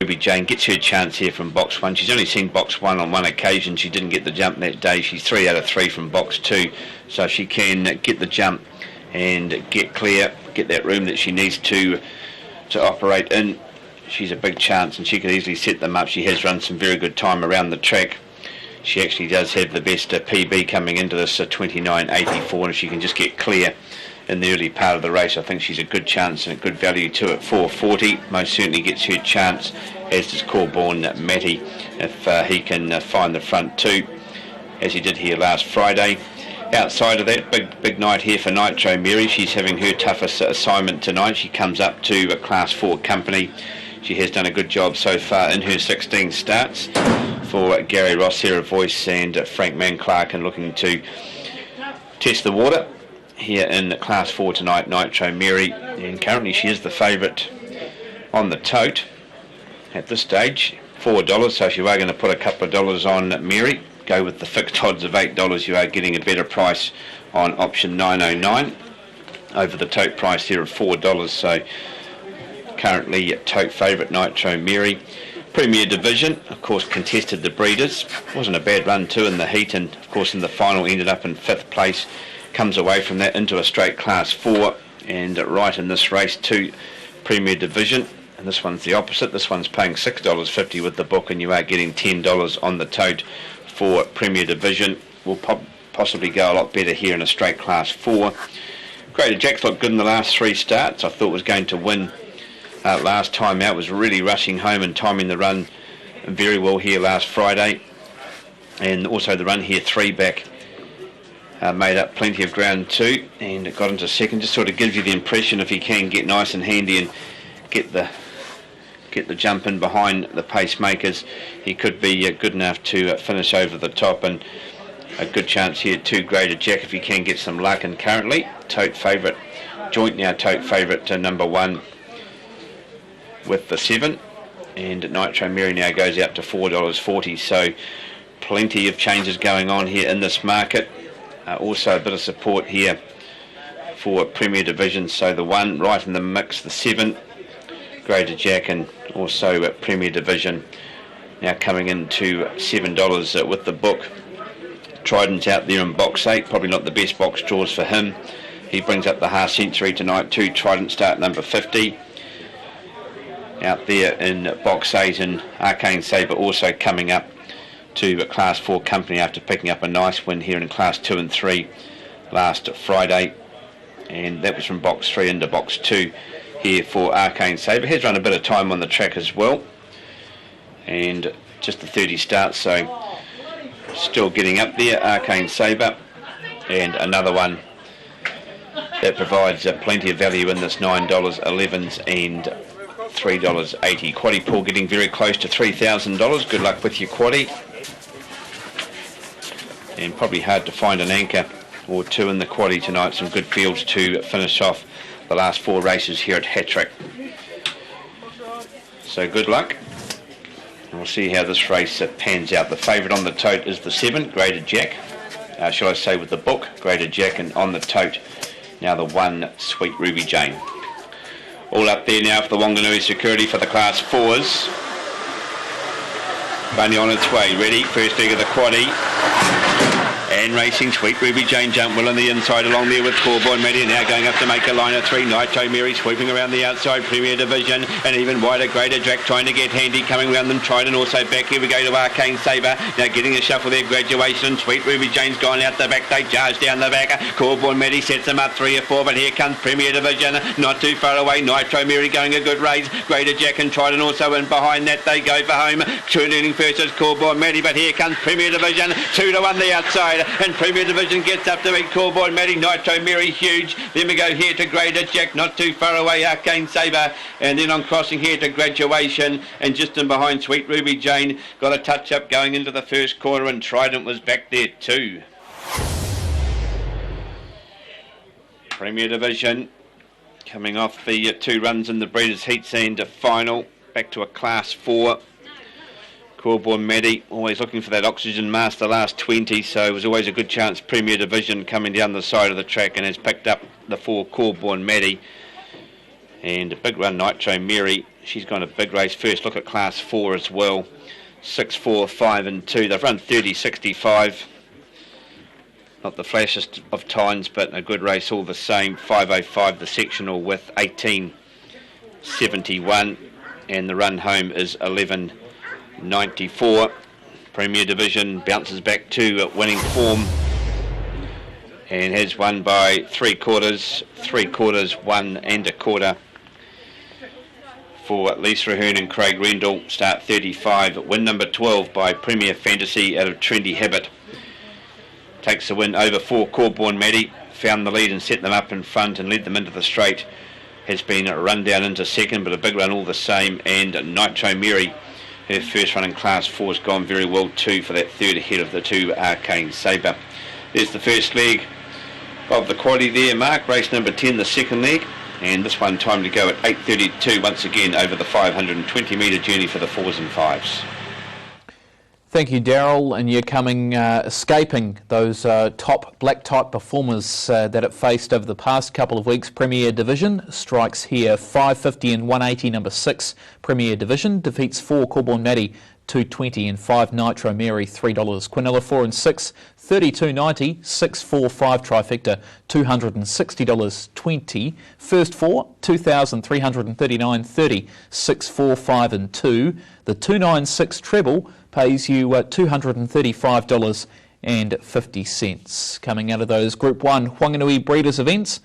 S8: Ruby Jane gets her chance here from box 1. She's only seen box 1 on one occasion. She didn't get the jump that day. She's 3 out of 3 from box 2, so she can get the jump and get clear, get that room that she needs to operate in. She's a big chance, and she could easily set them up. She has run some very good time around the track. She actually does have the best PB coming into this 29.84, and if she can just get clear in the early part of the race, I think she's a good chance and a good value to it. 4.40 most certainly gets her chance, as does Corborn Matty, if he can find the front 2, as he did here last Friday. Outside of that, big night here for Nitro Mary. She's having her toughest assignment tonight. She comes up to a Class 4 company. She has done a good job so far in her 16 starts for Gary Ross, Sarah Voice and Frank Manclark, and looking to test the water here in Class 4 tonight, Nitro Mary, and currently she is the favourite on the tote at this stage, $4, so if you are going to put a couple of dollars on Mary, go with the fixed odds of $8. You are getting a better price on option 909 over the tote price here of $4, so currently tote favourite Nitro Mary. Premier Division, of course, contested the Breeders. Wasn't a bad run too in the heat, and of course in the final ended up in 5th place. Comes away from that into a straight Class 4, and right in this race to Premier Division, and this one's the opposite. This one's paying $6.50 with the book, and you are getting $10 on the tote for Premier Division. Will possibly go a lot better here in a straight Class 4. Greater Jack's looked good in the last 3 starts. I thought was going to win last time out, was really rushing home and timing the run very well here last Friday, and also the run here 3 back made up plenty of ground too, and it got into second. Just sort of gives you the impression, if he can get nice and handy and get the jump in behind the pacemakers, he could be good enough to finish over the top, and a good chance here to Greater Jack if he can get some luck. And currently tote favourite, joint now tote favourite number 1 with the 7, and Nitro Mary now goes out to $4.40, so plenty of changes going on here in this market. Also a bit of support here for Premier Division, so the 1 right in the mix, the 7 Greater Jack, and also Premier Division now coming into $7 with the book. Trident's out there in box 8, probably not the best box draws for him. He brings up the half century tonight too. Trident start number 50 out there in box 8, and Arcane Sabre also coming up to a Class 4 company after picking up a nice win here in Class 2 and 3 last Friday, and that was from box 3 into box 2 here for Arcane Sabre. Has run a bit of time on the track as well, and just the 30 starts, so still getting up there, Arcane Sabre. And another one that provides plenty of value in this $9, 11s and $3.80. Quaddie pool getting very close to $3,000. Good luck with your quaddie. and probably hard to find an anchor or two in the quaddie tonight. Some good fields to finish off the last 4 races here at Hattrick. So good luck. And we'll see how this race pans out. The favourite on the tote is the 7, Graded Jack. Shall I say with the book, Graded Jack, and on the tote, now the 1, Sweet Ruby Jane. All up there now for the Wanganui Security for the Class 4s. Bunny on its way, ready, first leg of the quaddie. And racing, Sweet Ruby Jane jump well on the inside along there with Corborn Matty, now going up to make a line of 3. Nitro Mary sweeping around the outside, Premier Division, and even wider Greater Jack trying to get handy, coming around them, Trident also back. Here we go to Arcane Sabre, now getting a shuffle there, Graduation. Sweet Ruby Jane's gone out the back, they charge down the back. Corborn Matty sets them up 3 or 4, but here comes Premier Division, not too far away. Nitro Mary going a good race, Greater Jack and Trident also, and behind that they go for home. Turning first is Corborn Matty, but here comes Premier Division, 2 to 1 the outside. And Premier Division gets up to meet Corborn Matty. Nitro Mary huge. Then we go here to Greater Jack, not too far away, Arcane Sabre. And then on crossing here to Graduation. And just in behind, Sweet Ruby Jane got a touch up going into the first corner, and Trident was back there too. Premier Division coming off the 2 runs in the Breeders' Heats and a final. Back to a Class 4. Corborn Matty always looking for that oxygen mask the last 20, so it was always a good chance. Premier Division coming down the side of the track and has picked up the 4 Corborn Matty. And a big run, Nitro Mary. She's gone a big race. First look at Class 4 as well. 6, 4, 5 and 2. They've run 30.65. Not the flashiest of times, but a good race all the same. 5.05 the sectional with 18.71. And the run home is 11.94. Premier Division bounces back to winning form and has won by 3 quarters, 1 1/4 for Lisa Ahern and Craig Rendell. Start 35. Win number 12 by Premier Fantasy out of Trendy Habit. Takes the win over 4 Corborn Matty. Found the lead and set them up in front and led them into the straight. Has been run down into second, but a big run all the same. And Nitro Mary, her first run in Class 4, has gone very well too for that third ahead of the 2 Arcane Sabre. There's the first leg of the quaddie there, Mark. Race number 10, the second leg. And this one time to go at 8.32 once again over the 520 metre journey for the 4s and 5s.
S2: Thank you, Daryl. And you're coming, escaping those top black type performers that it faced over the past couple of weeks. Premier Division strikes here 5.50 and 180, number 6. Premier Division defeats 4 Corborn Matty, 2.20, and 5 Nitro Mary, $3. Quinella 4 and 6, 32.90. 6, 4, 5 trifecta, $260.20. First 4, 2,339.30. 6, 4, 5 and 2. The 296 treble pays you $235.50. Coming out of those Group 1 Whanganui Breeders events,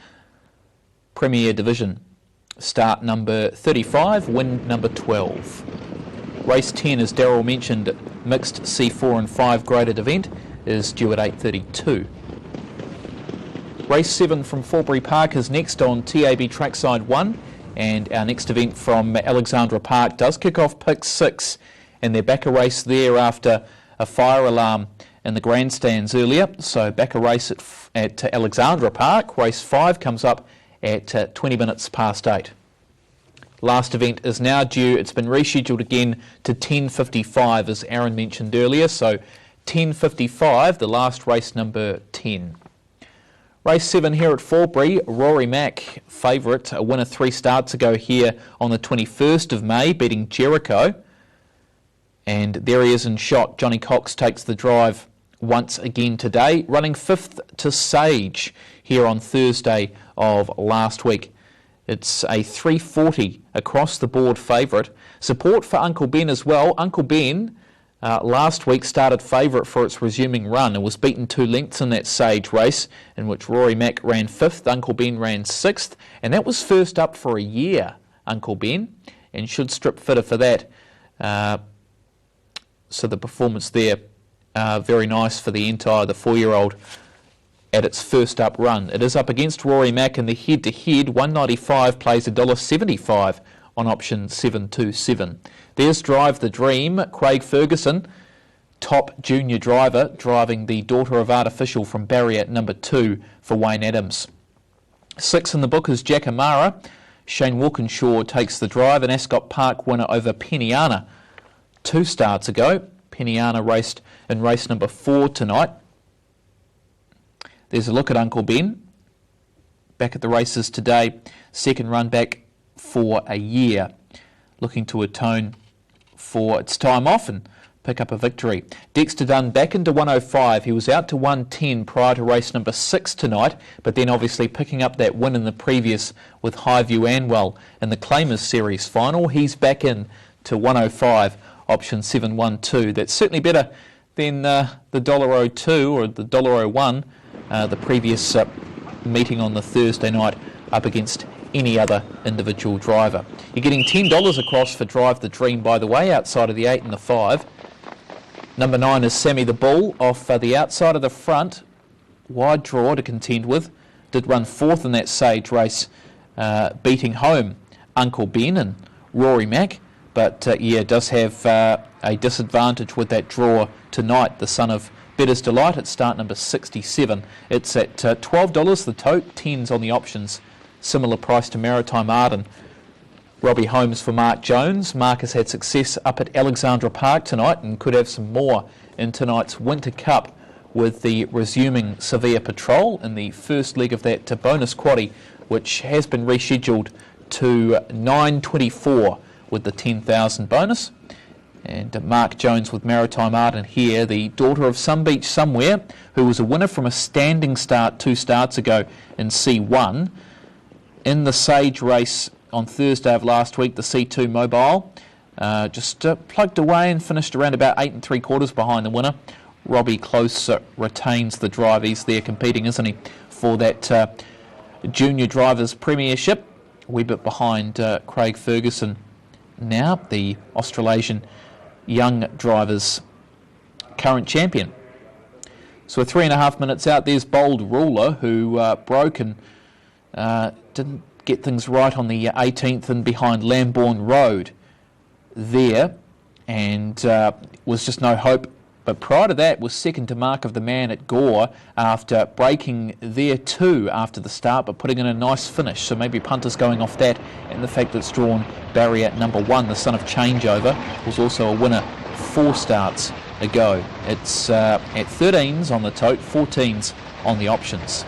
S2: Premier Division, start number 35, win number 12. Race 10, as Daryl mentioned, mixed C4 and 5 graded event, is due at 8.32. Race 7 from Forbury Park is next on TAB Trackside 1, and our next event from Alexandra Park does kick off pick 6, and they're back a race there after a fire alarm in the grandstands earlier. So back a race at Alexandra Park. Race 5 comes up at 20 minutes past 8. Last event is now due. It's been rescheduled again to 10.55, as Aaron mentioned earlier. So 10.55, the last race, number 10. Race 7 here at Forbury, Rory Mack, favourite, a winner 3 starts ago here on the 21st of May, beating Jericho. And there he is in shot. Johnny Cox takes the drive once again today, running 5th to Sage here on Thursday of last week. It's a 3.40 across the board favourite. Support for Uncle Ben as well. Uncle Ben last week started favourite for its resuming run and was beaten 2 lengths in that Sage race, in which Rory Mack ran 5th, Uncle Ben ran 6th, and that was first up for a year, Uncle Ben, and should strip fitter for that. So the performance there, very nice for the 4-year-old at its first up run. It is up against Rory Mack in the head-to-head. 195 plays $1.75 on option 727. There's Drive the Dream. Craig Ferguson top junior driver, driving the Daughter of Artificial from Barry at number 2 for Wayne Adams. 6 in the book is Jack Amara. Shane Walkinshaw takes the drive, an Ascot Park winner over Peniana 2 starts ago. Peniana raced in race number 4 tonight. There's a look at Uncle Ben. Back at the races today, second run back for a year. Looking to atone for its time off and pick up a victory. Dexter Dunn back into 105. He was out to 110 prior to race number 6 tonight, but then obviously picking up that win in the previous with Highview Anwell in the Claimers Series final. He's back in to 105, option 712. That's certainly better than the $1.02 or the $1.01, the previous meeting on the Thursday night up against any other individual driver. You're getting $10 across for Drive the Dream, by the way, outside of the 8 and the 5. Number 9 is Sammy the Bull off the outside of the front. Wide draw to contend with. Did run 4th in that Sage race, beating home Uncle Ben and Rory Mack. But does have a disadvantage with that draw tonight. The son of Better's Delight at start number 67. It's at $12 the tote, 10s on the options. Similar price to Maritime Arden. Robbie Holmes for Mark Jones. Mark has had success up at Alexandra Park tonight and could have some more in tonight's Winter Cup with the resuming Sevilla Patrol in the first leg of that bonus quaddie, which has been rescheduled to 9:24 with the 10,000 bonus. And Mark Jones with Maritime Arden here, the Daughter of Some Beach Somewhere, who was a winner from a standing start 2 starts ago in C1. In the Sage race on Thursday of last week, the C2 Mobile just plugged away and finished around about 8 3/4 behind the winner. Robbie Close retains the drive. He's there competing, isn't he, for that junior drivers premiership. A wee bit behind Craig Ferguson now, the Australasian young drivers current champion. So 3.5 minutes out, there's Bold Ruler, who broke and didn't get things right on the 18th and behind Lambourne Road there, and was just no hope. But prior to that was second to Mark of the Man at Gore after breaking there too after the start, but putting in a nice finish. So maybe punters going off that, and the fact that it's drawn Barry at number 1, the son of Changeover, was also a winner 4 starts ago. It's at 13s on the tote, 14s on the options.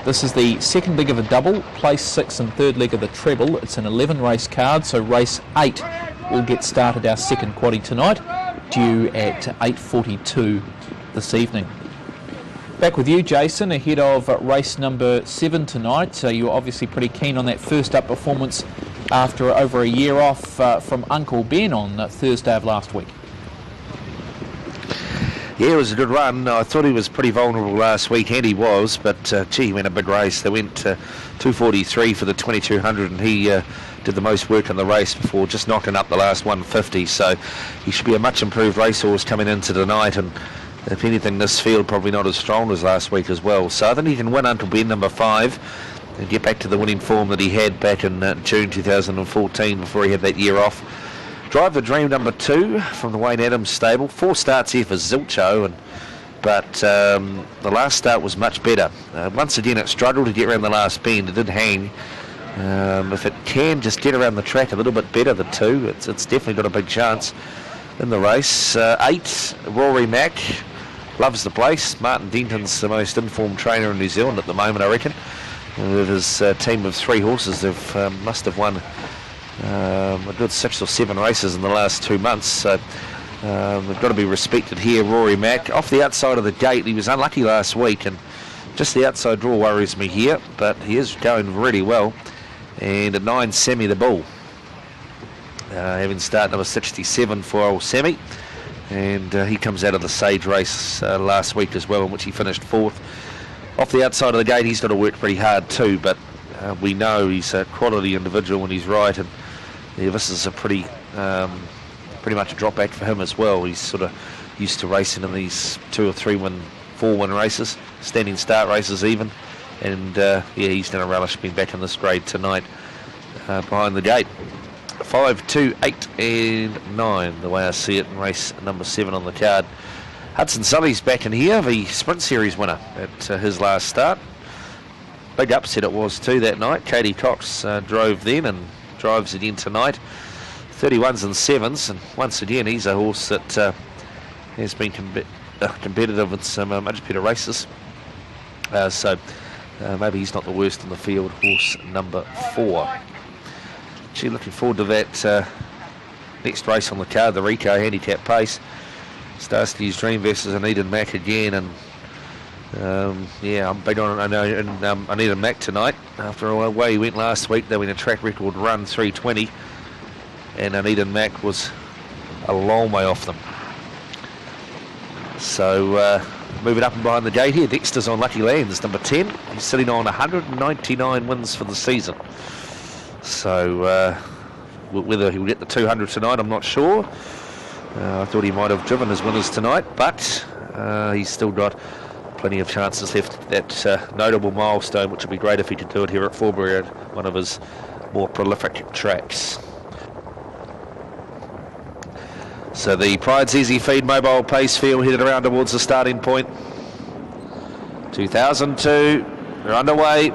S2: This is the second leg of a double, place 6 and third leg of the treble. It's an 11 race card, so race 8 will get started, our second quaddie tonight, due at 8:42 this evening. Back with you, Jason, ahead of race number 7 tonight. You're obviously pretty keen on that first up performance after over a year off from Uncle Ben on Thursday of last week.
S1: Yeah, it was a good run. I thought he was pretty vulnerable last week, and he was, but he went a big race. They went 2:43 for the 2200, and he did the most work in the race before just knocking up the last 150, so he should be a much improved racehorse coming into tonight, and if anything, this field probably not as strong as last week as well. So I think he can win Uncle Ben number 5 and get back to the winning form that he had back in June 2014 before he had that year off. Drive the Dream number 2 from the Wayne Adams stable. 4 starts here for Zilcho, but the last start was much better. Once again, it struggled to get around the last bend. It did hang. If it can just get around the track a little bit better, the 2, it's definitely got a big chance in the race. 8, Rory Mack, loves the place. Martin Denton's the most informed trainer in New Zealand at the moment, I reckon. With his team of 3 horses, they've must have won a good 6 or 7 races in the last 2 months, so they've got to be respected here. Rory Mack off the outside of the gate. He was unlucky last week, and just the outside draw worries me here, but he is going really well. And at 9, Sammy the Bull, having start number 67 for old Sammy, and he comes out of the Sage race last week as well, in which he finished 4th. Off the outside of the gate, he's got to work pretty hard too, but we know he's a quality individual when he's right, and this is a pretty much a drop back for him as well. He's sort of used to racing in these 2 or 3 win, 4 win races, standing start races even, and he's going to relish being back in this grade tonight behind the gate. 5, 2, 8 and 9, the way I see it, in race number 7 on the card. Hudson Sully's back in here, the Sprint Series winner at his last start. Big upset it was too that night. Katie Cox drove then and drives again tonight. 31s and 7s, and once again he's a horse that has been competitive in some much better races. So maybe he's not the worst in the field, horse number 4. Actually looking forward to that next race on the card, the Rico Handicap Pace. Starsty's Dream versus Anita Mack again, and I'm big on it. I know, and Anita Mack tonight, after a way he went last week, they went a track record run 320, and Anita Mack was a long way off them. So moving up and behind the gate here, Dexter's on Lucky Lands, number 10. He's sitting on 199 wins for the season. So whether he'll get the 200 tonight, I'm not sure. I thought he might have driven his winners tonight, but he's still got plenty of chances left. That notable milestone, which would be great if he could do it here at Forbury, at one of his more prolific tracks. So the Pride's Easy Feed Mobile Pace field headed around towards the starting point. 2002, they're underway.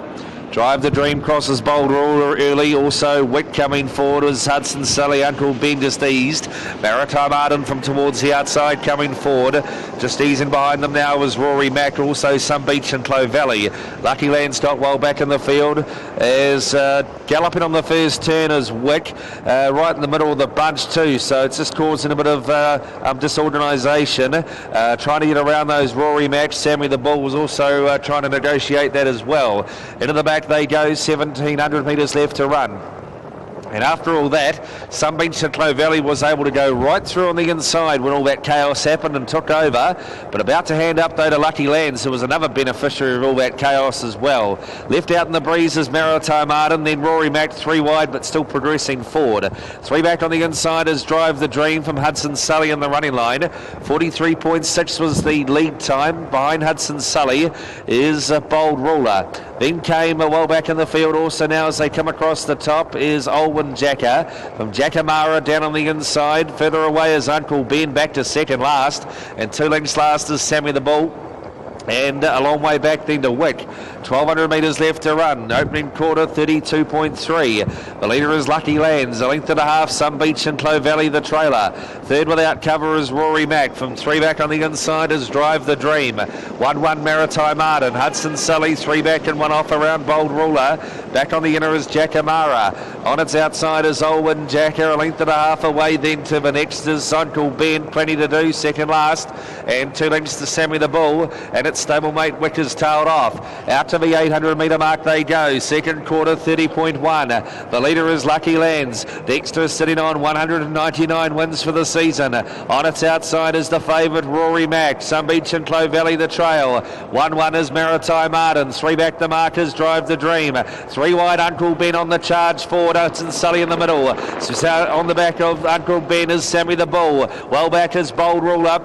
S1: Drive the Dream crosses Bold Ruler early. Also Wick coming forward was Hudson Sully. Uncle Ben just eased. Maritime Arden from towards the outside coming forward. Just easing behind them now was Rory Mack. Also Some Beach and Clovelly. Lucky Land's got well back in the field. As galloping on the first turn is Wick. Right in the middle of the bunch too. So it's just causing a bit of disorganisation. Trying to get around those Rory Mack. Sammy the Bull was also trying to negotiate that as well. Into the back they go, 1,700 metres left to run. And after all that, Some Beach and Clovelly was able to go right through on the inside when all that chaos happened and took over. But about to hand up though to Lucky Lands, who was another beneficiary of all that chaos as well. Left out in the breeze is Maritime Arden, then Rory Mack 3 wide but still progressing forward. 3 back on the inside is Drive the Dream from Hudson Sully in the running line. 43.6 was the lead time. Behind Hudson Sully is Bold Ruler. Then came well back in the field also now as they come across the top is Olwen Jacka from Jackamara down on the inside. Further away is Uncle Ben back to second last, and 2 lengths last is Sammy the Bull. And a long way back then to Wick. 1,200 metres left to run. Opening quarter 32.3. The leader is Lucky Lands. A length and a half, Some Beach and Clovelly the trailer. Third without cover is Rory Mack. From 3 back on the inside is Drive the Dream. 1-1 Maritime Arden. Hudson Sully 3 back and 1 off around Bold Ruler. Back on the inner is Jackamara. On its outside is Olwen Jacka. A length and a half away then to the next is Uncle Ben. Plenty to do, second last. And 2 lengths to Sammy the Bull. And it's stablemate Wick is tailed off. Out to the 800 metre mark they go. Second quarter 30.1. The leader is Lucky Lands. Dexter is sitting on 199 wins for the season. On its outside is the favourite Rory Mack. Some Beach and Clovelly the trail. 1-1 is Maritime Arden. 3 back the markers Drive the Dream. 3 wide Uncle Ben on the charge forward. Hudson Sully in the middle. So on the back of Uncle Ben is Sammy the Bull. Well back is Bold Ruler.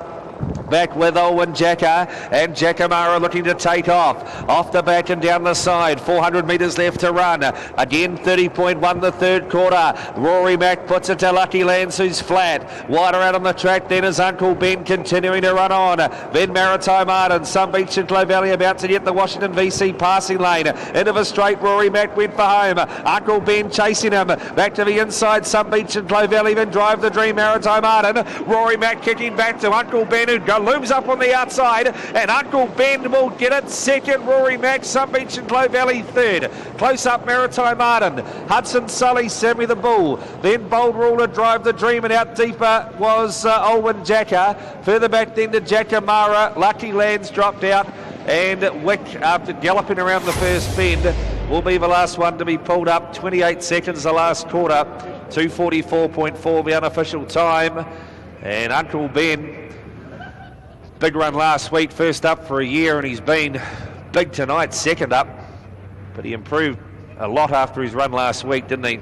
S1: Back with Olwen Jacka and Jackamara looking to take off. Off the back and down the side. 400 metres left to run. Again 30.1 the third quarter. Rory Mack puts it to Lucky Lands who's flat. Wider out on the track then is Uncle Ben continuing to run on. Then Maritime Arden. Some Beach and Clovelly about to get the Washington VC passing lane. Into the straight Rory Mack went for home. Uncle Ben chasing him. Back to the inside Some Beach and Clovelly then Drive the Dream Maritime Arden. Rory Mack kicking back to Uncle Ben who looms up on the outside, and Uncle Ben will get it second. Rory Mack, Some Beach and Clovelly third. Close up Maritime Arden. Hudson Sully, Sammy the Bull. Then Bold Ruler, Drive the Dream, and out deeper was Olwen Jacka. Further back then to Jackamara. Lucky Lands dropped out, and Wick, after galloping around the first bend, will be the last one to be pulled up. 28 seconds the last quarter. 2:44.4 the unofficial time. And Uncle Ben, big run last week, first up for a year, and he's been big tonight, second up. But he improved a lot after his run last week, didn't he?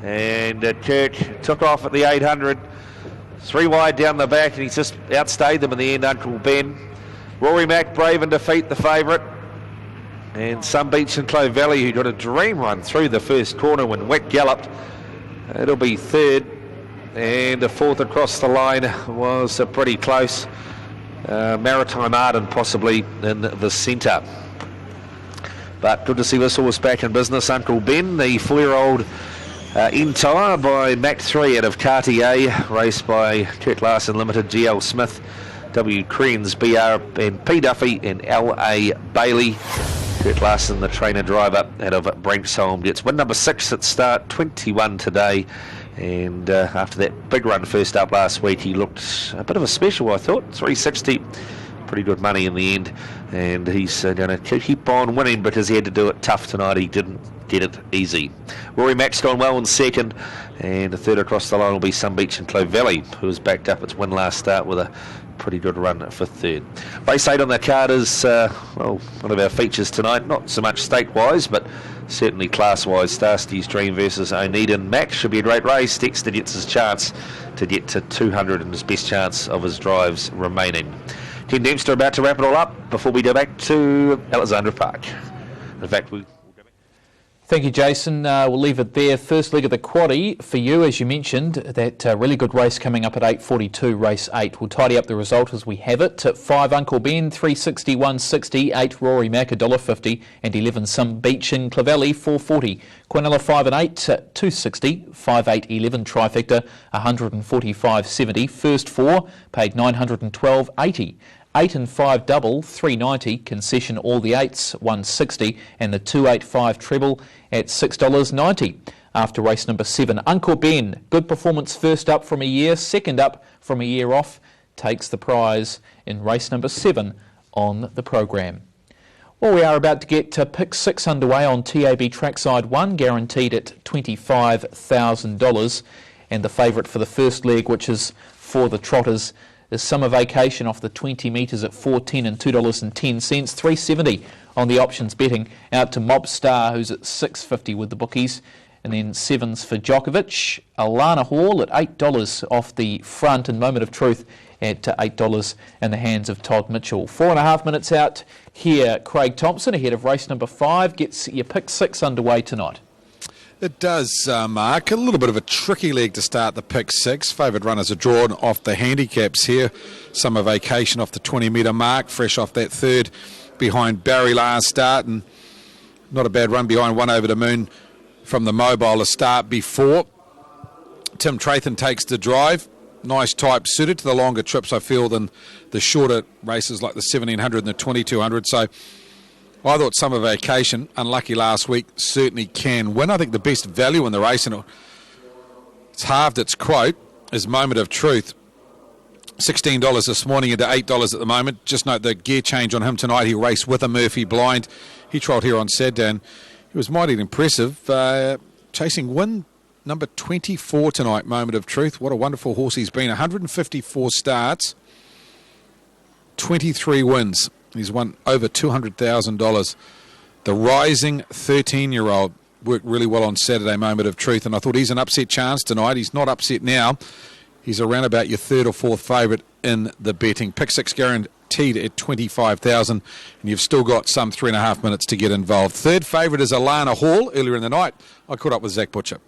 S1: And Kirk took off at the 800. 3 wide down the back, and he's just outstayed them in the end, Uncle Ben. Rory Mack brave and defeat the favourite. And Some Beach and Clovelly, who got a dream run through the first corner when Wick galloped. It'll be third. And the fourth across the line was pretty close. Maritime Arden possibly in the centre. But good to see this horse back in business. Uncle Ben, the 4-year-old entire by Mac 3 out of Cartier, raced by Kirk Larson Limited, GL Smith, W. Krenz, BR and P. Duffy and L.A. Bailey. Kirk Larson, the trainer driver out of Branksholm, gets win number 6 at start, 21 today. And after that big run first up last week, he looked a bit of a special, I thought. 360, pretty good money in the end. And he's going to keep on winning because he had to do it tough tonight. He didn't get it easy. Rory Mack's gone well in second. And the third across the line will be Sunbeach and Clovelly, who was backed up its win last start with a pretty good run for third. Race 8 on the card is one of our features tonight. Not so much stake-wise, but certainly class-wise. Starsty's Dream versus Oneida. Max should be a great race. Dexter gets his chance to get to 200 and his best chance of his drives remaining. Ken Dempster about to wrap it all up before we go back to Alexandra Park. In fact,
S2: Thank you, Jason. We'll leave it there. First leg of the quaddie for you, as you mentioned, that really good race coming up at 8:42, race 8. We'll tidy up the result as we have it. 5 Uncle Ben, 360, 160, 8 Rory Mack, $1.50, and 11 Sunbeach and Clovelly, 440. Quinella 5 and 8, 260, 5, 8, 11 trifecta, 145.70. First 4 paid 912.80. 8 and 5 double, 390, concession all the 8s, 160, and the 285 treble at $6.90. After race number 7, Uncle Ben, good performance first up from a year, second up from a year off, takes the prize in race number 7 on the program. Well, we are about to get pick 6 underway on TAB Trackside 1, guaranteed at $25,000, and the favourite for the first leg, which is for the trotters, is Summer Vacation off the 20 metres at $4.10 and $2.10, $3.70 on the options betting, out to Mob Star, who's at $6.50 with the bookies, and then 7s for Djokovic. Alana Hall at $8 off the front, and Moment of Truth at $8 in the hands of Todd Mitchell. 4.5 minutes out here. Craig Thompson ahead of race number 5 gets your pick 6 underway tonight.
S3: It does, Mark. A little bit of a tricky leg to start the pick 6. Favoured runners are drawn off the handicaps here. Summer Vacation off the 20-metre mark, fresh off that third behind Barry last start, and not a bad run behind One Over the Moon from the Mobile to start before. Tim Trathan takes the drive. Nice type, suited to the longer trips, I feel, than the shorter races like the 1700 and the 2200. So I thought Summer Vacation, unlucky last week, certainly can win. I think the best value in the race, and it's halved its quote, is Moment of Truth. $16 this morning into $8 at the moment. Just note the gear change on him tonight. He raced with a Murphy blind. He trialled here on Saturday, and he was mighty impressive. Chasing win number 24 tonight, Moment of Truth. What a wonderful horse he's been. 154 starts, 23 wins. He's won over $200,000. The rising 13-year-old worked really well on Saturday, Moment of Truth, and I thought he's an upset chance tonight. He's not upset now. He's around about your third or fourth favourite in the betting. Pick 6 guaranteed at $25,000, and you've still got some 3.5 minutes to get involved. Third favourite is Alana Hall. Earlier in the night, I caught up with Zach Butcher.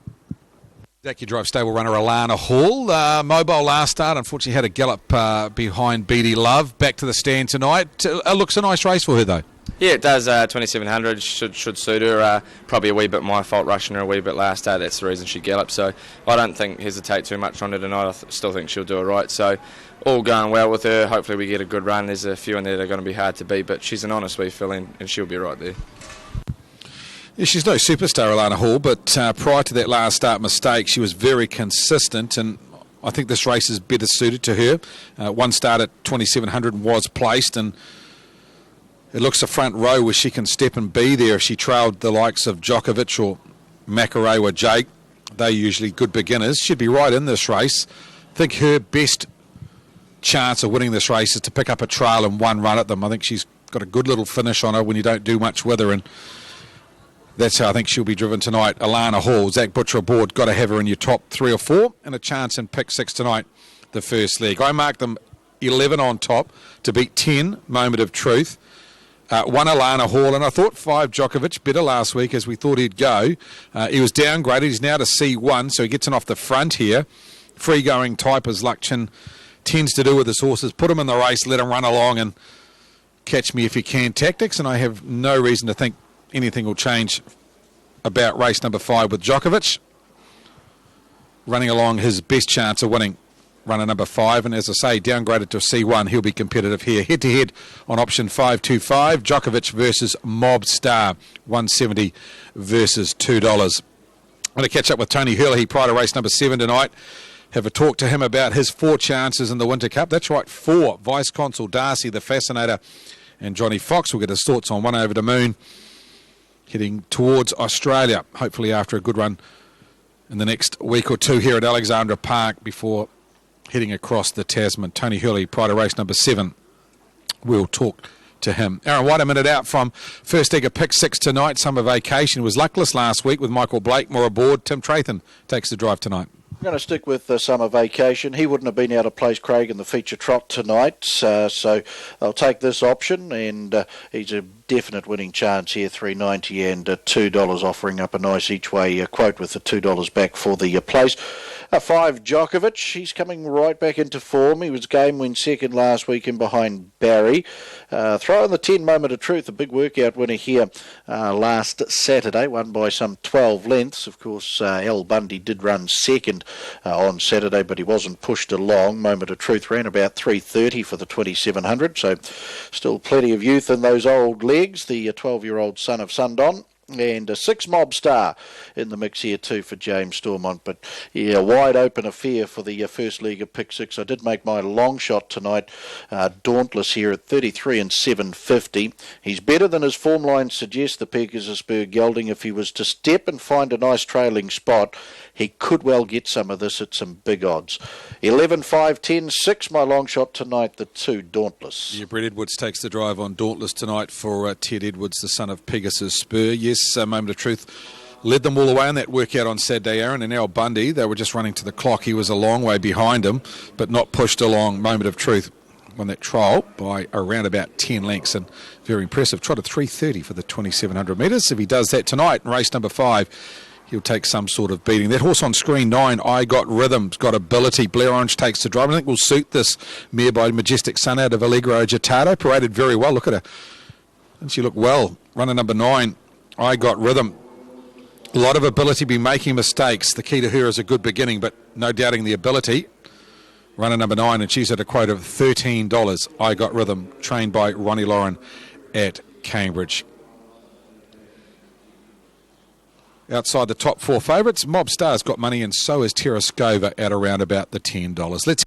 S3: Zach, you drive stable runner Alana Hall. Mobile last start, unfortunately had a gallop behind Beatty Love. Back to the stand tonight. Looks a nice race for her, though.
S4: Yeah, it does. 2700 should suit her. Probably a wee bit my fault rushing her a wee bit last start. That's the reason she galloped. So I don't hesitate too much on her tonight. I still think she'll do it right. So all going well with her. Hopefully we get a good run. There's a few in there that are going to be hard to beat, but she's an honest wee filling, and she'll be right there.
S3: Yeah, she's no superstar, Alana Hall, but prior to that last start mistake, she was very consistent, and I think this race is better suited to her. One start at 2700 was placed, and it looks a front row where she can step and be there if she trailed the likes of Djokovic or Makarewa Jake. They're usually good beginners. She'd be right in this race. I think her best chance of winning this race is to pick up a trail and one run at them. I think she's got a good little finish on her when you don't do much with her, and that's how I think she'll be driven tonight. Alana Hall, Zach Butcher aboard, got to have her in your top 3 or 4, and a chance in pick 6 tonight, the first leg. I marked them 11 on top to beat 10, Moment of Truth. 1 Alana Hall, and I thought 5 Djokovic better last week as we thought he'd go. He was downgraded. He's now to C1, so he gets in off the front here. Free-going type as Luckchin tends to do with his horses. Put him in the race, let him run along and catch me if you can tactics, and I have no reason to think anything will change about race number 5 with Djokovic. Running along his best chance of winning, runner number 5, and as I say, downgraded to a C1, he'll be competitive here. Head-to-head on option 525, Djokovic versus Mob Star, 170 versus $2. I'm going to catch up with Tony Hurley prior to race number 7 tonight. Have a talk to him about his 4 chances in the Winter Cup. That's right, 4. Vice Consul Darcy, the Fascinator, and Johnny Fox. We'll get his thoughts on One Over the Moon, heading towards Australia, hopefully after a good run in the next week or two here at Alexandra Park before heading across the Tasman. Tony Hurley prior to race number 7. We'll talk to him. Aaron White, a minute out from first egg of pick 6 tonight. Summer vacation was luckless last week with Michael Blakemore aboard. Tim Trathan takes the drive tonight.
S6: I'm going to stick with the summer vacation. He wouldn't have been able to place Craig in the feature trot tonight, so I'll take this option, and he's a definite winning chance here, $3.90 and $2, offering up a nice each way quote with the $2 back for the place. 5, Djokovic, he's coming right back into form. He was game win second last week in behind Barry. Throw in the 10 Moment of Truth, a big workout winner here last Saturday, won by some 12 lengths. Of course, Al Bundy did run second on Saturday, but he wasn't pushed along. Moment of Truth ran about 3:30 for the 2700, so still plenty of youth in those old legs. The 12-year-old son of Sundon. And a 6 Mob Star in the mix here too for James Stormont. But yeah, wide open affair for the first league of pick 6. I did make my long shot tonight, Dauntless here at 33 and 750. He's better than his form line suggests, the Pegasusburg gelding. If he was to step and find a nice trailing spot, he could well get some of this at some big odds. 11, 5, 10, 6, my long shot tonight, the 2 Dauntless.
S3: Yeah, Brett Edwards takes the drive on Dauntless tonight for Ted Edwards, the son of Pegasus Spur. Yes, Moment of Truth led them all the way in that workout on Saturday, Aaron, and Al Bundy, they were just running to the clock. He was a long way behind him, but not pushed along. Moment of Truth won that trial by around about 10 lengths, and very impressive. Trotted 3:30 for the 2700 metres. If he does that tonight in race number 5, he'll take some sort of beating. That horse on screen 9, I Got Rhythm's got ability. Blair Orange takes the drive. I think will suit this mare by Majestic Sun out of Allegro Agitato. Paraded very well. Look at her. And she looked well. Runner number 9, I Got Rhythm. A lot of ability to be making mistakes. The key to her is a good beginning, but no doubting the ability. Runner number 9, and she's at a quote of $13. I Got Rhythm, trained by Ronnie Lauren at Cambridge. Outside the top 4 favourites, Mob Star's got money, and so is Terrascova at around about the $10. Let's.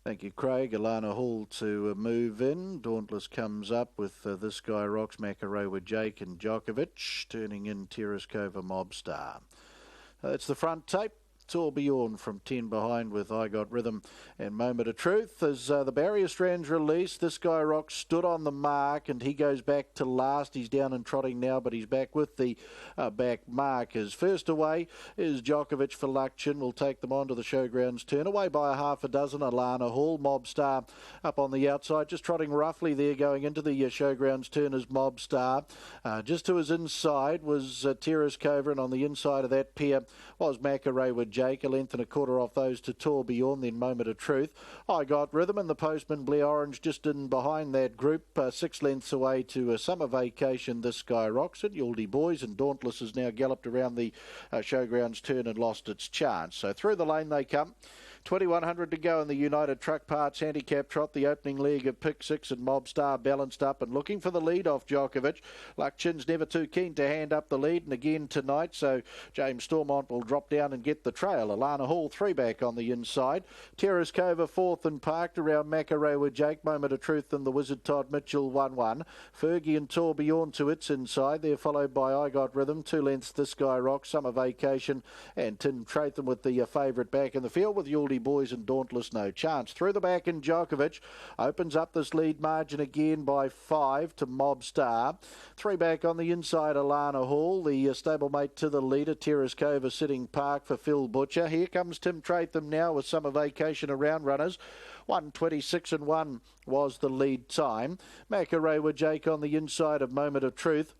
S6: Thank you, Craig. Alana Hall to move in. Dauntless comes up with This Guy Rocks, Makarova, Jake and Djokovic, turning in Terrascova, Mob Star. It's the front tape. Tourbillon from 10 behind with I Got Rhythm and Moment of Truth. As the barrier strands released, This Guy Rock stood on the mark, and he goes back to last. He's down and trotting now, but he's back with the back markers. First away is Djokovic for Luckchin. Will take them on to the showgrounds turn. Away by a half a dozen, Alana Hall. Mob Star up on the outside, just trotting roughly there going into the showgrounds turn is Mob Star. Just to his inside was Terrascova, and on the inside of that pair was Makarova Jake, a length and a quarter off those to Tourbillon, then Moment of Truth. I Got Rhythm, and the postman Blair Orange just in behind that group, 6 lengths away to Summer Vacation, This Guy Rocks it. Yaldy Boys and Dauntless has now galloped around the showgrounds turn and lost its chance. So through the lane they come. 2100 to go in the United Truck Parts Handicap Trot, the opening leg of pick 6, and Mob Star balanced up and looking for the lead off Djokovic. Luckchin's never too keen to hand up the lead, and again tonight, so James Stormont will drop down and get the trail. Alana Hall 3 back on the inside. Terrascova 4th and parked around Makarova Jake, Moment of Truth and the Wizard Todd Mitchell 1-1. Fergie and Tourbillon to its inside. They're followed by I Got Rhythm, 2 lengths This Guy Rock, Summer Vacation, and Tim Trathan with the favourite back in the field with Yaldy Boys and Dauntless no chance. Through the back, and Djokovic opens up this lead margin again by 5 to Mob Star. 3 back on the inside, Alana Hall, the stablemate to the leader. Terrascova sitting park for Phil Butcher. Here comes Tim Trathan now with Summer Vacation around runners. 1:26 and 1 was the lead time. Makarova Jake on the inside of Moment of Truth.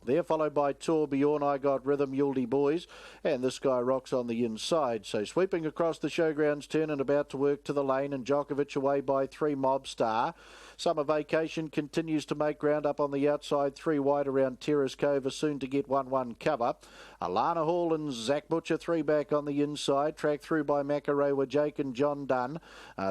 S6: They're followed by Tourbillon, I Got Rhythm, Yuldy Boys, and This Guy Rocks on the inside. So sweeping across the showgrounds turn and about to work to the lane, and Djokovic away by 3, Mobstar. Summer Vacation continues to make ground up on the outside, 3 wide around Terrace Cove, soon to get 1-1 cover. Alana Hall and Zach Butcher 3 back on the inside, tracked through by Makarewa, Jake and John Dunn.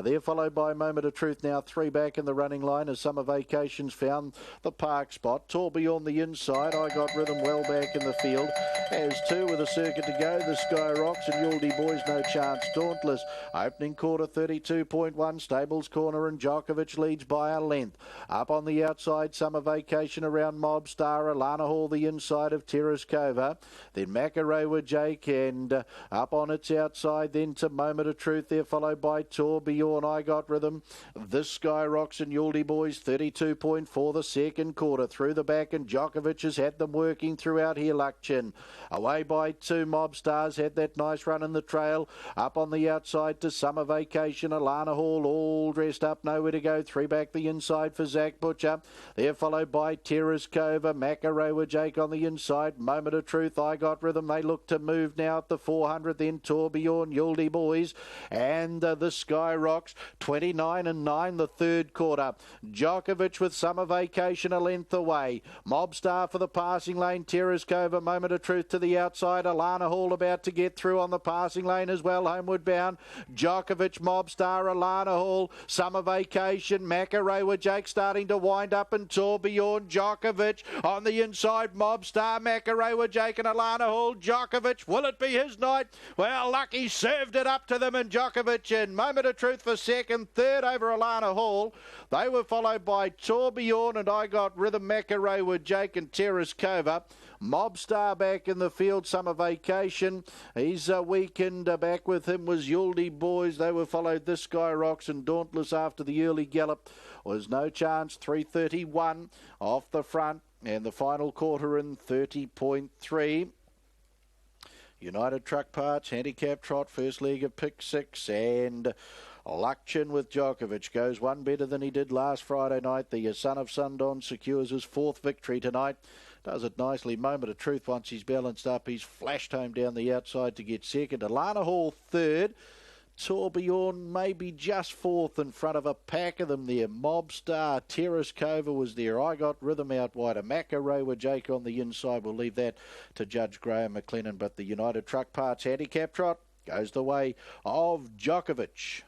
S6: They're followed by Moment of Truth, now 3 back in the running line as Summer Vacations found the park spot. Tourbillon the inside, I Got Rhythm well back in the field. As 2 with a circuit to go, The Sky Rocks and Yuldy Boys No Chance Dauntless. Opening quarter 32.1, Stables Corner and Djokovic leads by a length. Up on the outside, Summer Vacation around Mobstar, Alana Hall the inside of Terrace Cova. Then Makarewa Jake, and up on its outside then to Moment of Truth. They're followed by Tourbillon, I Got Rhythm, This Sky Rocks and Yuldy Boys. 32.4 the second quarter. Through the back, and Djokovic has had them working throughout here. Luckchin away by 2, Mobstars had that nice run in the trail. Up on the outside to Summer Vacation, Alana Hall all dressed up, nowhere to go. 3 back the inside for Zach Butcher. They're followed by Terrace Cova, Makarewa Jake on the inside. Moment of Truth, I Got Rhythm. They look to move now at the 400. Then Tourbillon, Yuldy Boys, and the Sky Rocks. 29-9 the third quarter. Djokovic with Summer Vacation a length away. Mobstar for the passing lane. Terrace Cova, Moment of Truth to the outside. Alana Hall about to get through on the passing lane as well, homeward bound. Djokovic, Mobstar, Alana Hall, Summer Vacation, Makarewa Jake starting to wind up, and Tourbillon, Djokovic on the inside. Mobstar, Makarewa Jake and Alana Hall. Djokovic, will it be his night? Well, Lucky served it up to them, and Djokovic in. Moment of Truth for second, third over Alana Hall. They were followed by Tourbillon and I Got Rhythm, Makarewa Jake and Terrace Cova. Mobstar back in the field, Summer Vacation. He's a weekend. Back with him was Yuldy Boys. They were followed This Sky Rocks and Dauntless after the early gallop. Was No Chance, 3:31 off the front, and the final quarter in 30.3. United Truck Parts, handicap trot, first leg of pick 6, and Luckchin with Djokovic goes one better than he did last Friday night. The son of Sundon secures his 4th victory tonight. Does it nicely. Moment of Truth, once he's balanced up, he's flashed home down the outside to get second. Alana Hall third. Tourbillon maybe just 4th in front of a pack of them there. Mobstar, Terrace Cova was there. I Got Rhythm out wider. Makarewa Jake on the inside. We'll leave that to Judge Graham McLennan. But the United Truck Parts handicap trot goes the way of Djokovic.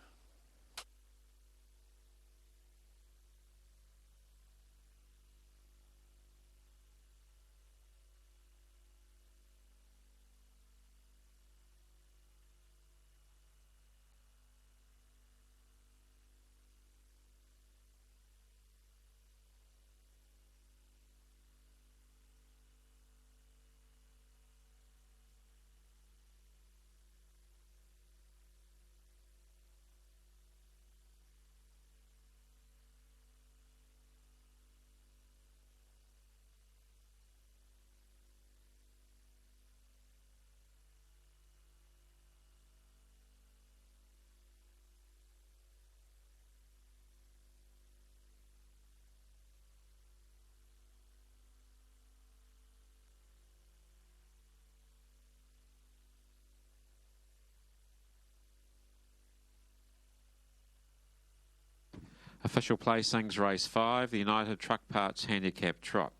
S7: Official placings, race 5, the United Truck Parts Handicap Trot.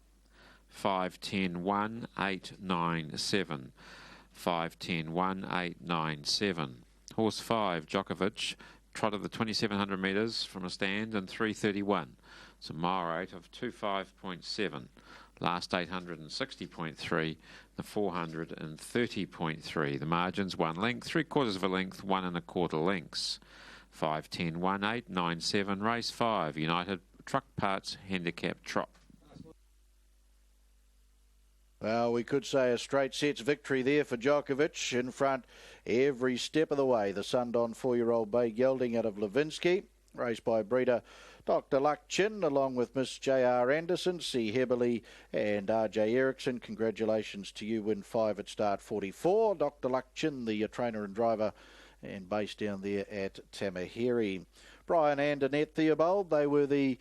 S7: 5, 10, 1, 8, 9, 7. 5, 10, 1, 8, 9, 7. Horse 5, Djokovic, trotted the 2,700 metres from a stand in 3:31. It's a mile rate of 25.7. Last 860.3, the 430.3. The margins 1 length, 3/4 of a length, 1 1/4 lengths. 5, 10, 1, 8, 9, 7, race 5, United Truck Parts Handicap Trot.
S6: Well, we could say a straight sets victory there for Djokovic in front every step of the way. The Sundon 4-year-old Bay Gelding out of Levinsky, raced by breeder Dr. Luckchin, along with Miss J.R. Anderson, C. Heberley and R.J. Erickson. Congratulations to you, win 5 at start 44. Dr. Luckchin, the trainer and driver, and based down there at Tamaheri. Brian and Annette Theobald, they were the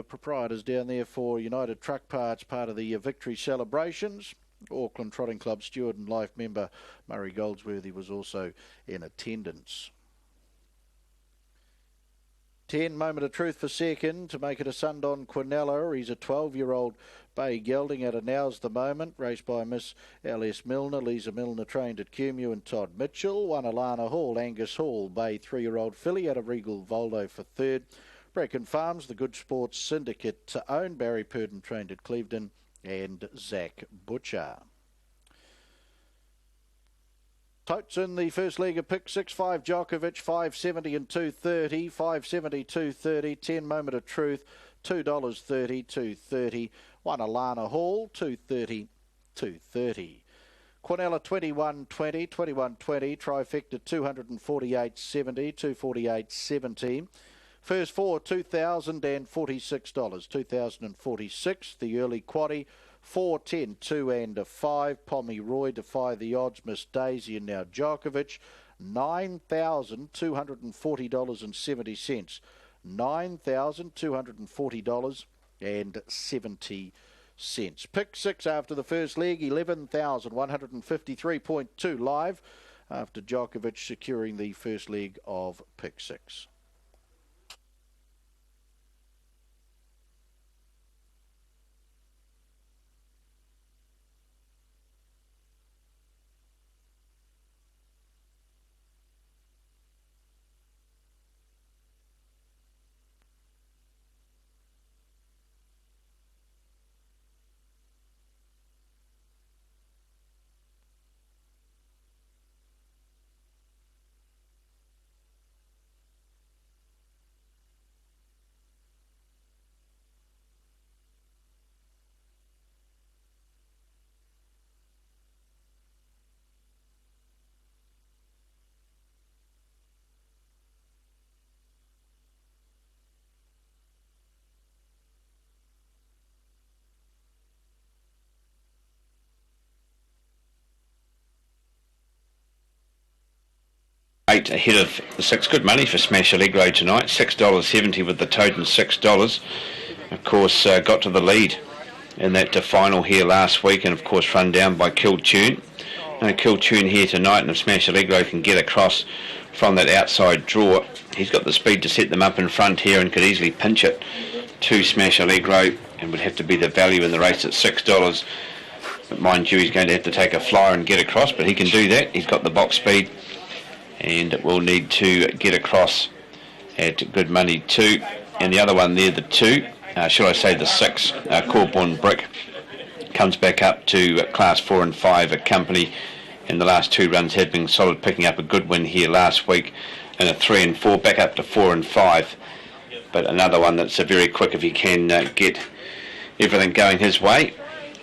S6: proprietors down there for United Truck Parts, part of the victory celebrations. Auckland Trotting Club steward and life member Murray Goldsworthy was also in attendance. 10 Moment of Truth for second to make it a Sundon Quinella. He's a 12-year-old bay gelding out of Now's the Moment, raced by Miss L.S. Milner. Lisa Milner trained at Cumeu and Todd Mitchell. One Alana Hall, Angus Hall, bay 3-year-old filly out of Regal Voldo for third. Bracken Farms, the Good Sports Syndicate to own. Barry Purdon trained at Clevedon and Zach Butcher. Totes in the first leg of pick 6, 5 Djokovic, 570 and 230, 570, 230, 10 Moment of Truth, $2.30, 230, 1 Alana Hall, 230, 230. Quinella 21.20, 21.20, trifecta 248.70, 248.70. First four, $2,046, 2,046. The early quaddie, 4, 10, 2 and a 5. Pommy Roy defy the odds. Miss Daisy and now Djokovic, $9,240.70. $9,240.70. Pick 6 after the first leg, 11,153.2 live after Djokovic securing the first leg of pick 6.
S8: Ahead of the 6. Good money for Smash Allegro tonight. $6.70 with the totem $6. Of course, got to the lead in that final here last week, and of course run down by Kill Tune. No Kill Tune here tonight, and if Smash Allegro can get across from that outside draw, he's got the speed to set them up in front here and could easily pinch it to Smash Allegro, and would have to be the value in the race at $6. But mind you, he's going to have to take a flyer and get across, but he can do that. He's got the box speed, and will need to get across at good money too. And the other one there, the 2, should I say the 6, Corborn Brick, comes back up to class 4 and 5 at Company. In the last 2 runs had been solid, picking up a good win here last week, and a 3 and 4 back up to 4 and 5. But another one that's very quick if he can get everything going his way.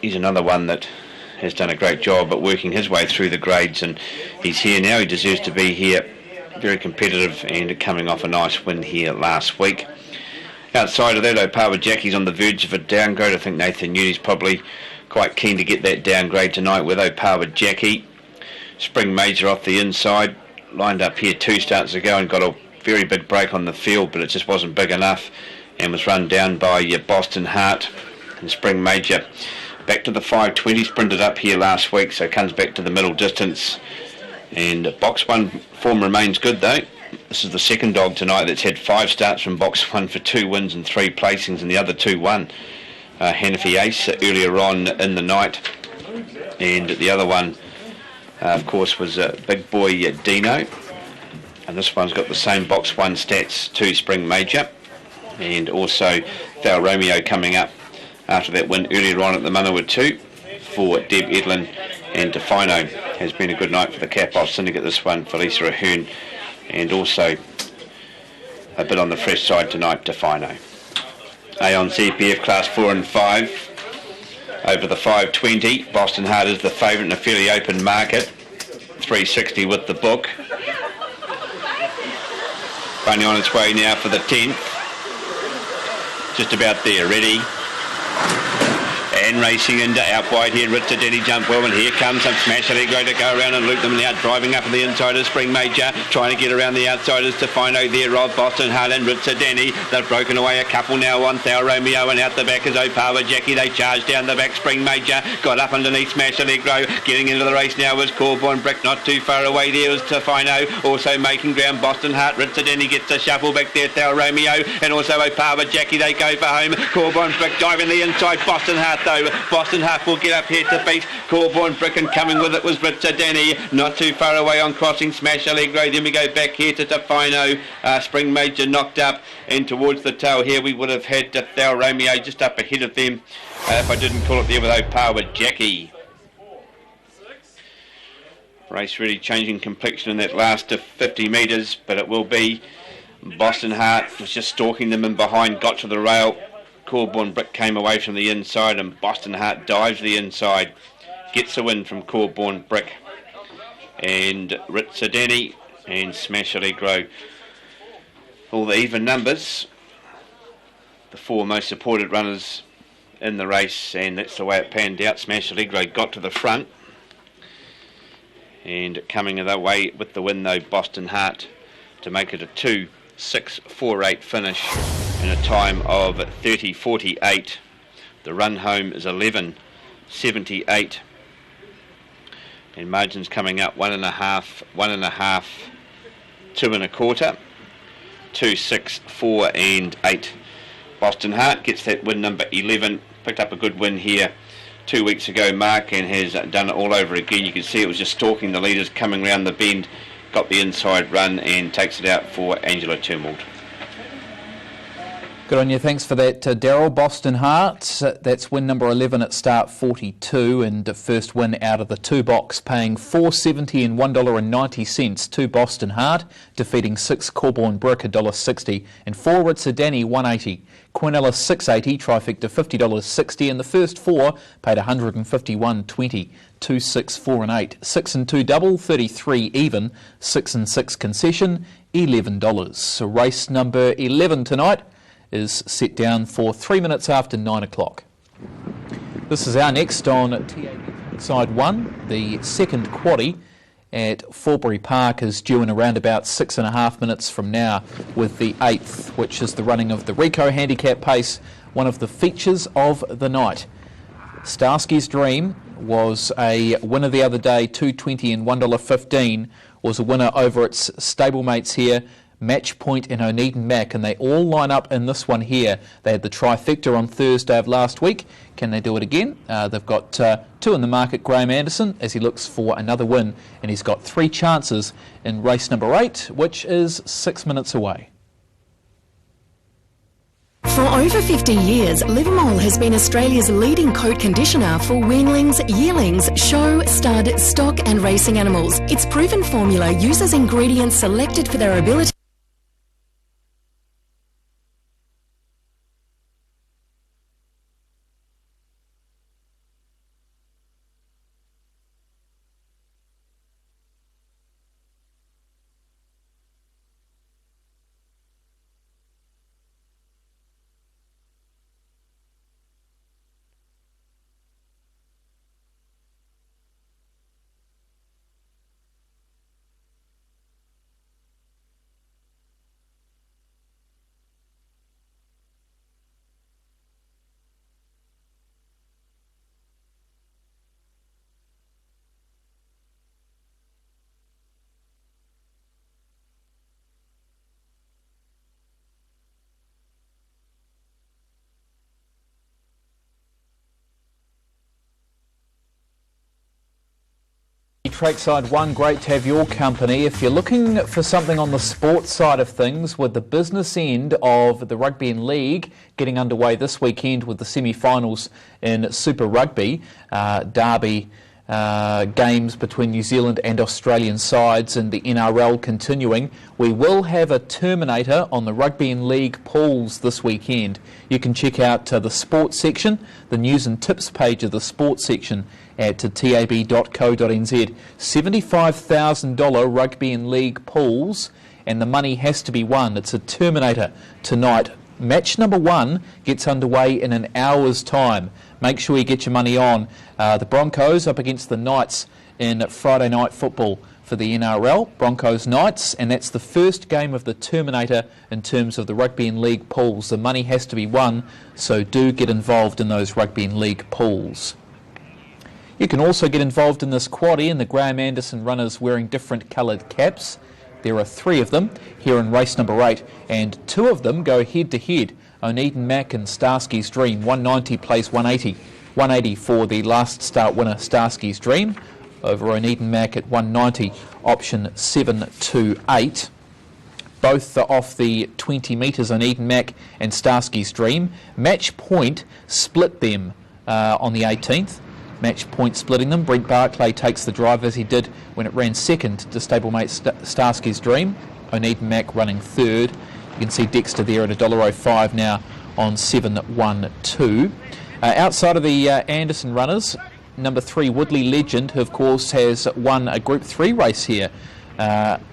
S8: He's another one that has done a great job at working his way through the grades, and he's here now. He deserves to be here. Very competitive and coming off a nice win here last week. Outside of that, Opawa Jackie's on the verge of a downgrade. I think Nathan Newdy's probably quite keen to get that downgrade tonight with Opawa Jackie. Spring Major off the inside, lined up here 2 starts ago and got a very big break on the field, but it just wasn't big enough and was run down by Boston Hart and Spring Major. Back to the 520, sprinted up here last week, so comes back to the middle distance. And box 1 form remains good though. This is the second dog tonight that's had 5 starts from box 1 for 2 wins and 3 placings, and the other 2 won. Hanafi Ace earlier on in the night, and the other one, of course, was Big Boy Dino. And this one's got the same box 1 stats to Spring Major, and also Val Romeo coming up after that win earlier on at the Manawa 2 for Deb Edlin, and Defino has been a good night for the Cap-Off Syndicate this one for Lisa Ahern, and also a bit on the fresh side tonight, Defino. Aon CPF class 4 and 5 over the 520. Boston Hart is the favourite in a fairly open market, 360 with the book. Running on its way now for the 10th. Just about there, ready. and racing into out wide here. Richard Denny jump well, and here comes some Smash Allegro to go around and loop them out, driving up on the inside of Spring Major, trying to get around the outsiders to find out there of Boston Heart and Richard Denny. They've broken away a couple now on Thou Romeo, and out the back is Opawa Jackie. They charge down the back. Spring Major got up underneath Smash Allegro. Getting into the race now was Corborn Brick, not too far away there was Tofino, also making ground. Boston Heart, Richard Denny gets a shuffle back there. Thou Romeo and also Opawa Jackie, they go for home. Corborn Brick diving the inside. Boston Heart though, Boston Heart will get up here to beat Corborn Brick, and coming with it was Richard Denny, not too far away on crossing Smash Allegro. Then we go back here to Tofino. Spring Major knocked up, and towards the tail here we would have had Thou Romeo just up ahead of them if I didn't call it there with Opawa Jackie. Race really changing complexion in that last 50 metres, but it will be. Boston Heart was just stalking them in behind, got to the rail. Corborn Brick came away from the inside, and Boston Heart dives the inside, gets a win from Corborn Brick. And Richard Denny and Smash Allegro, all the even numbers, the four most supported runners in the race, and that's the way it panned out. Smash Allegro got to the front, and coming the way with the win though, Boston Heart, to make it a 2:6.48 finish in a time of 30.48. The run home is 11.78, and margins coming up 1.5, 1.5, 2.25, 2, 6, 4 and 8. Boston Heart gets that win number 11, picked up a good win here 2 weeks ago, Mark, and has done it all over again. You can see it was just stalking the leaders, coming round the bend, got the inside run and takes it out for Angela Tumult.
S2: Good on you, thanks for that, Daryl. Boston Heart, that's win number 11 at start 42, and first win out of the two box, paying $4.70 and $1.90 to Boston Heart, defeating 6 Corborn Brick $1.60, and 4 Richard Denny $1.80. Quinella $6.80, trifecta $50.60, and the first 4 paid $151.20. 2, 6, 4 and 8. 6 and 2 double, 33 even. 6 and 6 concession, $11. So race number 11 tonight is set down for 3 minutes after 9 o'clock. This is our next on TAB Side 1. The second quaddie at Forbury Park is due in around about 6.5 minutes from now, with the 8th, which is the running of the Rico Handicap Pace, one of the features of the night. Starsky's Dream was a winner the other day, $2.20 and $1.15, was a winner over its stablemates here, Match Point and Oneiden Mac, and they all line up in this one here. They had the trifecta on Thursday of last week. Can they do it again? They've got 2 in the market, Graham Anderson, as he looks for another win, and he's got 3 chances in race number 8, which is 6 minutes away.
S12: For over 50 years, Livermole has been Australia's leading coat conditioner for weanlings, yearlings, show, stud, stock and racing animals. Its proven formula uses ingredients selected for their ability
S2: Trackside 1, great to have your company. If you're looking for something on the sports side of things, with the business end of the Rugby and League getting underway this weekend with the semi-finals in Super Rugby, Derby games between New Zealand and Australian sides, and the NRL continuing, we will have a Terminator on the Rugby and League pools this weekend. You can check out the sports section, the news and tips page of the sports section at tab.co.nz. $75,000 Rugby and League pools, and the money has to be won. It's a Terminator tonight Match number 1 gets underway in an hour's time. Make sure you get your money on. The Broncos up against the Knights in Friday night football for the NRL. Broncos Knights, and that's the first game of the Terminator in terms of the Rugby and League pools. The money has to be won, so do get involved in those Rugby and League pools. You can also get involved in this quaddie and the Graham Anderson runners wearing different coloured caps. There are 3 of them here in race number 8, and 2 of them go head-to-head. Oneiden Mac and Starsky's Dream. 190 plays 180. 180 for the last start winner, Starsky's Dream, over Oneiden Mac at 190, option 728. Both are off the 20 metres, Oneiden Mac and Starsky's Dream. Match point split them on the 18th. Match point splitting them. Brent Barclay takes the drive as he did when it ran second to stablemate Starsky's Dream. Oneiden Mac running third. You can see Dexter there at $1.05 now on 712. Outside of the Anderson runners, number 3 Woodley Legend, who of course has won a Group 3 race here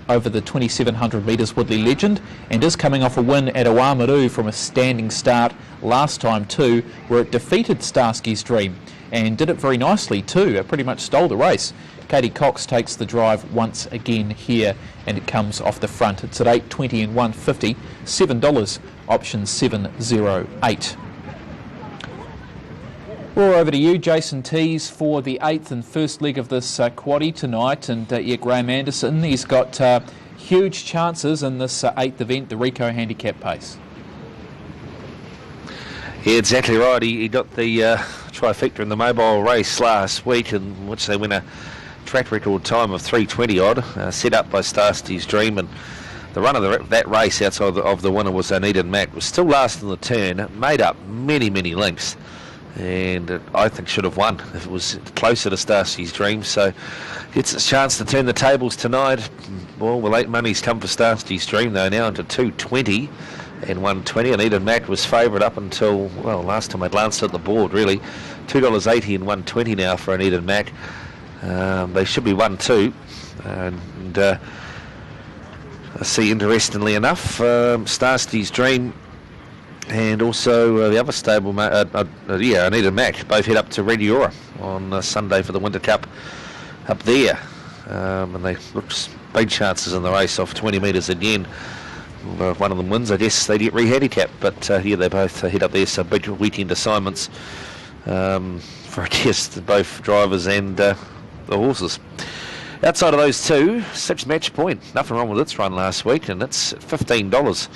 S2: over the 2700 metres. Woodley Legend, and is coming off a win at Oamaru from a standing start last time too, where it defeated Starsky's Dream and did it very nicely too. It pretty much stole the race. Katie Cox takes the drive once again here, and it comes off the front. It's at 8.20 and 150, $7, option 708. We're over to you, Jason Tees, for the 8th and first leg of this quaddie tonight. And Graham Anderson, he's got huge chances in this 8th event, the Ricoh Handicap Pace.
S1: Yeah, exactly right. He got the trifecta in the mobile race last week, in which they win a track record time of 3:20 odd, set up by Starsky's Dream. And the run of that race outside of the winner was Oneiden Mac. Was still last in the turn, made up many lengths, and I think should have won if it was closer to Starsky's Dream. So gets its chance to turn the tables tonight. Well, the late money's come for Starsky's Dream though, now into 220 and 120. Oneiden Mac was favourite up until, well, last time I glanced at the board really. $2.80 and 120 now for Oneiden Mac. They should be 1-2, and I see, interestingly enough, Starsky's Dream and also the other stable, Oneiden Mac, both head up to Red Eora on Sunday for the Winter Cup up there, and they look big chances in the race off 20 metres again. If one of them wins, I guess they get re-handicapped, but they both head up there, so big weekend assignments for, I guess, both drivers and the horses. Outside of those 2, 6 Match Point, nothing wrong with its run last week, and it's $15.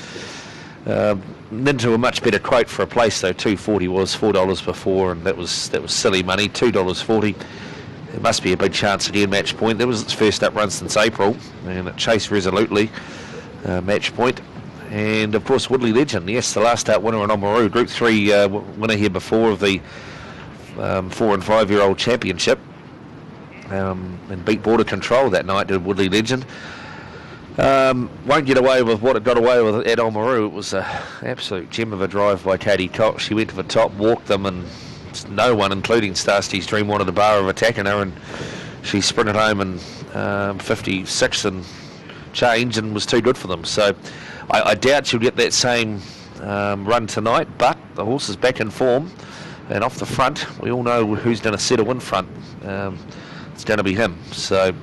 S1: Into a much better quote for a place though. $2.40 was $4 before, and that was silly money. $2.40. It must be a big chance again. Match Point. That was its first up run since April, and it chased resolutely. Match Point, and of course Woodley Legend. Yes, the last start winner in Oamaru, Group 3 winner here before of the 4 and 5 year old championship, and beat Border Control that night, did Woodley Legend. Won't get away with what it got away with at Oamaru. It was an absolute gem of a drive by Katie Cox. She went to the top, walked them, and no one, including Starsky's Dream, wanted a bar of attacking her, and she sprinted home in 56 and change and was too good for them. So I doubt she'll get that same run tonight, but the horse is back in form, and off the front we all know who's going to settle in front. It's going to be him, so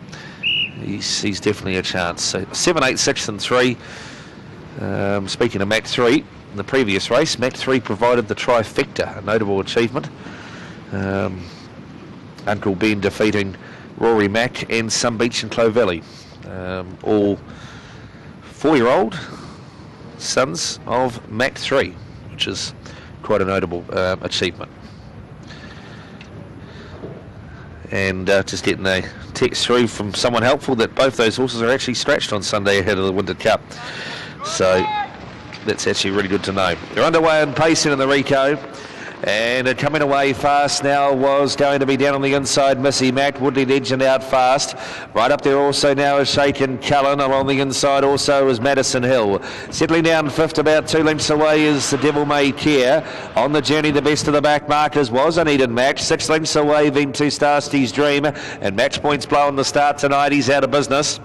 S1: he's definitely a chance. So 7, 8, 6 and 3. Speaking of Mac 3, in the previous race, Mac 3 provided the trifecta, a notable achievement. Uncle Ben defeating Rory Mac and Sun Beach and Clovelly, all 4-year-old sons of Mac 3, which is quite a notable achievement. And just getting a text through from someone helpful that both those horses are actually scratched on Sunday ahead of the Winter Cup, so that's actually really good to know. They're underway and pacing in the Ricoh, and coming away fast now was going to be down on the inside Missy Mac. Woodley Legend out fast. Right up there also now is Shaken Cullen. Along the inside also is Madison Hill. Settling down fifth, about 2 lengths away, is the Devil May Care. On the journey, the best of the back markers was Oneiden Mac. 6 lengths away then to Starsky's Dream, and Match Point's blowing the start tonight. He's out of business.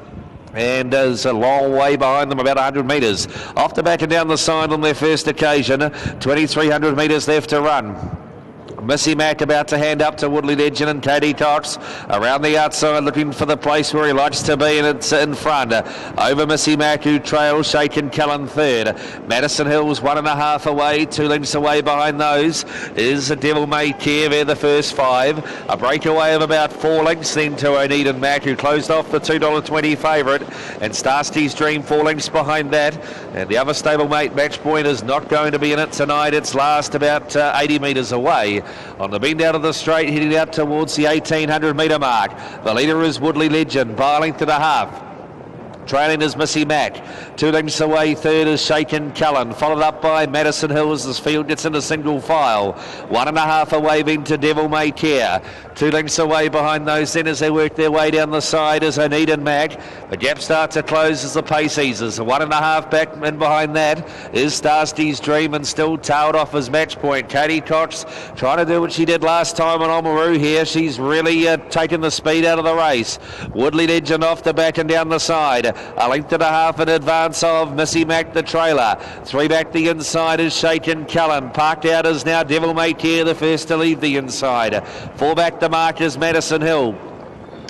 S1: and is a long way behind them, about 100 metres. Off the back and down the side on their first occasion. 2,300 metres left to run. Missy Mack about to hand up to Woodley Legend and Katie Cox around the outside looking for the place where he likes to be, and it's in front. Over Missy Mack, who trails Shaken Callan third. Madison Hill's 1.5 away, 2 lengths away behind those is a Devil May Care. They're the first 5. A breakaway of about 4 lengths then to Oneida Mack, who closed off the $2.20 favourite, and Starsty's Dream 4 lengths behind that. And the other stablemate, Match Point, is not going to be in it tonight. It's last about 80 metres away. On the bend out of the straight, heading out towards the 1,800 metre mark. The leader is Woodley Legend, by a length and a half. Trailing is Missy Mack. 2 lengths away, third is Shaken Callan, followed up by Madison Hill as this field gets into single file. 1.5 away then to Devil May Care. 2 lengths away behind those then as they work their way down the side is Oneida Mack. The gap starts to close as the pace eases. 1.5 back and behind that is Starsty's Dream, and still tailed off as Match Point. Katie Cox trying to do what she did last time on Oamaru here. She's really taken the speed out of the race. Woodley Legend off the back and down the side. A length and a half in advance of Missy Mack, the trailer. 3 back the inside is Shaken Callan. Parked out is now Devil May Care, the first to leave the inside. 4 back the mark is Madison Hill.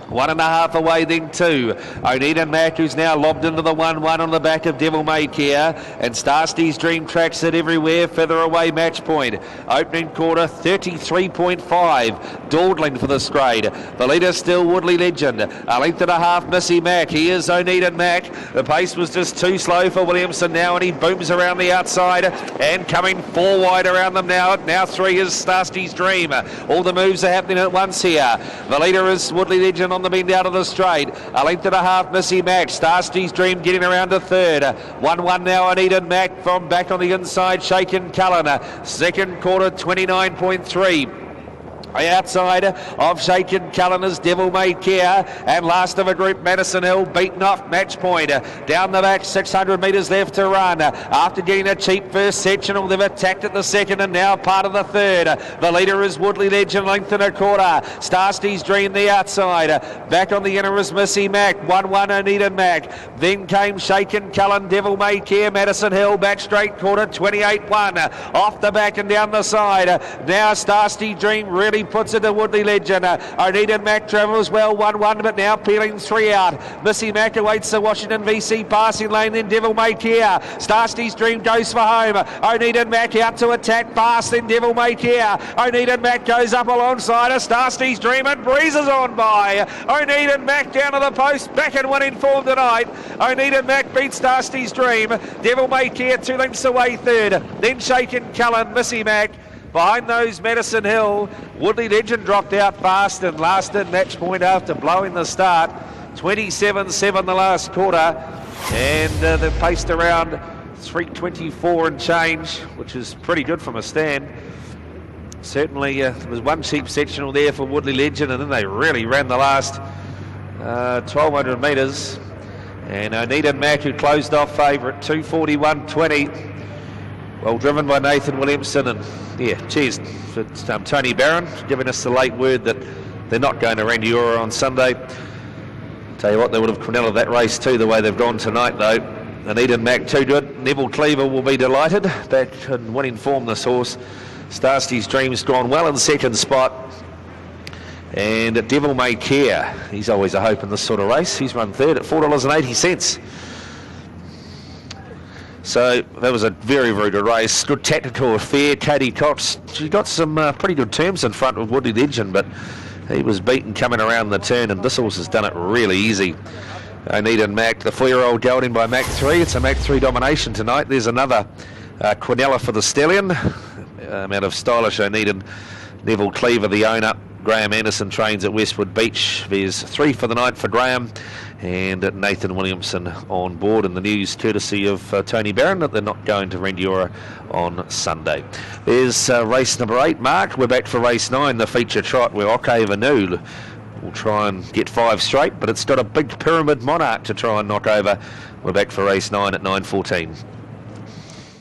S1: 1.5 away then 2. Oneida Mack, who's now lobbed into the 1-1 on the back of Devil May Care, and Starsty's Dream tracks it everywhere. Further away Match Point. Opening quarter 33.5. Dawdling for this grade. The leader still Woodley Legend. A length and a half Missy Mack. Here's Oneida Mack. The pace was just too slow for Williamson now, and he booms around the outside and coming 4 wide around them now. Now 3 is Starsty's Dream. All the moves are happening at once here. The leader is Woodley Legend on the bend out of the straight. A length and a half Missy Mack. Starsty's Dream getting around to third. 1-1 now Oneida Mack from back on the inside. Shaken Callan. Second quarter 29.3. Outside of Shaken Callan is Devil May Care, and last of a group Madison Hill beaten off Match Point. Down the back 600 metres left to run. After getting a cheap first sectional, they've attacked at the second and now part of the third. The leader is Woodley Legend, length and a quarter. Starsty's Dream the outside. Back on the inner is Missy Mack. 1-1 Oneida Mack. Then came Shaken Callan, Devil May Care, Madison Hill back straight quarter 28.1. Off the back and down the side. Now Starsty's Dream really puts it to Woodley Legend. Oneida Mack travels well, 1-1, but now peeling 3 out. Missy Mack awaits the Washington VC passing lane, then Devil May Care. Starsty's Dream goes for home. Oneida Mack out to attack fast, then Devil May Care. Oneida Mack goes up alongside of Starsty's Dream and breezes on by. Oneida Mack down to the post, back and winning form tonight. Oneida Mack beats Starsty's Dream. Devil May Care 2 lengths away third. Then Shaken Callan, Missy Mack. Behind those, Madison Hill. Woodley Legend dropped out fast and lasted Match Point after blowing the start. 27.7 the last quarter, and they've paced around 3:24 and change, which is pretty good from a stand. Certainly, there was one cheap sectional there for Woodley Legend, and then they really ran the last 1,200 metres. And Oneida Mack, who closed off favourite, 2:41.20. Well driven by Nathan Williamson, and yeah, cheers for Tony Barron giving us the late word that they're not going to Rangiora on Sunday. Tell you what, they would have Quinella that race too, the way they've gone tonight though. Oneida Mack too good. Neville Cleaver will be delighted. Back in winning form, this horse. Starsty's Dream's gone well in second spot. And Devil May Care, he's always a hope in this sort of race. He's run third at $4.80. So that was a very, very good race. Good tactical affair. Katie Cox, she got some pretty good terms in front with Woodley Legend, but he was beaten coming around the turn, and this horse has done it really easy. Oneida Mack, the 4-year-old gelding by Mach 3. It's a Mach 3 domination tonight. There's another Quinella for the Stallion. Out of stylish Oneida. Neville Cleaver, the owner. Graham Anderson trains at Westwood Beach. There's 3 for the night for Graham, and Nathan Williamson on board. In the news courtesy of Tony Barron that they're not going to Rangiora on Sunday. There's race number 8 marked. We're back for race 9, the feature trot, where Okay Vanu will try and get 5 straight, but it's got a big Pyramid Monarch to try and knock over. We're back for race 9 at 9:14.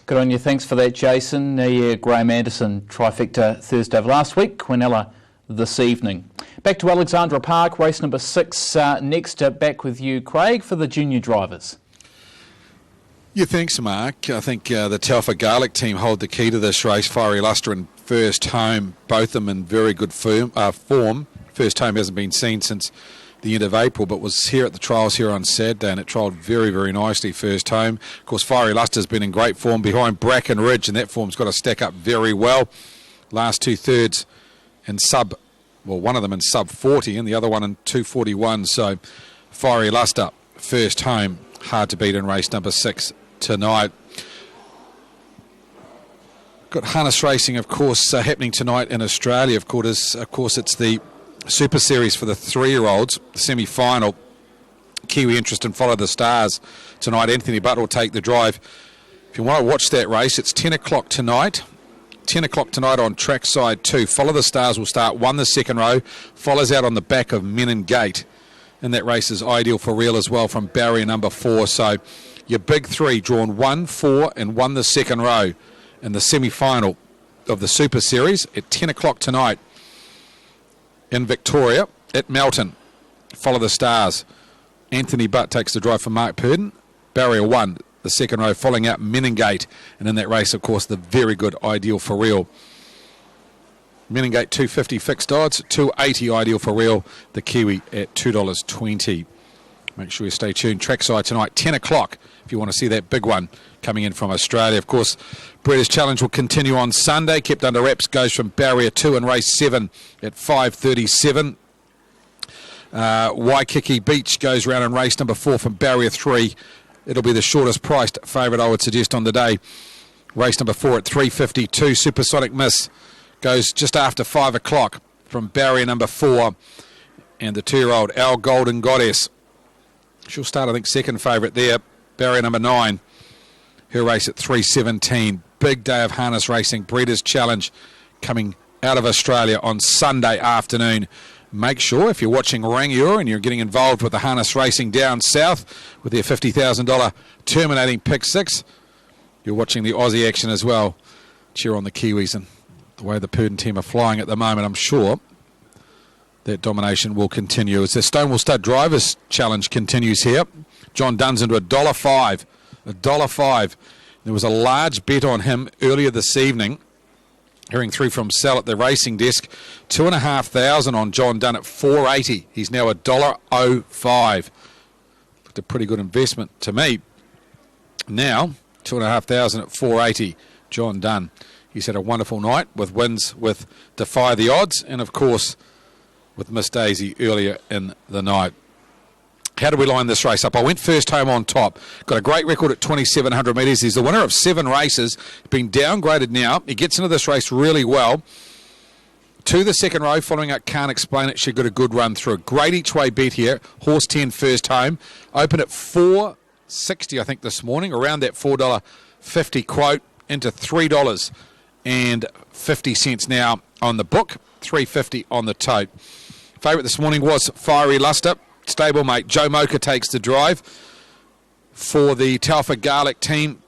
S2: Good on you. Thanks for that, Jason. Yeah, Graham Anderson trifecta Thursday of last week. Quinella this evening. Back to Alexandra Park, race number 6 next. Back with you, Craig, for the junior drivers.
S3: Yeah, thanks, Mark. I think the Telfer Garlic team hold the key to this race. Fiery Luster and First Home, both of them in very good form. First Home hasn't been seen since the end of April, but was here at the trials here on Saturday, and it trialled very, very nicely. First Home. Of course, Fiery Luster's been in great form behind Bracken Ridge, and that form's got to stack up very well. Last 2/3 in one of them in sub 40 and the other one in 2:41. So Fiery Luster, First Home, hard to beat in race number 6 tonight. Got harness racing, of course, happening tonight in Australia. Of course, it's the Super Series for the 3-year-olds, the semi-final. Kiwi interest in Follow the Stars tonight. Anthony Butt will take the drive. If you want to watch that race, it's 10 o'clock tonight. 10 o'clock tonight on trackside 2. Follow the Stars will start 1 the second row, follows out on the back of Menon Gate. And that race is Ideal for Real as well from barrier number 4. So your big 3 drawn 1, 4 and 1 the second row in the semi-final of the Super Series at 10 o'clock tonight in Victoria at Melton. Follow the Stars. Anthony Butt takes the drive for Mark Purdon. Barrier 1, the second row, following out Meningate. And in that race, of course, the very good Ideal for Real. Meningate $2.50 fixed odds, $2.80 Ideal for Real. The Kiwi at $2.20. Make sure you stay tuned. Trackside tonight, 10 o'clock, if you want to see that big one coming in from Australia. Of course, Breeders' Challenge will continue on Sunday. Kept under wraps goes from barrier 2 in race 7 at 5:37. Waikiki Beach goes round in race number 4 from barrier 3. It'll be the shortest priced favourite, I would suggest, on the day. Race number 4 at 3:52. Supersonic Miss goes just after 5 o'clock from barrier number 4. And the 2-year-old Our Golden Goddess, she'll start, I think, second favourite there. Barrier number 9. Her race at 3:17. Big day of harness racing. Breeders' Challenge coming out of Australia on Sunday afternoon. Make sure, if you're watching Rangiora and you're getting involved with the harness racing down south with their $50,000 terminating pick 6, you're watching the Aussie action as well. Cheer on the Kiwis, and the way the Purdon team are flying at the moment, I'm sure that domination will continue as the Stonewall Stud Drivers' Challenge continues here. John Dunn's into $1.05. $1.05. There was a large bet on him earlier this evening. Hearing through from Sal at the racing desk, $2,500 on John Dunn at $4.80. He's now $1.05. Looked a pretty good investment to me. Now, $2,500 at $4.80. John Dunn. He's had a wonderful night with wins with Defy the Odds and, of course, with Miss Daisy earlier in the night. How do we line this race up? I went First Home on top. Got a great record at 2,700 metres. He's the winner of 7 races. Been downgraded now. He gets into this race really well. To the second row, following up Can't Explain It. She got a good run through. Great each way bet here. Horse 10 First Home. Opened at $4.60, I think, this morning. Around that $4.50 quote into $3.50 now on the book. $3.50 on the tote. Favourite this morning was Fiery Luster. Stablemate Joe Mocha takes the drive for the Telfer Garlic team.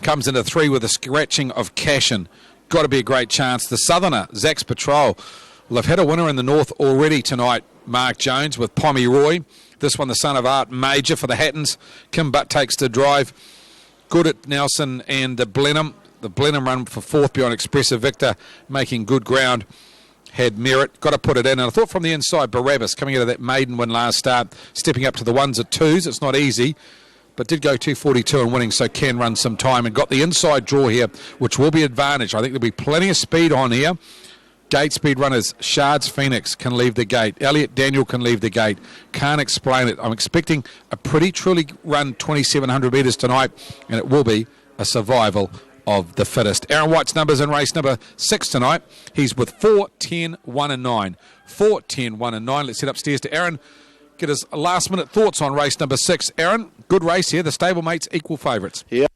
S3: Comes into 3 with a scratching of Cashin. Got to be a great chance. The Southerner, Zach's Patrol. Well, they've had a winner in the north already tonight, Mark Jones, with Pommy Roy. This one, the son of Art Major for the Hattons. Kim Butt takes the drive. Good at Nelson and the Blenheim. The Blenheim run for 4th beyond Expressive Victor, making good ground. Had merit, got to put it in. And I thought from the inside, Barabbas coming out of that maiden win last start, stepping up to the 1s at 2s. It's not easy, but did go 2:42 and winning, so can run some time. And got the inside draw here, which will be advantage. I think there'll be plenty of speed on here. Gate speed runners, Shards Phoenix can leave the gate. Elliot Daniel can leave the gate. Can't Explain It. I'm expecting a pretty truly run 2,700 metres tonight, and it will be a survival of the fittest. Aaron White's numbers in race number 6 tonight. He's with 4, 10, 1 and 9. 4, 10, 1 and 9. Let's head upstairs to Aaron. Get his last minute thoughts on race number 6. Aaron, good race here. The stablemates equal favourites.
S6: Yeah.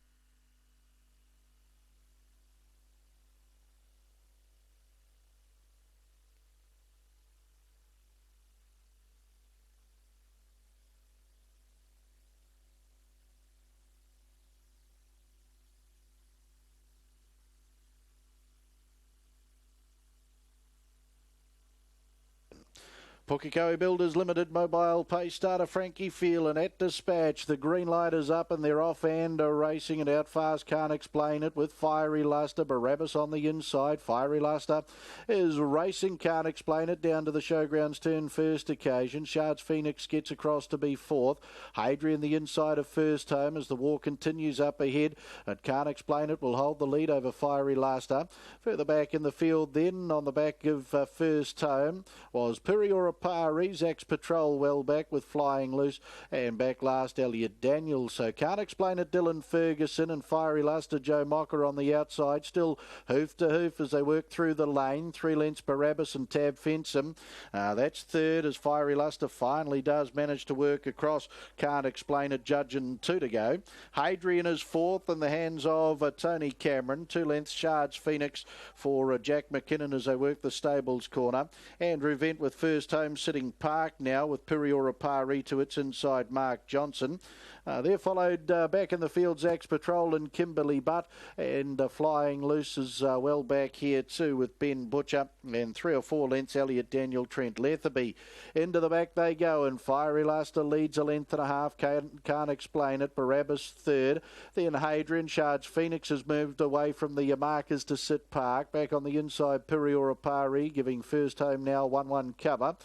S6: Pukekohe Builders Limited Mobile Pace starter Frankie Phelan at dispatch. The green light is up and they're off and are racing it out fast. Can't explain it with Fiery Luster. Barabbas on the inside. Fiery Luster is racing. Can't explain it down to the showgrounds turn first occasion. Shards Phoenix gets across to be fourth. Hadrian the inside of first home as the war continues up ahead. It Can't Explain It will hold the lead over Fiery Luster. Further back in the field then on the back of first home was Piriora Pari, Zach's Patrol well back with Flying Loose, and back last Elliot Daniels. So Can't Explain It, Dylan Ferguson, and Fiery Luster Joe Mocker on the outside, still hoof to hoof as they work through the lane. 3 lengths Barabbas and Tab Fensom. That's third as Fiery Luster finally does manage to work across. Can't Explain It, Judge and 2 to go. Hadrian is fourth in the hands of Tony Cameron. 2 lengths Shards Phoenix for Jack McKinnon as they work the stables corner. Andrew Vent with first home sitting Park now with Piriora Pari to its inside Mark Johnson. They're followed back in the field Zach's Patrol and Kimberly Butt, and Flying Loose is well back here too with Ben Butcher, and 3 or 4 lengths Elliot Daniel, Trent Letherby. Into the back they go, and Fiery Luster leads a length and a half. Can't Explain It, Barabbas third. Then Hadrian. Shards Phoenix has moved away from the markers to sit Park. Back on the inside Piriora Pari giving first home now 1-1 cover.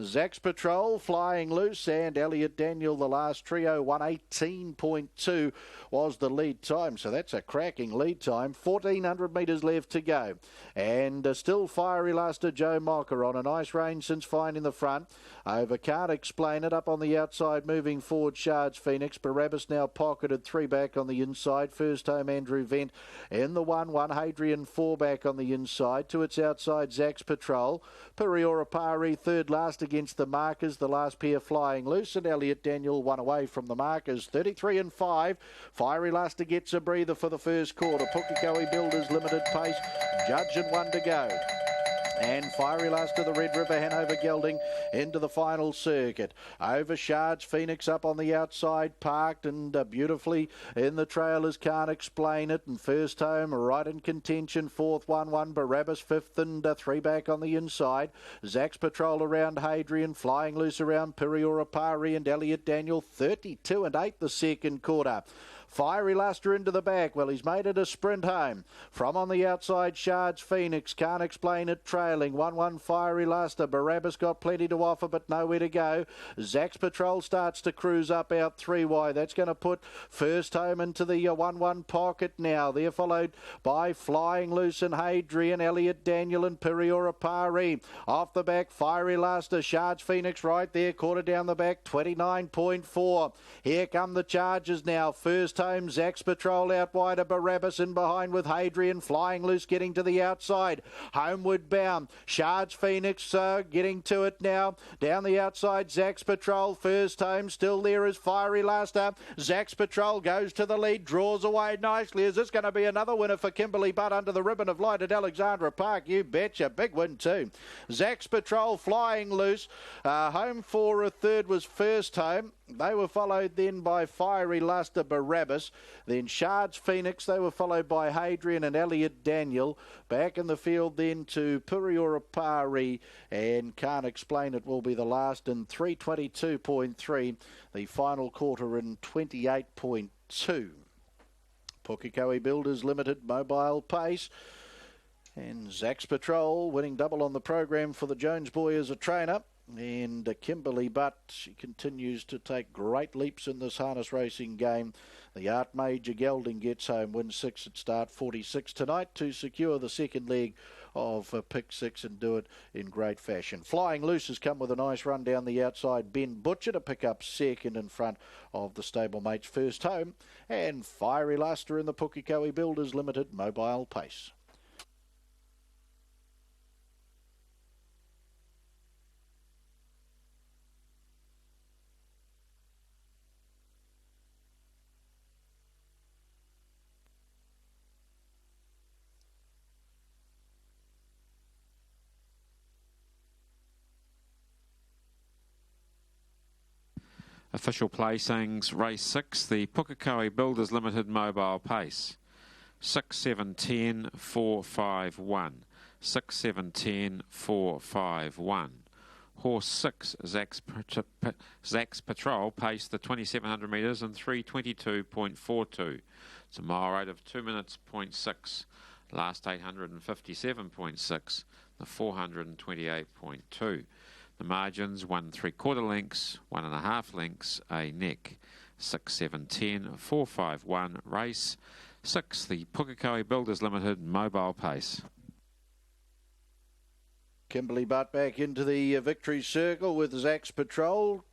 S6: Zach's Patrol, Flying Loose, and Elliot Daniel, the last trio. 1:18.2 was the lead time, so that's a cracking lead time. 1,400 metres left to go. And still Fiery Luster Joe Mocker on a nice range since fine in the front. Over Can't Explain It, up on the outside, moving forward Shards Phoenix. Barabbas now pocketed 3 back on the inside. First home Andrew Vent in the 1-1. Hadrian 4 back on the inside. To its outside Zach's Patrol. Piriora Pari third last against the markers. The last pair Flying Loose, and Elliot Daniel 1 away from the markers. 33 and 5. Fiery Luster gets a breather for the first quarter. Pukekohe Builders Limited Pace. Judge and 1 to go. And Fiery Luster, the Red River Hanover gelding, into the final circuit. Over Shards Phoenix up on the outside, parked and beautifully in the trailers. Can't Explain It. And first home, right in contention. Fourth 1-1, Barabbas fifth, and 3 back on the inside. Zach's Patrol around Hadrian, Flying Loose around Piriora Pari and Elliot Daniel. 32 and 8 the second quarter. Fiery Luster into the back. Well, he's made it a sprint home. From on the outside, Shards Phoenix. Can't Explain It trailing. 1-1 Fiery Luster. Barabbas got plenty to offer, but nowhere to go. Zach's Patrol starts to cruise up out 3 wide. That's going to put first home into the 1-1 pocket now. They're followed by Flying Loose and Hadrian, Elliot Daniel and Piriora Pari. Off the back, Fiery Luster. Shards Phoenix right there. Quarter down the back, 29.4. Here come the charges now. First home, Zach's Patrol out wide of Barabbas, in behind with Hadrian. Flying Loose getting to the outside. Homeward bound. Shards Phoenix getting to it now. Down the outside, Zach's Patrol. First home, still there is Fiery Luster. Zach's Patrol goes to the lead, draws away nicely. Is this going to be another winner for Kimberly Butt under the ribbon of light at Alexandra Park? You betcha. Big win too. Zach's Patrol, Flying Loose. Home for a third was first home. They were followed then by Fiery Luster, Barabbas. Then Shards Phoenix. They were followed by Hadrian and Elliot Daniel. Back in the field then to Piriora Pari, and Can't Explain It will be the last in 3:22.3. The final quarter in 28.2. Pukekohe Builders Limited Mobile Pace. And Zach's Patrol winning double on the program for the Jones boy as a trainer. And Kimberly Butt, she continues to take great leaps in this harness racing game. The Art Major gelding gets home, wins 6 at start 46 tonight to secure the second leg of pick 6 and do it in great fashion. Flying Loose has come with a nice run down the outside. Ben Butcher to pick up second in front of the stablemates first home. And Fiery Luster in the Pukekohe Builders Limited Mobile Pace.
S7: Official placings, race 6, the Pukekohe Builders Limited Mobile Pace. 6, 7, 10, 4, 5, 1. 6, 7, 10, 4, 5, 1. Horse 6, Zach's Patrol, paced the 2,700 metres in 3:22.42. It's a mile rate of 2 minutes, 0.6. Last 857.6. The 428.2. The margins 1 3/4 lengths, 1.5 lengths, a neck. 6, 7, 10, 4, 5, 1, race 6, the Pukekohe Builders Limited mobile pace.
S6: Kimberley Butt back into the victory circle with Zach's Patrol,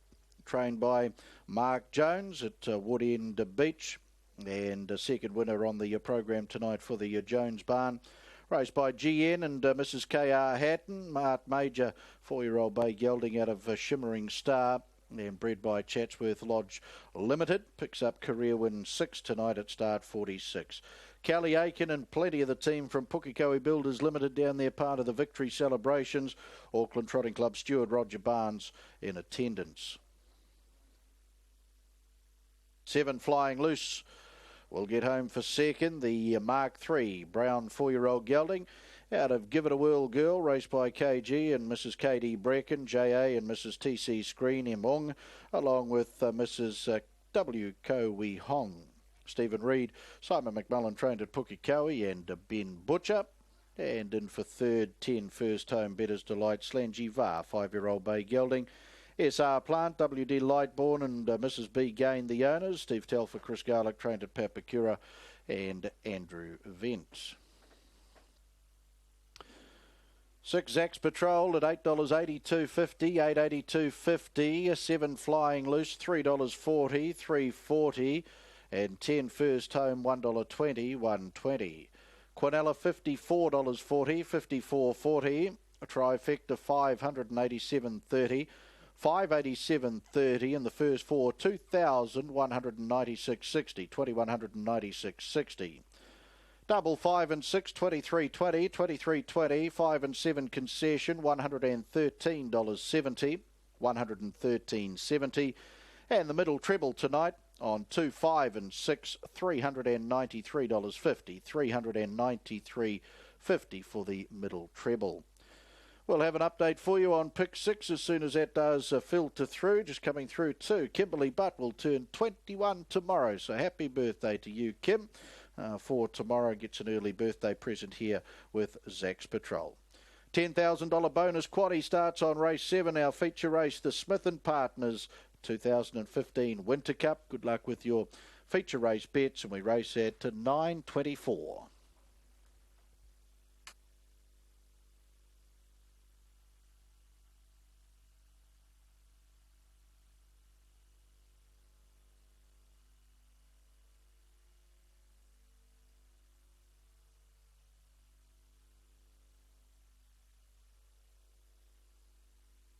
S6: trained by Mark Jones at Wood End Beach, and a second winner on the program tonight for the Jones Barn. Raced by GN and Mrs. K.R. Hatton. Mart Major, 4-year-old bay gelding out of Shimmering Star, and bred by Chatsworth Lodge Limited. Picks up career win 6 tonight at start 46. Callie Aiken and plenty of the team from Pukekohe Builders Limited down there, part of the victory celebrations. Auckland Trotting Club steward Roger Barnes in attendance. 7 Flying Loose will get home for second. The Mark III brown 4-year-old gelding out of Give It a Whirl Girl, raced by KG and Mrs. KD Brecken, JA and Mrs. TC Screen Emong, along with Mrs. W. Ko Wee Hong. Stephen Reid, Simon McMullen trained at Pukekohe, and Ben Butcher. And in for third, 10 First Home Betters Delight, Slangy Var, 5-year-old bay gelding. SR Plant, WD Lightborn and Mrs. B Gain, the owners. Steve Telfer, Chris Garlick, trained at Papakura, and Andrew Vent. 6 Zach's Patrol at $8.82.50, $8.82.50. 7 Flying Loose, $3.40, $3.40. And 10 First Home, $1.20, $1.20. Quinella, $54.40, $54.40. A trifecta, $587.30. $587.30 in the first 4, $2,196.60, $2,196.60. Double 5 and 6, $23.20, $23.20. 5 and 7 concession, $113.70, $113.70. And the middle treble tonight on 2, 5 and 6, $393.50, $393.50 for the middle treble. We'll have an update for you on Pick 6 as soon as that does filter through. Just coming through too, Kimberley Butt will turn 21 tomorrow. So happy birthday to you, Kim. For tomorrow, gets an early birthday present here with Zach's Patrol. $10,000 bonus quaddie starts on race 7, our feature race, the Smith & Partners 2015 Winter Cup. Good luck with your feature race bets, and we race at 9:24.